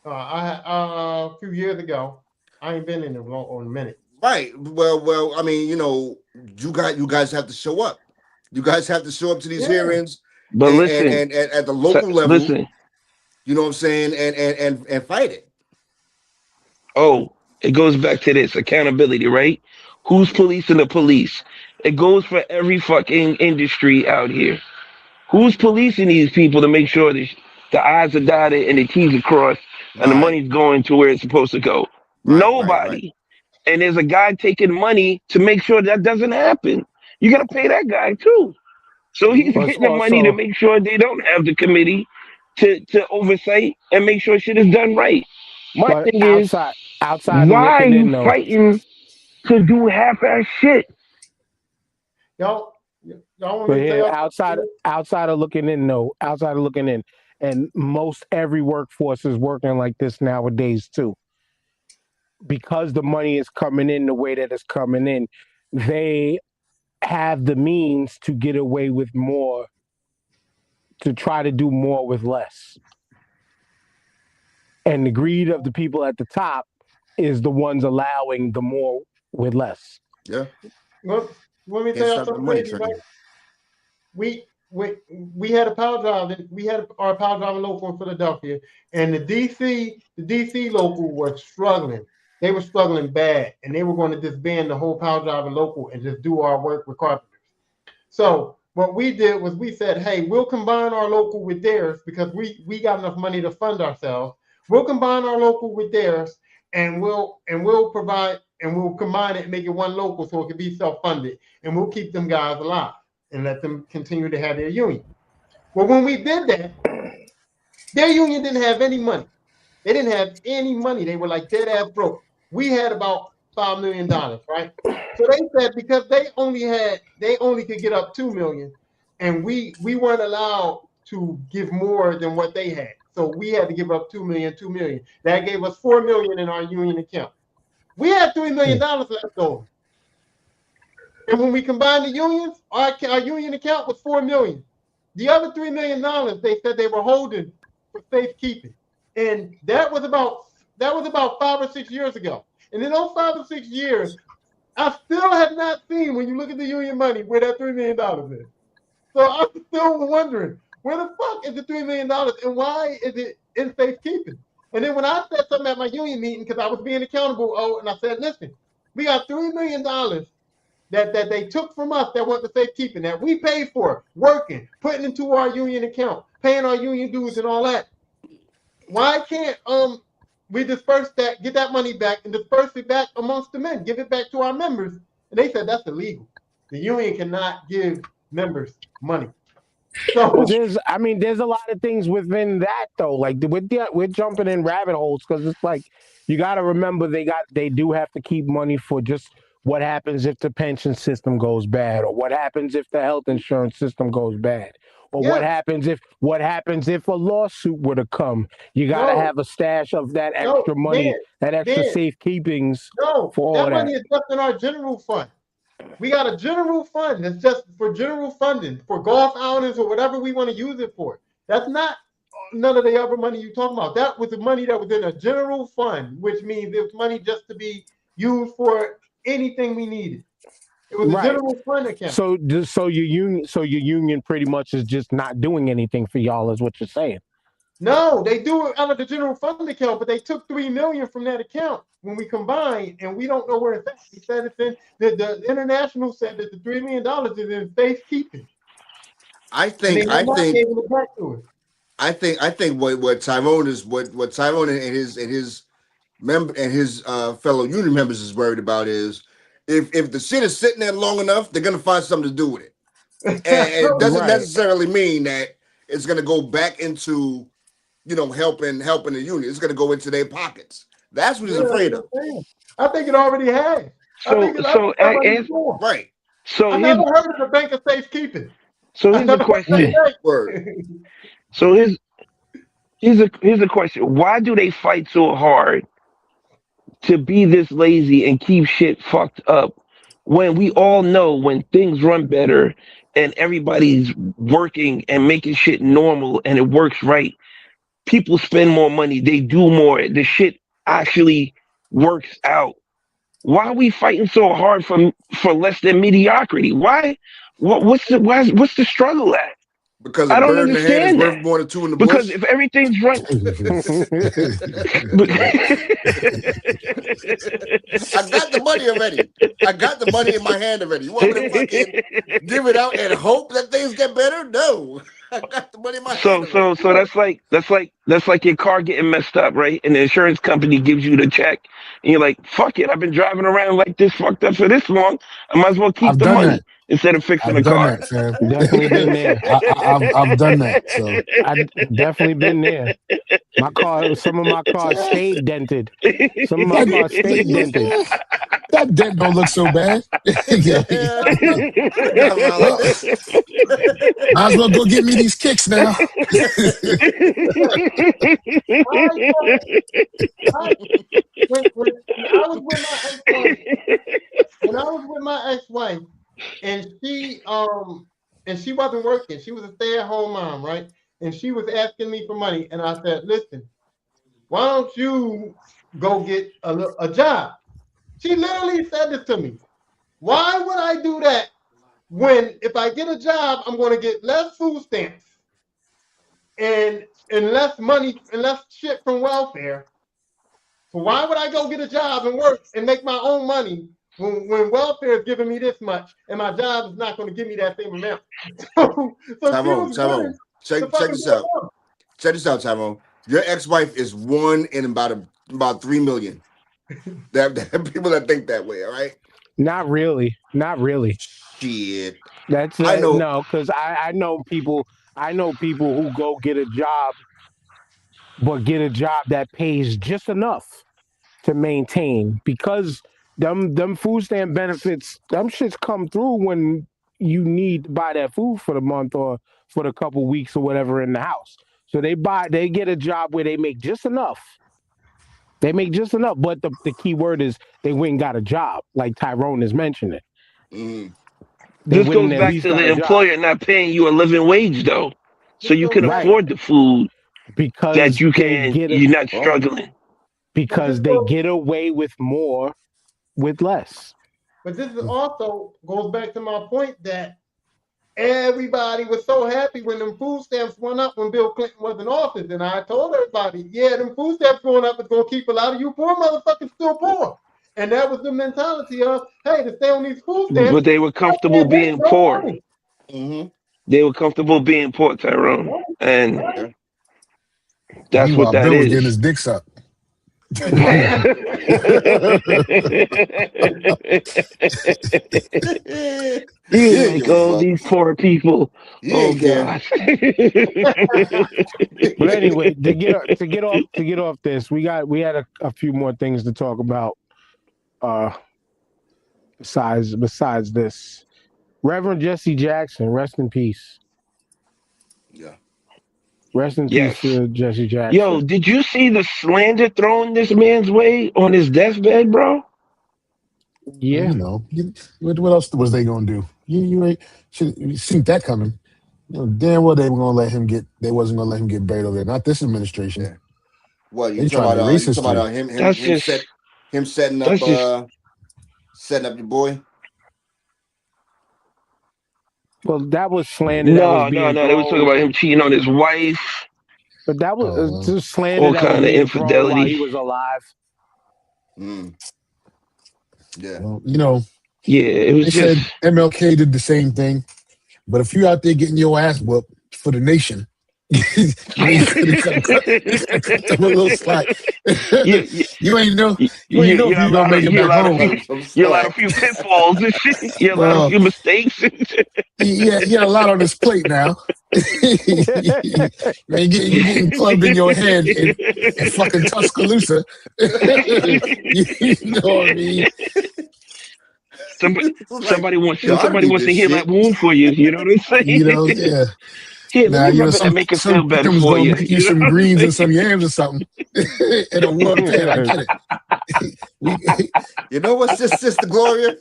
A few years ago, I ain't been in a minute. Right. Well, I mean, you guys have to show up. You guys have to show up to these Yeah. hearings, But listen, and at the local level, listen. you know what I'm saying, and fight it. Oh, it goes back to this accountability, right? Who's policing the police? It goes for every fucking industry out here. Who's policing these people to make sure that the I's are dotted and the T's are crossed and the Right. money's going to where it's supposed to go? Right. Nobody. And there's a guy taking money to make sure that doesn't happen. You got to pay that guy too. So he's Hmm. But getting the money to also, make sure they don't have the committee to oversight and make sure shit is done right. My but thing is, outside of why are looking you in though, fighting to do half-ass shit? Y'all, y'all want but me to tell here y'all something? outside of looking in, and most every workforce is working like this nowadays too. Because the money is coming in the way that it's coming in, they have the means to get away with more, to try to do more with less. And the greed of the people at the top is the ones allowing the more with less. Yeah. Well, want me to Can't tell y'all stop the something money crazy, right? train. We we we had a power drive. We had our power drive local in Philadelphia, and the DC local was struggling. they were struggling bad, and they were going to disband the whole power driver local and just do our work with carpenters. So what we did was we said, hey, we'll combine our local with theirs because we got enough money to fund ourselves. We'll combine our local with theirs, and we'll provide and we'll combine it and make it one local so it can be self-funded, and we'll keep them guys alive and let them continue to have their union. Well, when we did that, their union didn't have any money. They didn't have any money. They were like dead ass broke. We had about $5 million, right? So they said because they only could get up 2 million, and we weren't allowed to give more than what they had. So we had to give up 2 million, 2 million. That gave us 4 million in our union account. We had $3 million left over. And when we combined the unions, our union account was 4 million. The other $3 million they said they were holding for safekeeping. And that was about 5 or 6 years ago. And in those 5 or 6 years, I still have not seen, when you look at the union money, where that $3 million is. So I'm still wondering, where the fuck is the $3 million and why is it in safekeeping? And then when I said something at my union meeting, because I was being accountable, and I said, listen, we got $3 million that they took from us that went to safekeeping, that we paid for, working, putting into our union account, paying our union dues and all that. Why can't we disperse that, get that money back, and disperse it back amongst the men, give it back to our members? And they said that's illegal. The union cannot give members money. Well, So there's a lot of things within that though. Like we're jumping in rabbit holes because it's like you got to remember they do have to keep money for just what happens if the pension system goes bad, or what happens if the health insurance system goes bad, or yeah, what happens if a lawsuit were to come. You got to no, have a stash of that no, extra money, that extra Dan, safekeepings no, for all that of that. money is just in our general fund. We got a general fund that's just for general funding for golf outings or whatever we want to use it for. That's not none of the other money you talking about. That was the money that was in a general fund, which means it was money just to be used for anything we needed. It was a Right. general fund account. So your union pretty much is just not doing anything for y'all, is what you're saying. No, they do it out of the general fund account, but they took 3 million from that account when we combined, and we don't know where it's at. He said it's in the international said that the $3 million is in safekeeping, I and they think have I not think given it back to us. I think what Tyrone is what Tyrone and his member and his fellow union members is worried about is if the shit is sitting there long enough, they're gonna find something to do with it, and it doesn't Right. necessarily mean that it's gonna go back into helping the union. It's gonna go into their pockets. That's what Yeah, he's that's afraid what of. I'm saying. I think it already has. So I think so that a- money's and gone. Right. so I here's never heard of the bank of safekeeping. so I here's a never heard question. that Word. bank. So here's a question. Why do they fight so hard to be this lazy and keep shit fucked up when we all know when things run better and everybody's working and making shit normal and it works right, people spend more money, they do more, the shit actually works out. Why are we fighting so hard for less than mediocrity? What's the struggle at? Because a I don't bird in the hand is understand worth that. more than two in the Because bush. if everything's run but I got the money already. I got the money in my hand already. You want me to fucking give it out and hope that things get better? No. I got the money in my hand already. so that's like your car getting messed up, right? And the insurance company gives you the check, and you're like, "Fuck it, I've been driving around like this fucked up for this long. I might as well keep I've the done that. money instead of fixing I've the done car." that, fam. Definitely been there. I've done that. So I definitely been there. Some of my cars stayed dented. Some of my that cars stayed dented. that dent don't look so bad. Yeah. Yeah. I drive around like Well, this. might as well go get me these kicks now. I I when I was with my ex-wife, when I was with my ex-wife, and she wasn't working. She was a stay-at-home mom, right? And she was asking me for money, and I said, "Listen, why don't you go get a job?" She literally said this to me. Why would I do that when if I get a job, I'm going to get less food stamps and less money and less shit from welfare, So why would I go get a job and work and make my own money when welfare is giving me this much and my job is not going to give me that same amount? So she Tyrone, was willing Tyrone, to check fucking this do it out. all. Check this out, Tyrone. Your ex-wife is one in about 3 million. That people that think that way, all right? Not really. Not really. Shit. That's I know. no, because I know people. I know people who go get a job, but get a job that pays just enough to maintain because them food stamp benefits, them shits come through when you need to buy that food for the month or for the couple weeks or whatever in the house. So they get a job where they make just enough. They make just enough, but the key word is they went and got a job, like Tyrone is mentioning. Mm, They This went and goes at back least to got the a job. employer not paying you a living wage though, so This you goes can back, Right. afford the food that Because you they can. get it You're not well, struggling. but this because they goes, get away with more with less. but this is also goes back to my point that everybody was so happy when them food stamps went up when Bill Clinton was in office. And I told everybody, yeah, them food stamps going up is going to keep a lot of you poor motherfuckers still poor. And that was the mentality of, hey, to stay on these food stamps, But they were I comfortable can't make being no poor. money. mm-hmm. They were comfortable being poor, Tyrone, Right, and right. Yeah. that's what Meanwhile, that Bill was getting is. his dick sucked. You're Yeah, like, give a oh, fuck. these poor people. You Oh ain't care. God. But anyway, to get off this, we had a few more things to talk about. Uh, besides this, Reverend Jesse Jackson, rest in peace. Yeah. Rest in peace Yes. to Jesse Yo, Jackson. did you see the slander thrown this man's way on his deathbed, bro? Well, Yeah, what else was they gonna do? You ain't you seen that coming. You know, damn well they were gonna let him get. They wasn't gonna let him get buried over there. Not this administration. Yeah. What They trying to erase you talking history. about That's just him that's just setting up your boy? well, that was slander that was no, no, being no. They was talking thrown, about him cheating on his wife, but that was Oh well. just slander all that was kind of being thrown while infidelity. he was alive. Mm, yeah. Well, Yeah, it was they just said MLK did the same thing. But if you out there getting your ass whooped for the nation, you could have cut them a little slack. you, you, you ain't know you, you ain't know if you you gonna allowed make it you back allowed a home. few Cut him some you allowed a slack. few pitfalls and shit. You allowed a Well, few mistakes and shit. he had a lot on his plate now. Man, you getting clubbed in your head in fucking Tuscaloosa. You know what I mean? Somebody, Like, yo, I don't somebody need wants to this heal that shit. wound for you. You know what I'm saying? Yeah. Here, let Now, me rub it and some make it some feel better pickums for gonna you. make you You know some what I'm greens saying? and some yams or something in a warm pan. I get it. we You know what, Sister Gloria?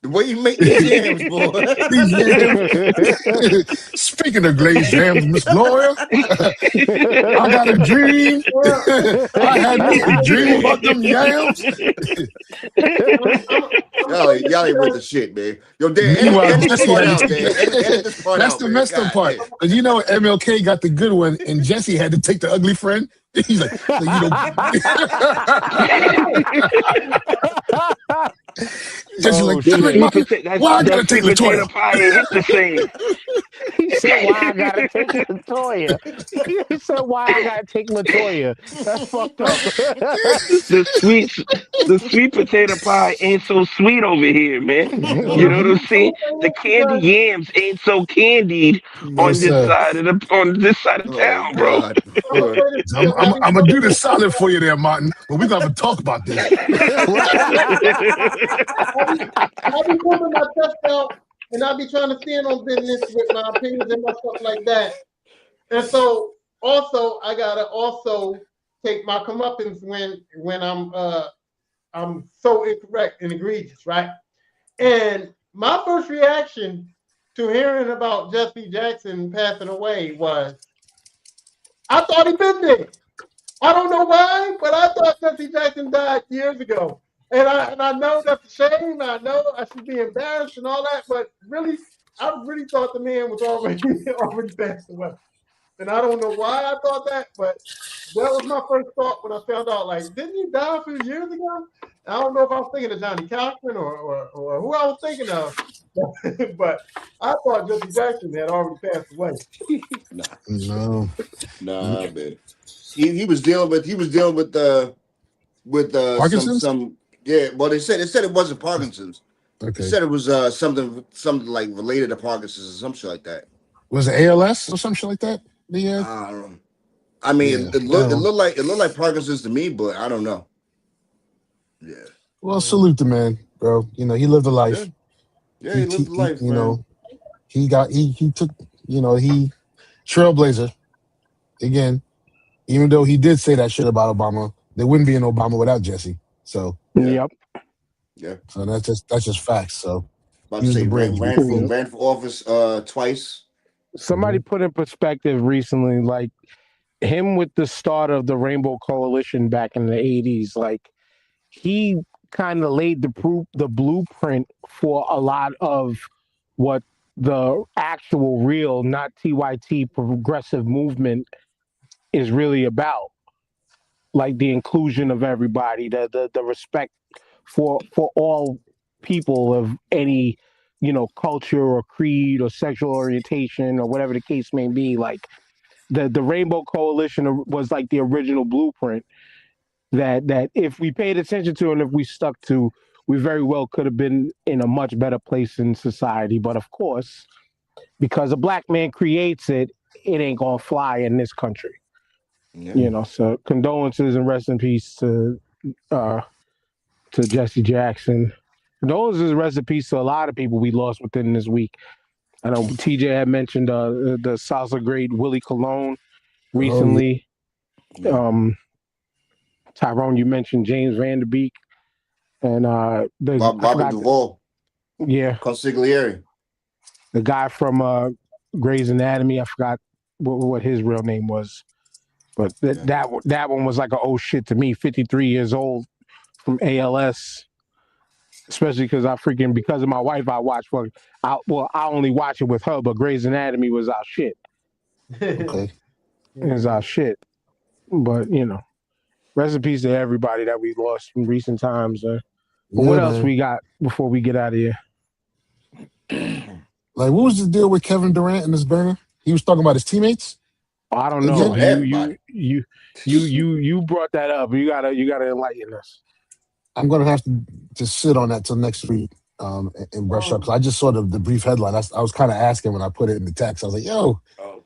The way you make these yams, boy. these yams. Speaking of glazed yams, Miss Gloria, I got a dream. Well, I had I'm me gonna a tell you dream this. about them yams. I'm gonna tell Y'all you ain't with this. the shit, man. Yo, Dan, Meanwhile, edit this Jesse part had to out, take Dan. Edit this part that's out, the man. messed up God part. damn. Because MLK got the good one, and Jesse had to take the ugly friend. He's like, so Jesse's Oh like, damn it, shit! Martin, why I that gotta take sweet potato Latoya? pie ain't hit the same. He said, "Why I gotta take Latoya?" He said, "Why I gotta take Latoya?" That's fucked up. the sweet the sweet potato pie ain't so sweet over here, man. You know Well, what I'm saying? I'm gonna The say this candy because yams ain't so candied No, sir. on this side of Oh town, bro. God. I'm gonna say this I'm, because I'm, I be I'm gonna do coming the in. solid for you there, Martin. But we're gonna have to talk about this. I be putting my chest out, and I be trying to stand on business with my opinions and my stuff like that. And so, also, I gotta also take my comeuppance when I'm so incorrect and egregious, right? And my first reaction to hearing about Jesse Jackson passing away was, I thought he'd been dead. I don't know why, but I thought Jesse Jackson died years ago. And I know that's a shame. I know I should be embarrassed and all that, but really, I really thought the man was already already passed away. and I don't know why I thought that, but that was my first thought when I found out. Like, didn't he die a few years ago? I don't know if I was thinking of Johnny Cochran or who I was thinking of, but I thought Jesse Jackson had already passed away. Nah, No. nah, man. He was dealing with Parkinson's? some yeah. Well, they said it wasn't Parkinson's. They Okay. said it was something like related to Parkinson's or some shit like that. Was it ALS or some shit like that? Yeah. I don't know. I mean, Yeah. it looked like Parkinson's to me, but I don't know. Yeah, Well, salute the man, bro. You know, he lived a yeah, life. yeah. He lived the life, You man. know, he took, he trailblazer again. Even though he did say that shit about Obama, there wouldn't be an Obama without Jesse. So, Yeah, Yep. yeah. that's just facts. So About he to was the say bridge. Yep. ran for office twice. Somebody Mhm. put in perspective recently, like him with the start of the Rainbow Coalition back in the 80s, like he kind of laid the blueprint for a lot of what the actual real, not TYT progressive movement is really about. Like the inclusion of everybody, the respect for all people of any, culture or creed or sexual orientation or whatever the case may be. Like the Rainbow Coalition was like the original blueprint that if we paid attention to and if we stuck to, we very well could have been in a much better place in society. But of course, because a black man creates it, it ain't gonna fly in this country. Yeah, So condolences and rest in peace uh, to Jesse Jackson. Condolences and rest in peace to a lot of people we lost within this week. I know TJ had mentioned the salsa great Willie Colon Oh yeah. recently. yeah. Um, Tyrone, you mentioned James Vanderbeek, and I Robert forgot. Duvall, Yeah, Consigliere. the guy from Grey's Anatomy. I forgot what his real name was, but Yeah, that one was like a oh shit to me. 53 years old from ALS. Especially because of my wife, I watch I only watch it with her, but Grey's Anatomy was our shit. Okay. Is our shit. But rest in peace to everybody that we lost in recent times. But Yeah, what else man. we got before we get out of here? Like, what was the deal with Kevin Durant and his burner? He was talking about his teammates I don't he know. told again. You everybody. you you you you brought that up. You gotta enlighten us. I'm gonna have to sit on that till next week, and brush up. Cause I just saw the brief headline. I was kind of asking when I put it in the text. I was like, "Yo, Oh,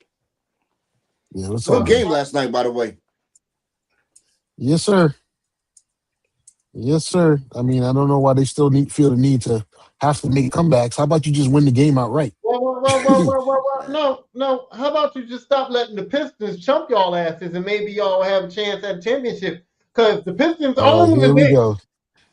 yeah, what's up, good man?" game last night, by the way. Yes, sir. Yes, sir. I mean, I don't know why they still feel the need to have to make comebacks. How about you just win the game outright? No. How about you just stop letting the Pistons chump y'all asses and maybe y'all have a chance at a championship? Because the Pistons own the Here we Knicks. go.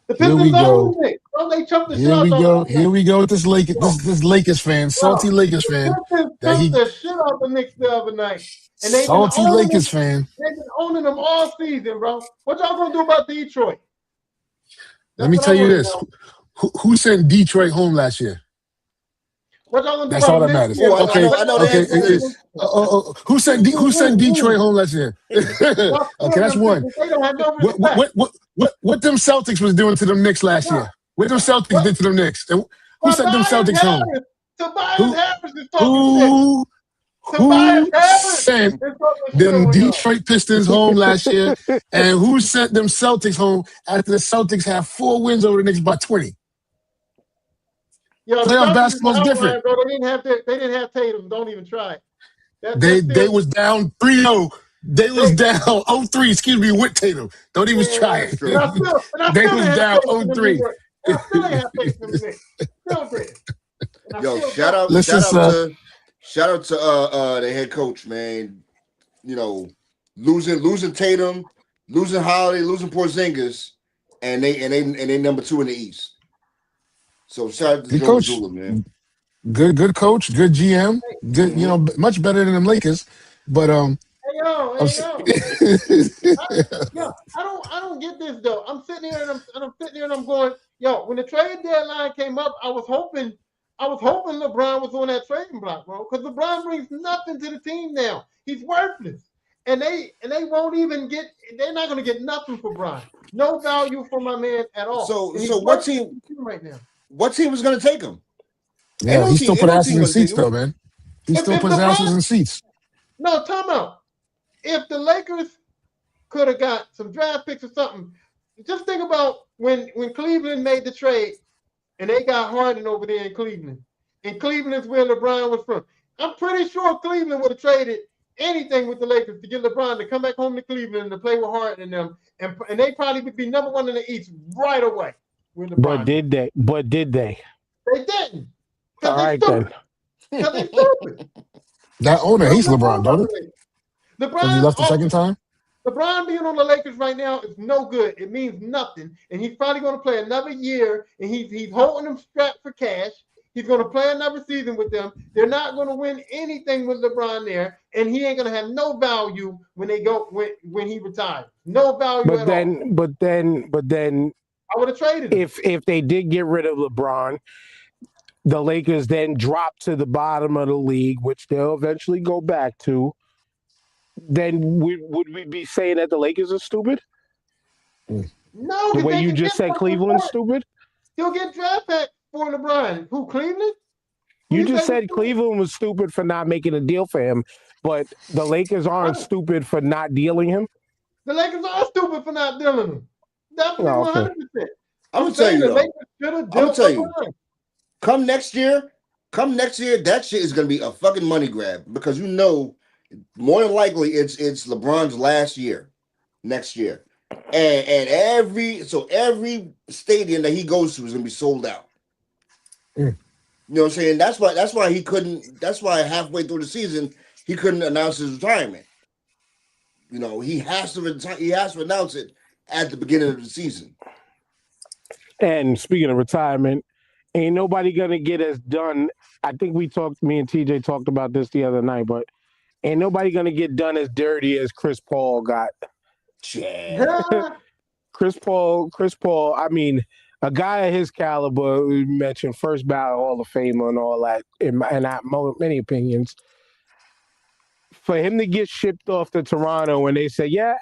The Here we Pistons own go. the Knicks. Don't they chump the shit Here out we y'all go. last night? Here we go with this Yo, This Lakers fan, salty yo, Lakers the fan. Pistons That chumped he the shit out the Knicks the other night. And salty Lakers fan. they've been owning them all season, bro. What y'all gonna do about Detroit? Let That's me what I tell you want to this: know. who sent Detroit home last year? What y'all gonna do That's about all them that this matters. year, Oh, bro? I Okay, know. What I know y'all the okay. gonna answer to do this. about Who sent them? Detroit home last year? Okay, Y'all that's them one. bitches, they don't have no What respect. them Celtics was doing to them Knicks last No. year? What them Celtics What? did to them Knicks? And who sent them Tobias Celtics home? Harris. Tobias Who Harris is talking shit. who Tobias who Harris sent is talking shit them on y'all. Detroit Pistons home last year? And who sent them Celtics home after the Celtics had 4 wins over the Knicks by 20? Yo, the Playoff Celtics is basketball an is outlier, different. bro. They didn't have Tatum. Don't even try it. They That they series, was down 3-0. They was they down 0-3, excuse me, with Tatum. Don't even try That's it. and true. I They still was didn't have down faith in them 0-3. Knicks. And I still ain't have faith in them Knicks. Still did. And I Yo, still don't. Listen, sir. shout out to the head coach, man. You know, losing Tatum, losing Holiday, losing Porzingis, and they number 2 in the East. So shout out to Good Joe coach. Mazzulla, man. Good coach. Good GM. Good, Hmm. much better than them Lakers. But I'm Hey yo. I, yo, I don't get this though. I'm sitting here and I'm sitting here and I'm going, yo, when the trade deadline came up, I was hoping I was hoping LeBron was on that trading block, bro, because LeBron brings nothing to the team now. He's worthless, and they won't even get. They're not going to get nothing for Bron. No value for my man at all, So and he's so what worthless team to the team right now. what team was gonna take him? Yeah, he still Ain't put no asses team in gonna take seats him. though, man. He If still if puts asses LeBron, in seats. no, time out. If the Lakers could have got some draft picks or something, just think about when Cleveland made the trade and they got Harden over there in Cleveland. And Cleveland is where LeBron was from. I'm pretty sure Cleveland would have traded anything with the Lakers to get LeBron to come back home to Cleveland to play with Harden and them. And they probably would be number one in the East right away with But LeBron there. did they? But did they? They didn't. Because All they right then. stupid. Because they stupid. That owner What hates you know LeBron, don't about he? the Lakers? Because he LeBron left the second time. LeBron being on the Lakers right now is no good. It means nothing. And he's probably going to play another year, and he's holding them strapped for cash. He's going to play another season with them. They're not going to win anything with LeBron there, and he ain't going to have no value when they go when he retires. No value But at all. then, but then, but then, I would have traded him. if they did get rid of LeBron, the Lakers then drop to the bottom of the league, which they'll eventually go back to. Then would we be saying that the Lakers are stupid? No, The because way they you can just get said something Cleveland's for it. stupid? He'll get draft back for LeBron. Who, Cleveland? Who You you just say was said stupid? Cleveland was stupid for not making a deal for him, but the Lakers aren't Right. stupid for not dealing him. The Lakers are stupid for not dealing him. Definitely Oh, okay. 100%. I'm I'm gonna tell saying you the though. Lakers should have I'm gonna dealt tell you. LeBron. Come next year, that shit is gonna be a fucking money grab because more than likely it's LeBron's last year next year, and every stadium that he goes to is gonna be sold out. Mm. You know what I'm saying? That's why he couldn't. That's why halfway through the season he couldn't announce his retirement. He has to retire. He has to announce it at the beginning of the season. And speaking of retirement, ain't nobody gonna get as done. I think me and TJ talked about this the other night, but ain't nobody gonna get done as dirty as Chris Paul got. Yeah. Yeah. Chris Paul. I mean, a guy of his caliber, we mentioned first ballot Hall of Famer and all that. Many opinions, for him to get shipped off to Toronto and they say, yeah,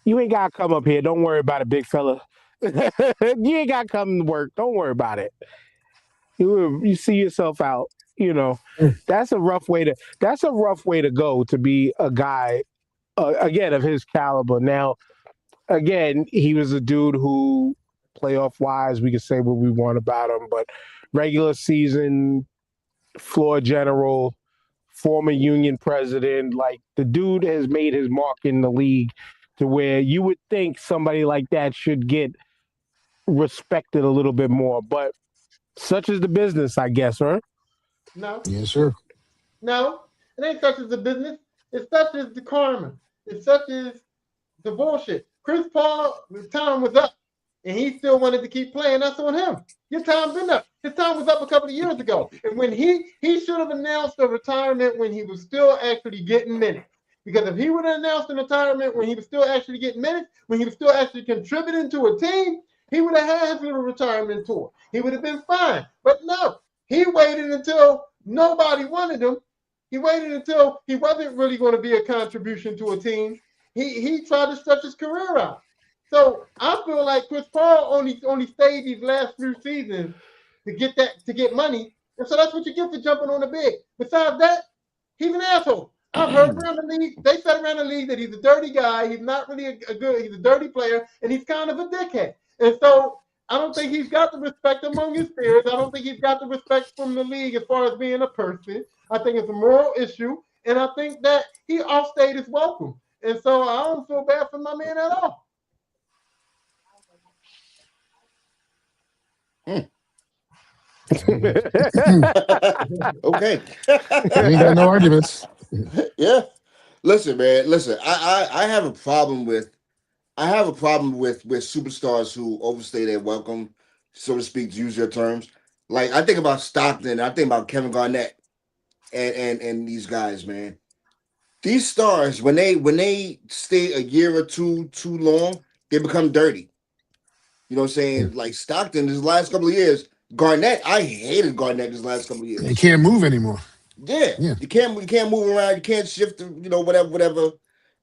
you ain't gotta come up here. Don't worry about it, big fella. You ain't gotta come to work. Don't worry about it. You see yourself out. You know, Mm. that's a rough way to go to be a guy again of his caliber. Now, again, he was a dude who playoff wise, we can say what we want about him, but regular season floor general, former union president, like the dude has made his mark in the league to where you would think somebody like that should get respected a little bit more. But such is the business, I guess, right? No. Yeah, sure. No. It ain't such as the business. It's such as the karma. It's such as the bullshit. Chris Paul, his time was up, and he still wanted to keep playing. That's on him. Your time's been up. His time was up a couple of years ago, and when he should have announced a retirement when he was still actually getting minutes. Because if he would have announced a retirement when he was still actually getting minutes, when he was still actually contributing to a team, he would have had his little retirement tour. He would have been fine. But no, he waited until nobody wanted him. He waited until he wasn't really going to be a contribution to a team. He tried to stretch his career out. So I feel like Chris Paul only stayed these last few seasons to get money, and so that's what you get for jumping on the big. Besides that, he's an asshole. I've heard around the league. They said around the league that he's a dirty guy. He's not really a good. He's a dirty player, and he's kind of a dickhead. And so I don't think he's got the respect among his peers. I don't think he's got the respect from the league as far as being a person. I think it's a moral issue, and I think that he outstayed his welcome. And so I don't feel bad for my man at all. Okay. We ain't got no arguments. Yeah. Listen, man. Listen, I have a problem with superstars who overstay their welcome, so to speak, to use your terms. Like I think about Stockton, I think about Kevin Garnett and these guys, man. These stars, when they stay a year or two too long, they become dirty. You know what I'm saying? Like Stockton, his last couple of years, Garnett, I hated Garnett this last couple of They years. can't move anymore. Yeah, Yeah. you can't move around, you can't shift, whatever.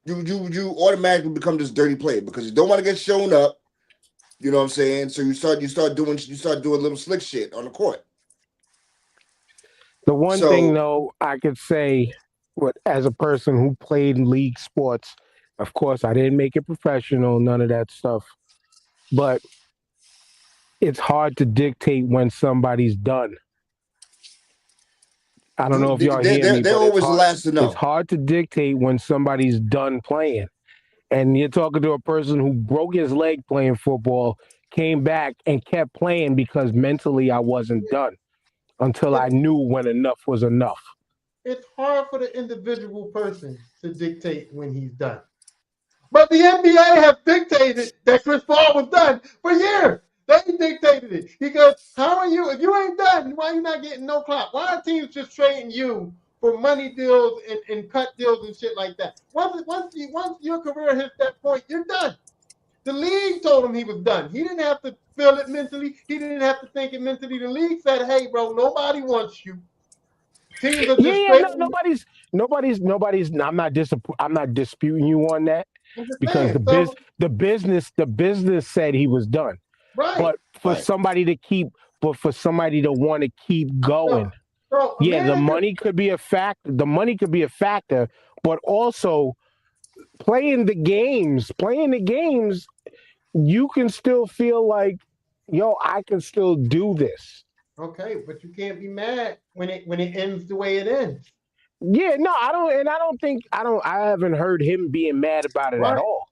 You automatically become this dirty player because you don't want to get shown up. You know what I'm saying? So you start doing little slick shit on the court. The one thing, So though, I could say, what as a person who played league sports, of course, I didn't make it professional, none of that stuff. But it's hard to dictate when somebody's done. I don't know if y'all they're, hear they're, me, they're but always the last to it's know. hard to dictate when somebody's done playing. And you're talking to a person who broke his leg playing football, came back and kept playing because mentally I wasn't done until I It's knew when enough was enough. it's hard for the individual person to dictate when he's done. But the NBA has dictated that Chris Paul was done for years. They dictated it because how are you? If you ain't done, why are you not getting no clout? Why are teams just trading you for money deals and cut deals and shit like that? Once your career hits that point, you're done. The league told him he was done. He didn't have to feel it mentally. He didn't have to think it mentally. The league said, "Hey, bro, nobody wants you." Teams are Yeah, just yeah, no, trading. nobody's. I'm not disputing you on that I'm just because saying. So the business said he was done. right. But for Right. somebody to keep, but for somebody to want to keep So going, so a yeah, the man could money could be a factor. The money could be a factor, but also playing the games, you can still feel like, yo, I can still do this. okay, but you can't be mad when it ends the way it ends. Yeah, no, I don't think I haven't heard him being mad about it at Why all.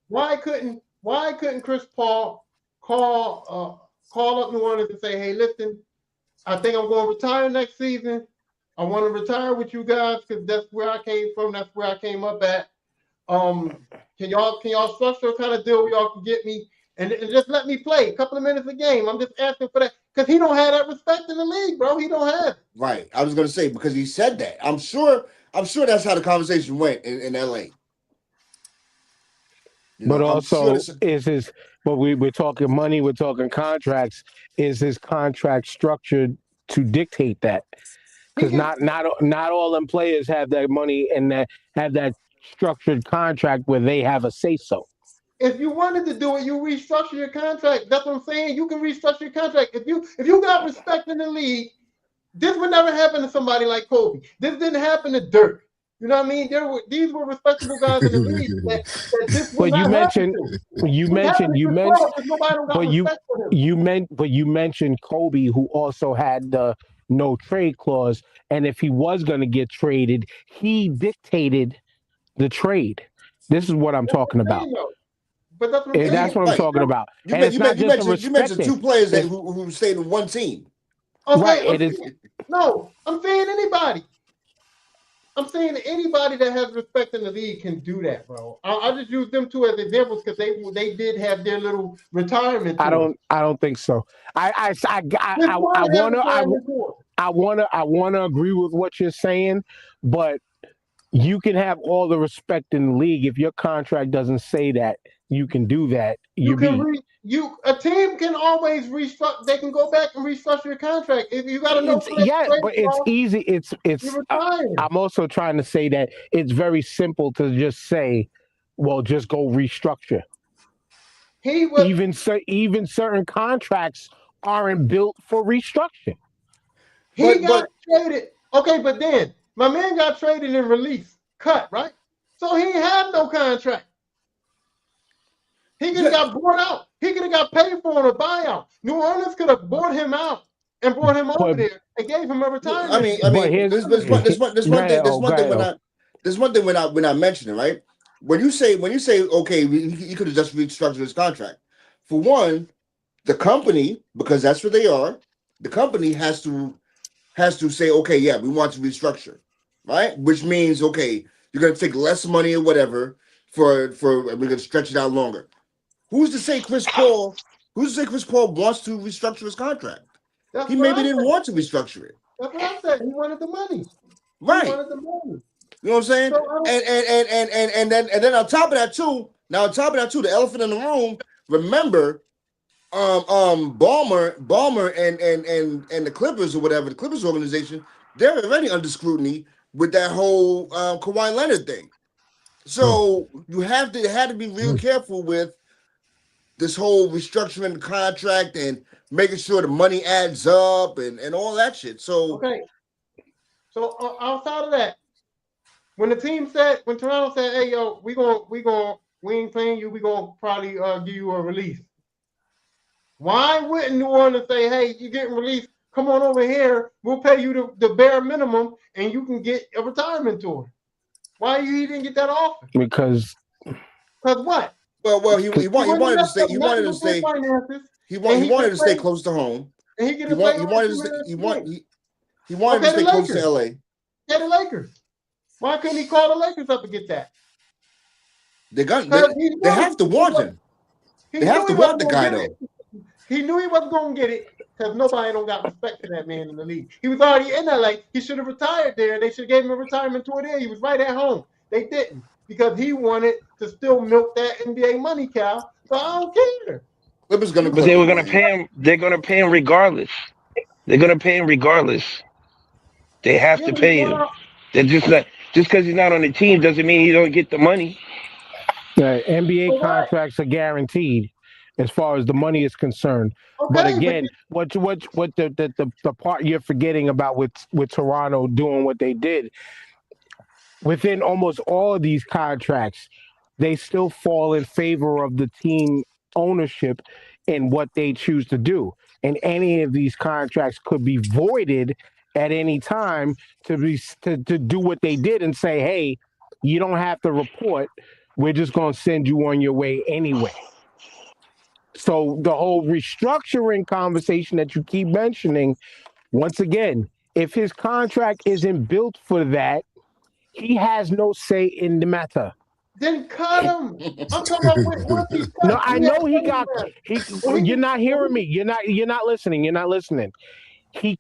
why couldn't Chris Paul call up New Orleans and say, hey, listen, I think I'm going to retire next season. I want to retire with you guys because that's where I came from. That's where I came up at. Um, can y'all structure a kind of deal where y'all can get me and just let me play a couple of minutes a game? I'm just asking for that because he don't have that respect in the league, bro. He don't have it. Right. I was gonna say because he said that. I'm sure that's how the conversation went in LA. But I'm sure also, this. is his? But we're talking money. We're talking contracts. Is his contract structured to dictate that? He Because can not all them players have that money and that have that structured contract where they have a say so. if you wanted to do it, you restructure your contract. That's what I'm saying. You can restructure your contract. If you got respect in the league, this would never happen to somebody like Kobe. This didn't happen to Dirk. You know what I mean? These were respectable guys in the league that this would But not happen to. you What's happening mentioned, to you Chris mentioned, Paul because nobody don't got but respect for him. you mentioned Kobe, who also had the no trade clause, and if he was going to get traded, he dictated the trade. This is what I'm That's what talking I'm about. saying though. But that's what I'm And saying. that's what I'm Right. talking about. You And men- it's you not men- you just the mentioned you mentioned respecting. two players that It's who stayed in one team. Okay, right. I'm It is. saying no. I'm saying anybody. I'm saying anybody that has respect in the league can do that, bro. I just use them two as examples because they did have their little retirement tours. I don't think so. This I one has wanna retirement tours. I wanna agree with what you're saying, but you can have all the respect in the league if your contract doesn't say that you can do that. You You can be a team can always restructure. They can go back and restructure your contract. If you got a no it's yeah, trade but it's clause, easy. you're It's. retiring. I'm also trying to say that it's very simple to just say, well, just go restructure. He was Even certain contracts aren't built for restructure. he But got but traded. Okay, but then my man got traded and released, cut right. So he had no contract. He could have yeah, got bought out. He could have got paid for on a buyout. New Orleans could have bought him out and brought him over But there and gave him a I retirement mean deal. I but mean here's there's one there's one there's go one thing ahead, there's oh, go one thing ahead, when oh. I mention it, right. When you say okay, he could have just restructured his contract. For one, the company, because that's what they are, the company has to say, okay, yeah, we want to restructure, right? Which means, okay, you're gonna take less money or whatever for we're gonna stretch it out longer. Who's to say Chris Paul? Who's to say Chris Paul wants to restructure his contract? That's He what maybe I didn't said. want to restructure it, That's what I said. He wanted the money. He right? wanted the money. You know what I'm saying? So I don't. And then on top of that too, the elephant in the room. Remember, Balmer and the Clippers or whatever, the Clippers organization, they're already under scrutiny with that whole Kawhi Leonard thing. Mm, So you had to be real mm. careful with this whole restructuring the contract and making sure the money adds up and all that shit. So Okay, so outside of that, when Toronto said, "Hey, yo, we ain't playing you. We gonna probably give you a release." Why wouldn't New Orleans say, "Hey, you're getting released. Come on over here. We'll pay you the bare minimum, and you can get a retirement tour"? Why you didn't get that offer? because Because what? well He he wouldn't wanted to mess stay up nothing with their finances, he and he wanted could to stay play close to home. and he could play on Wanted to stay, somewhere else. he wanted to Okay, the stay close to Lakers. LA. Yeah, the Lakers. Why couldn't he call the Lakers up and get that? They got Because he they knew have to want him. he They have knew to he want wasn't the gonna guy get it. though. He knew he wasn't gonna get it because nobody don't got respect for that man in the league. He was already in LA. He should have retired there. They should have gave him a retirement tour there. He was right at home. They didn't because he wanted to still milk that NBA money cow. So I don't care. Clippers gonna You But can they clip were him, gonna man. pay him. They're gonna pay him regardless. They're gonna pay him regardless. They have yeah, to but he's pay going him. out. They're just because he's not on the team doesn't mean he don't get the money. NBA For what? contracts are guaranteed as far as the money is concerned. But Okay, but again, what the part you're forgetting about with Toronto doing what they did within almost all of these contracts, they still fall in favor of the team ownership in what they choose to do. And any of these contracts could be voided at any time to do what they did and say, hey, you don't have to report. We're just going to send you on your way anyway. So the whole restructuring conversation that you keep mentioning, once again, if his contract isn't built for that, he has no say in the matter. then cut him. I'm talking about once he's No, cut, I he has know he money got left. he. When You're he, not when hearing me. he, You're not listening. You're not listening. He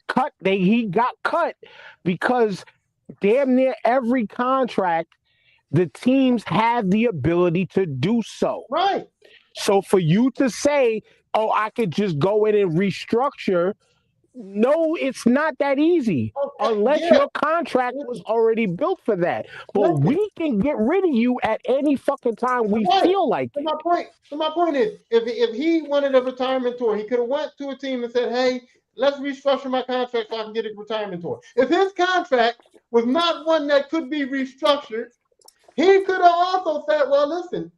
got cut because damn near every contract the teams have the ability to do so. right. So for you to say, "Oh, I could just go in and restructure," no, it's not that easy Okay, unless yeah. your contract was Listen, already built for that. But listen. we can get rid of you at any fucking time we Right. feel like So it. my point is, if he wanted a retirement tour, he could have went to a team and said, "Hey, let's restructure my contract so I can get a retirement tour." If his contract was not one that could be restructured, he could have also said, "Well, listen,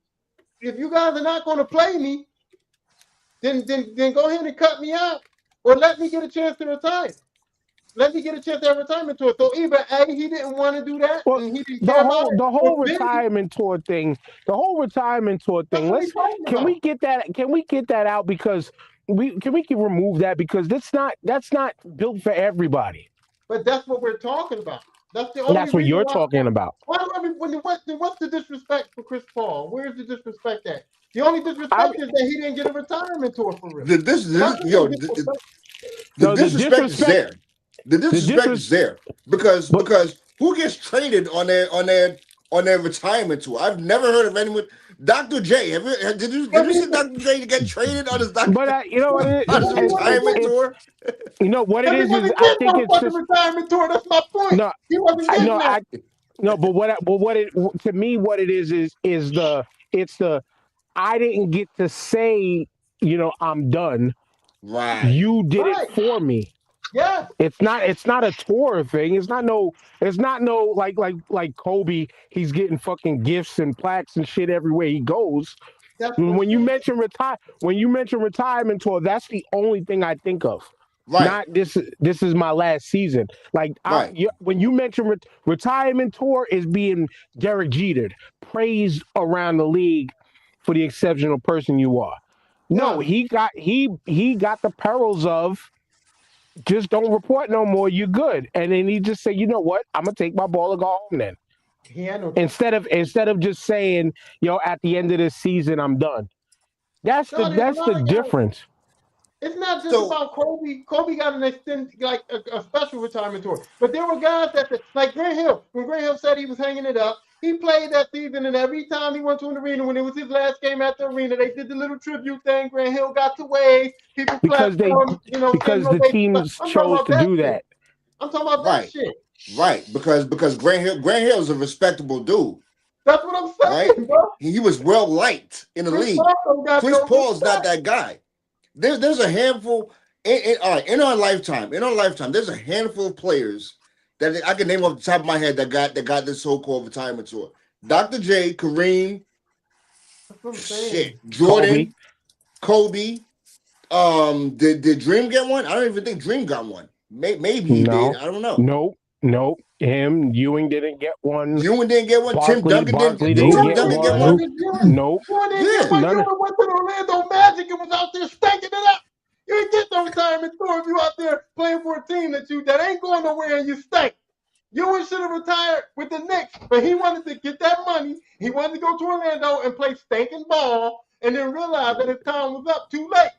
if you guys are not going to play me, then go ahead and cut me out, or let me get a chance to retire. Let me get a chance to have a retirement tour." So either A, he didn't want to do that Well, and he didn't the care about whole it, the or whole B, retirement tour thing, the whole retirement tour that's thing. what we're Let's talking can we about. get that? Can we get that out because we can remove that because that's not built for everybody. But that's what we're talking about. That's the And only that's what reason you're why. talking about. Why do everybody? What's the disrespect for Chris Paul? Where's the disrespect at? The only I disrespect is that he didn't get a retirement tour for real. this Nothing yo else disrespect. the no the disrespect is disrespect there. The the disrespect is disres there but because who gets traded on their retirement tour? I've never heard of anyone. Dr. J, did But you he, see Dr. J get traded on his you know what it on is his but he wasn't retirement getting. tour? you know what it Because he is wasn't I getting think no it's fucking just retirement tour. That's my point. no He wasn't I getting no that. I no but what it to me what it is the it's the I didn't get to say, I'm done. Right. You did it Right. for me. Yes. It's not a tour thing. It's not no like Kobe, he's getting fucking gifts and plaques and shit everywhere he goes. That's what When you see. mention retirement tour, that's the only thing I think of. Right. Not this is my last season. Like Right. when you mention retirement tour is being Derek Jeter, praised around the league for the exceptional person you are. No, Yeah. he got the perils of just don't report no more. You're good, and then he just say, you know what, I'm gonna take my ball and go home then. He had no choice. Instead of just saying, at the end of this season, I'm done. That's the No, there's a that's the lot of guys. difference. It's not just So about Kobe. Kobe got an extended, like a special retirement tour. But there were guys like Grant Hill. When Grant Hill said he was hanging it up, He played that season, and every time he went to an arena, when it was his last game at the arena, they did the little tribute thing. Grant Hill got to wave, people clapped because they for him, gave him because a the baby. teams I'm talking chose about to that do shit. that. I'm talking about that Right, shit. right. Because Grant Hill is a respectable dude, That's what I'm right? saying, bro. He was well liked in the Chris league. Paul don't got Chris no Paul's not respect. that guy. There's a handful all right, in our lifetime. In our lifetime, there's a handful of players that I can name off the top of my head that got this so-called retirement tour. Dr. J, Kareem, That's what I'm shit, saying. Kobe, Jordan, Kobe. Did Dream get one? I don't even think Dream got one. Maybe he did. no, I don't know. nope. Him, Ewing didn't get one. Ewan didn't get one. Tim Duncan didn't. Barkley Did didn't Tim get Duncan Jordan get didn't one? one. get Ewing. Nope, Jordan didn't get Yeah. one. none of Ewing went to the Orlando Magic and was out there stinking it up. You ain't get no retirement tour if you out there playing for a team that ain't going nowhere and you stink. Ewing should have retired with the Knicks, but he wanted to get that money. He wanted to go to Orlando and play stinking ball, and then realize that his time was up too late.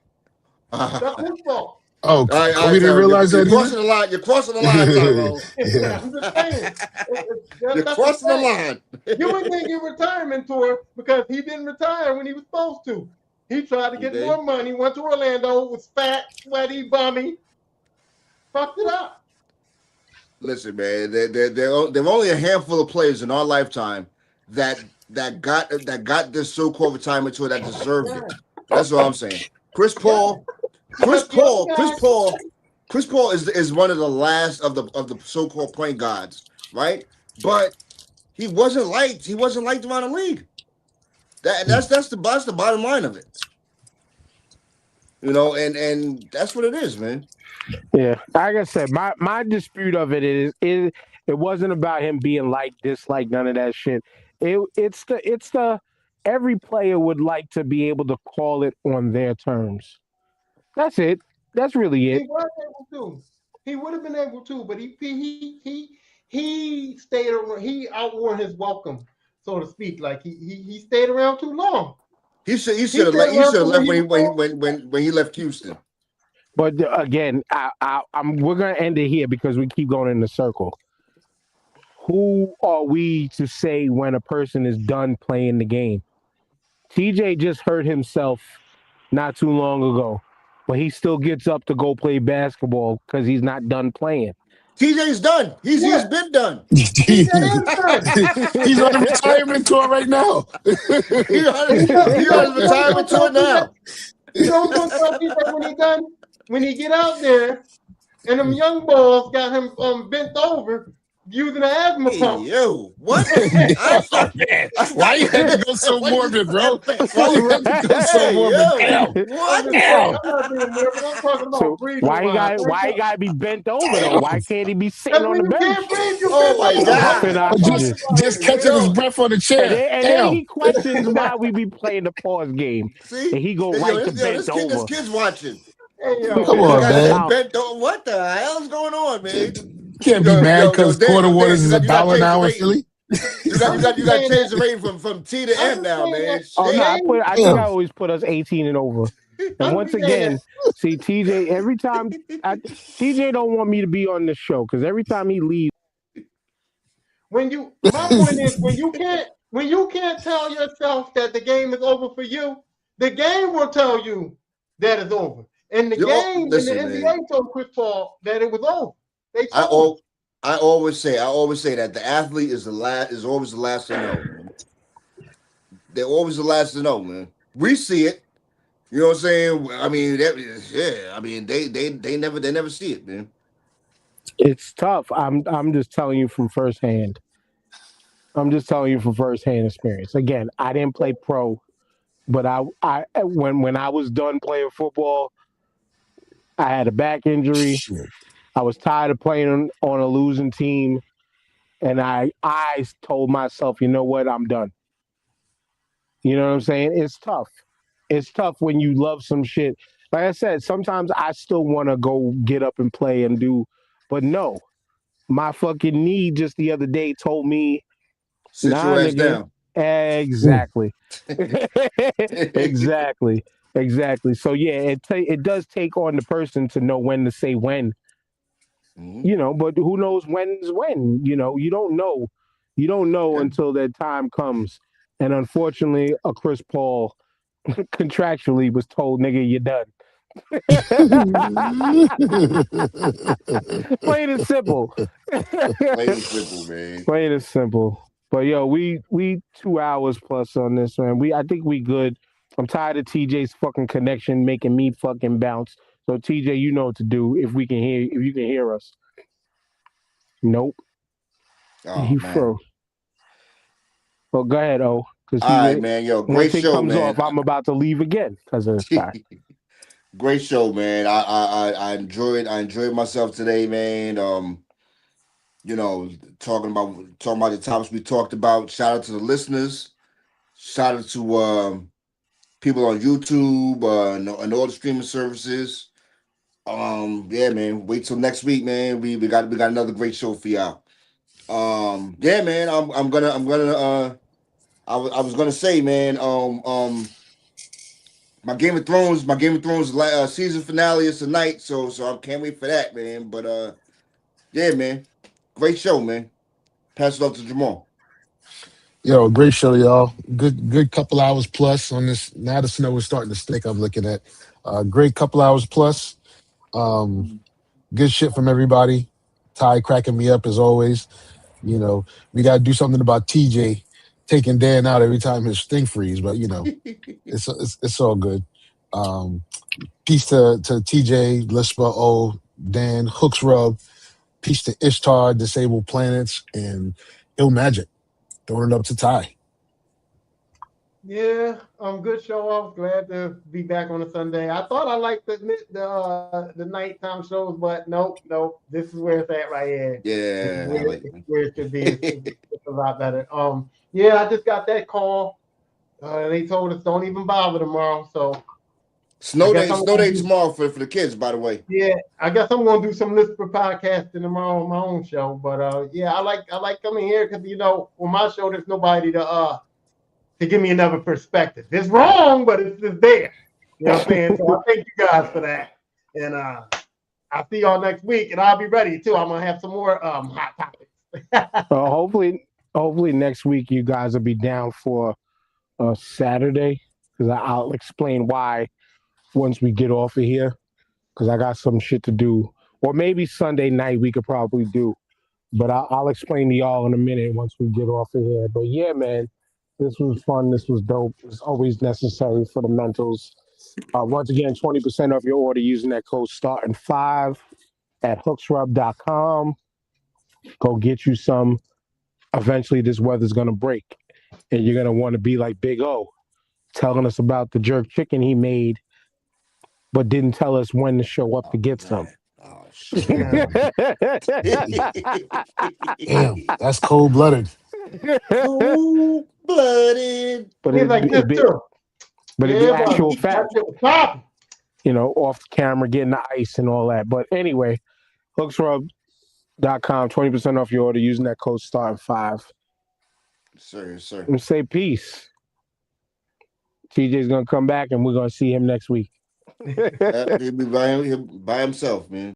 That's his fault. Oh, All Kobe right, didn't Tyrone. realize You're that crossing either. the line. You're crossing the line, Tyrone. Yeah. I'm just saying. You're That's the crossing the thing. line. Ewing didn't get retirement tour because he didn't retire when he was supposed to. He tried to get Okay. more money, went to Orlando, was fat, sweaty, bummy, fucked it up. Listen, man. There are only a handful of players in our lifetime that got this so-called retirement tour that deserved it. Yeah. That's what I'm saying. Chris Yeah. Paul. Chris Because the Paul. other Chris guy, Paul. Chris Paul is one of the last of the so-called point guards, right? But he wasn't liked. He wasn't liked around the league. That's the bottom line of it. And that's what it is, man. yeah. Like I said, my dispute of it wasn't about him being like disliked, none of that shit. It's the every player would like to be able to call it on their terms. That's it. That's really he it. was able to. He would have been able to, but he stayed around. He outwore his welcome, so to speak. Like he stayed around too long. He should he He should have stayed let he around should to have where left he when he was when supposed when when he left Houston. But again, we're gonna end it here because we keep going in the circle. Who are we to say when a person is done playing the game? TJ just hurt himself not too long ago, but he still gets up to go play basketball because he's not done playing. TJ's done. He's to. Yeah, he's been done. TJ is done. He's on a retirement tour right now. He on And he on his retirement tour now. you know what's gonna tell TJ when he done? When he get out there and them young balls got him bent over using an asthma Hey pump. yo, what? I Oh thought, man, I why you had to thought, go so why you morbid, bro? that back, Why bro? you had to go so Hey morbid? yo, Damn, I'm what? just saying, damn, I'm not being morbid. I'm talking about So breathing why he wise. got why he got to be bent over though? Why damn. can't he be sitting Because on when the you bench can't breathe, you Oh bend my over. That's puffing god. what I'm talking oxygen? about Just here. catching his Yo, breath on the And chair. then Damn. he questions why we be playing the pause game, see, and he go yo, right to this bent kid, this over. kid's watching. Hey Come yo, This on, guy's man. bent. What the hell's going on, man? Can't be Yo, mad yo, because Dan, quarter waters you is a got you got to dollar change the now in rating. Philly. You got I'm you just got you got to saying change that. the rating from T to I'm M just now, saying that man. Oh the no, Shit. game. I think I Damn. always put us 18 and over. And I'm once just saying that again, see TJ every time TJ don't want me to be on the show because every time he leaves, when you. My point is when you can't tell yourself that the game is over for you, the game will tell you that it's over. And the game in the Listen, man. NBA told Chris Paul that it was over. They I told him. al- I always say that the athlete is always the last to know, man. They're always the last to know, man. We see it. You know what I'm saying? I mean, yeah. I mean, they never see it, man. it's tough. I'm just telling you from firsthand. I'm just telling you from firsthand experience. Again, I didn't play pro, but I when I was done playing football, I had a back injury. Shit. I was tired of playing on a losing team, and I told myself, you know what, I'm done. You know what I'm saying? It's tough. It's tough when you love some shit. Like I said, sometimes I still want to go get up and play and do, but no, my fucking knee just the other day told me, Sit nah, your ass nigga. down. Exactly. exactly. Exactly. So yeah, it does take on the person to know when to say when, Mhm. but who knows when's when? You don't know. You don't know Yeah. until that time comes. And unfortunately, a Chris Paul contractually was told, "Nigga, you're done." Plain and simple. Plain and simple, man. Plain and simple. But yo, we 2 hours plus on this, man. I think we good. I'm tired of TJ's fucking connection making me fucking bounce. So TJ, you know what to do if you can hear us. Nope. Oh He man. froze. Well, go ahead, O. Because All right, man. Yo, great once it show, comes man. off, I'm about to leave again because of this fact. Great show, man. I enjoyed myself today, man. You know, talking about the topics we talked about. Shout out to the listeners. Shout out to people on YouTube and all the streaming services. Yeah, man. Wait till next week, man. We got another great show for y'all. Yeah, man. I was gonna say, man. My Game of Thrones season finale is tonight, so I can't wait for that, man. But yeah, man. Great show, man. Pass it off to Jamal. Yo, great show, y'all. Good couple hours plus on this. Now the snow is starting to stick. I'm looking at. Great couple hours plus. Um, Good shit from everybody. Ty cracking me up as always. You know, we got to do something about TJ taking Dan out every time his thing freeze, but it's all good. Um, Peace to TJ, Lispa, O, Dan, Hooks Rub. Peace to Ishtar, Disabled Planets, and Ill Magic. Throwing it up to Ty. Yeah, good show. I was glad to be back on a Sunday. I thought I liked the nighttime shows, but nope. This is where it's at right here. Yeah, I like This is it. where it should be. It's a lot better. Yeah, I just got that call. They told us don't even bother tomorrow. So I guess I'm Snow gonna day do. tomorrow for the kids, by the way. Yeah, I guess I'm gonna do some Lisper podcasting tomorrow on my own show. But yeah, I like coming here because on my show there's nobody to give me another perspective. It's wrong, but it's just there. You know what I'm saying? So I thank you guys for that. And I'll see y'all next week, and I'll be ready too. I'm gonna have some more hot topics. Hopefully next week you guys will be down for Saturday because I'll explain why once we get off of here because I got some shit to do. Or maybe Sunday night we could probably do. But I'll explain to y'all in a minute once we get off of here. But yeah, man, this was fun. This was dope. It's always necessary for the mentals. Once again, 20% off your order using that code STARTING5 at hooksrub.com. Go get you some. Eventually, this weather's going to break. And you're going to want to be like Big O, telling us about the jerk chicken he made, but didn't tell us when to show up to Oh get some. man. Oh shit. Yeah. Damn, that's cold blooded. Cold blooded. but He's like this too. it'd be Yeah, but actual that fact, shit was popping. off the camera, getting the ice and all that. But anyway, hooksrub.com, 20% off your order using that code STAR5. Sir, sir. And say peace. TJ's gonna come back and we're gonna see him next week. He'll be by himself, man.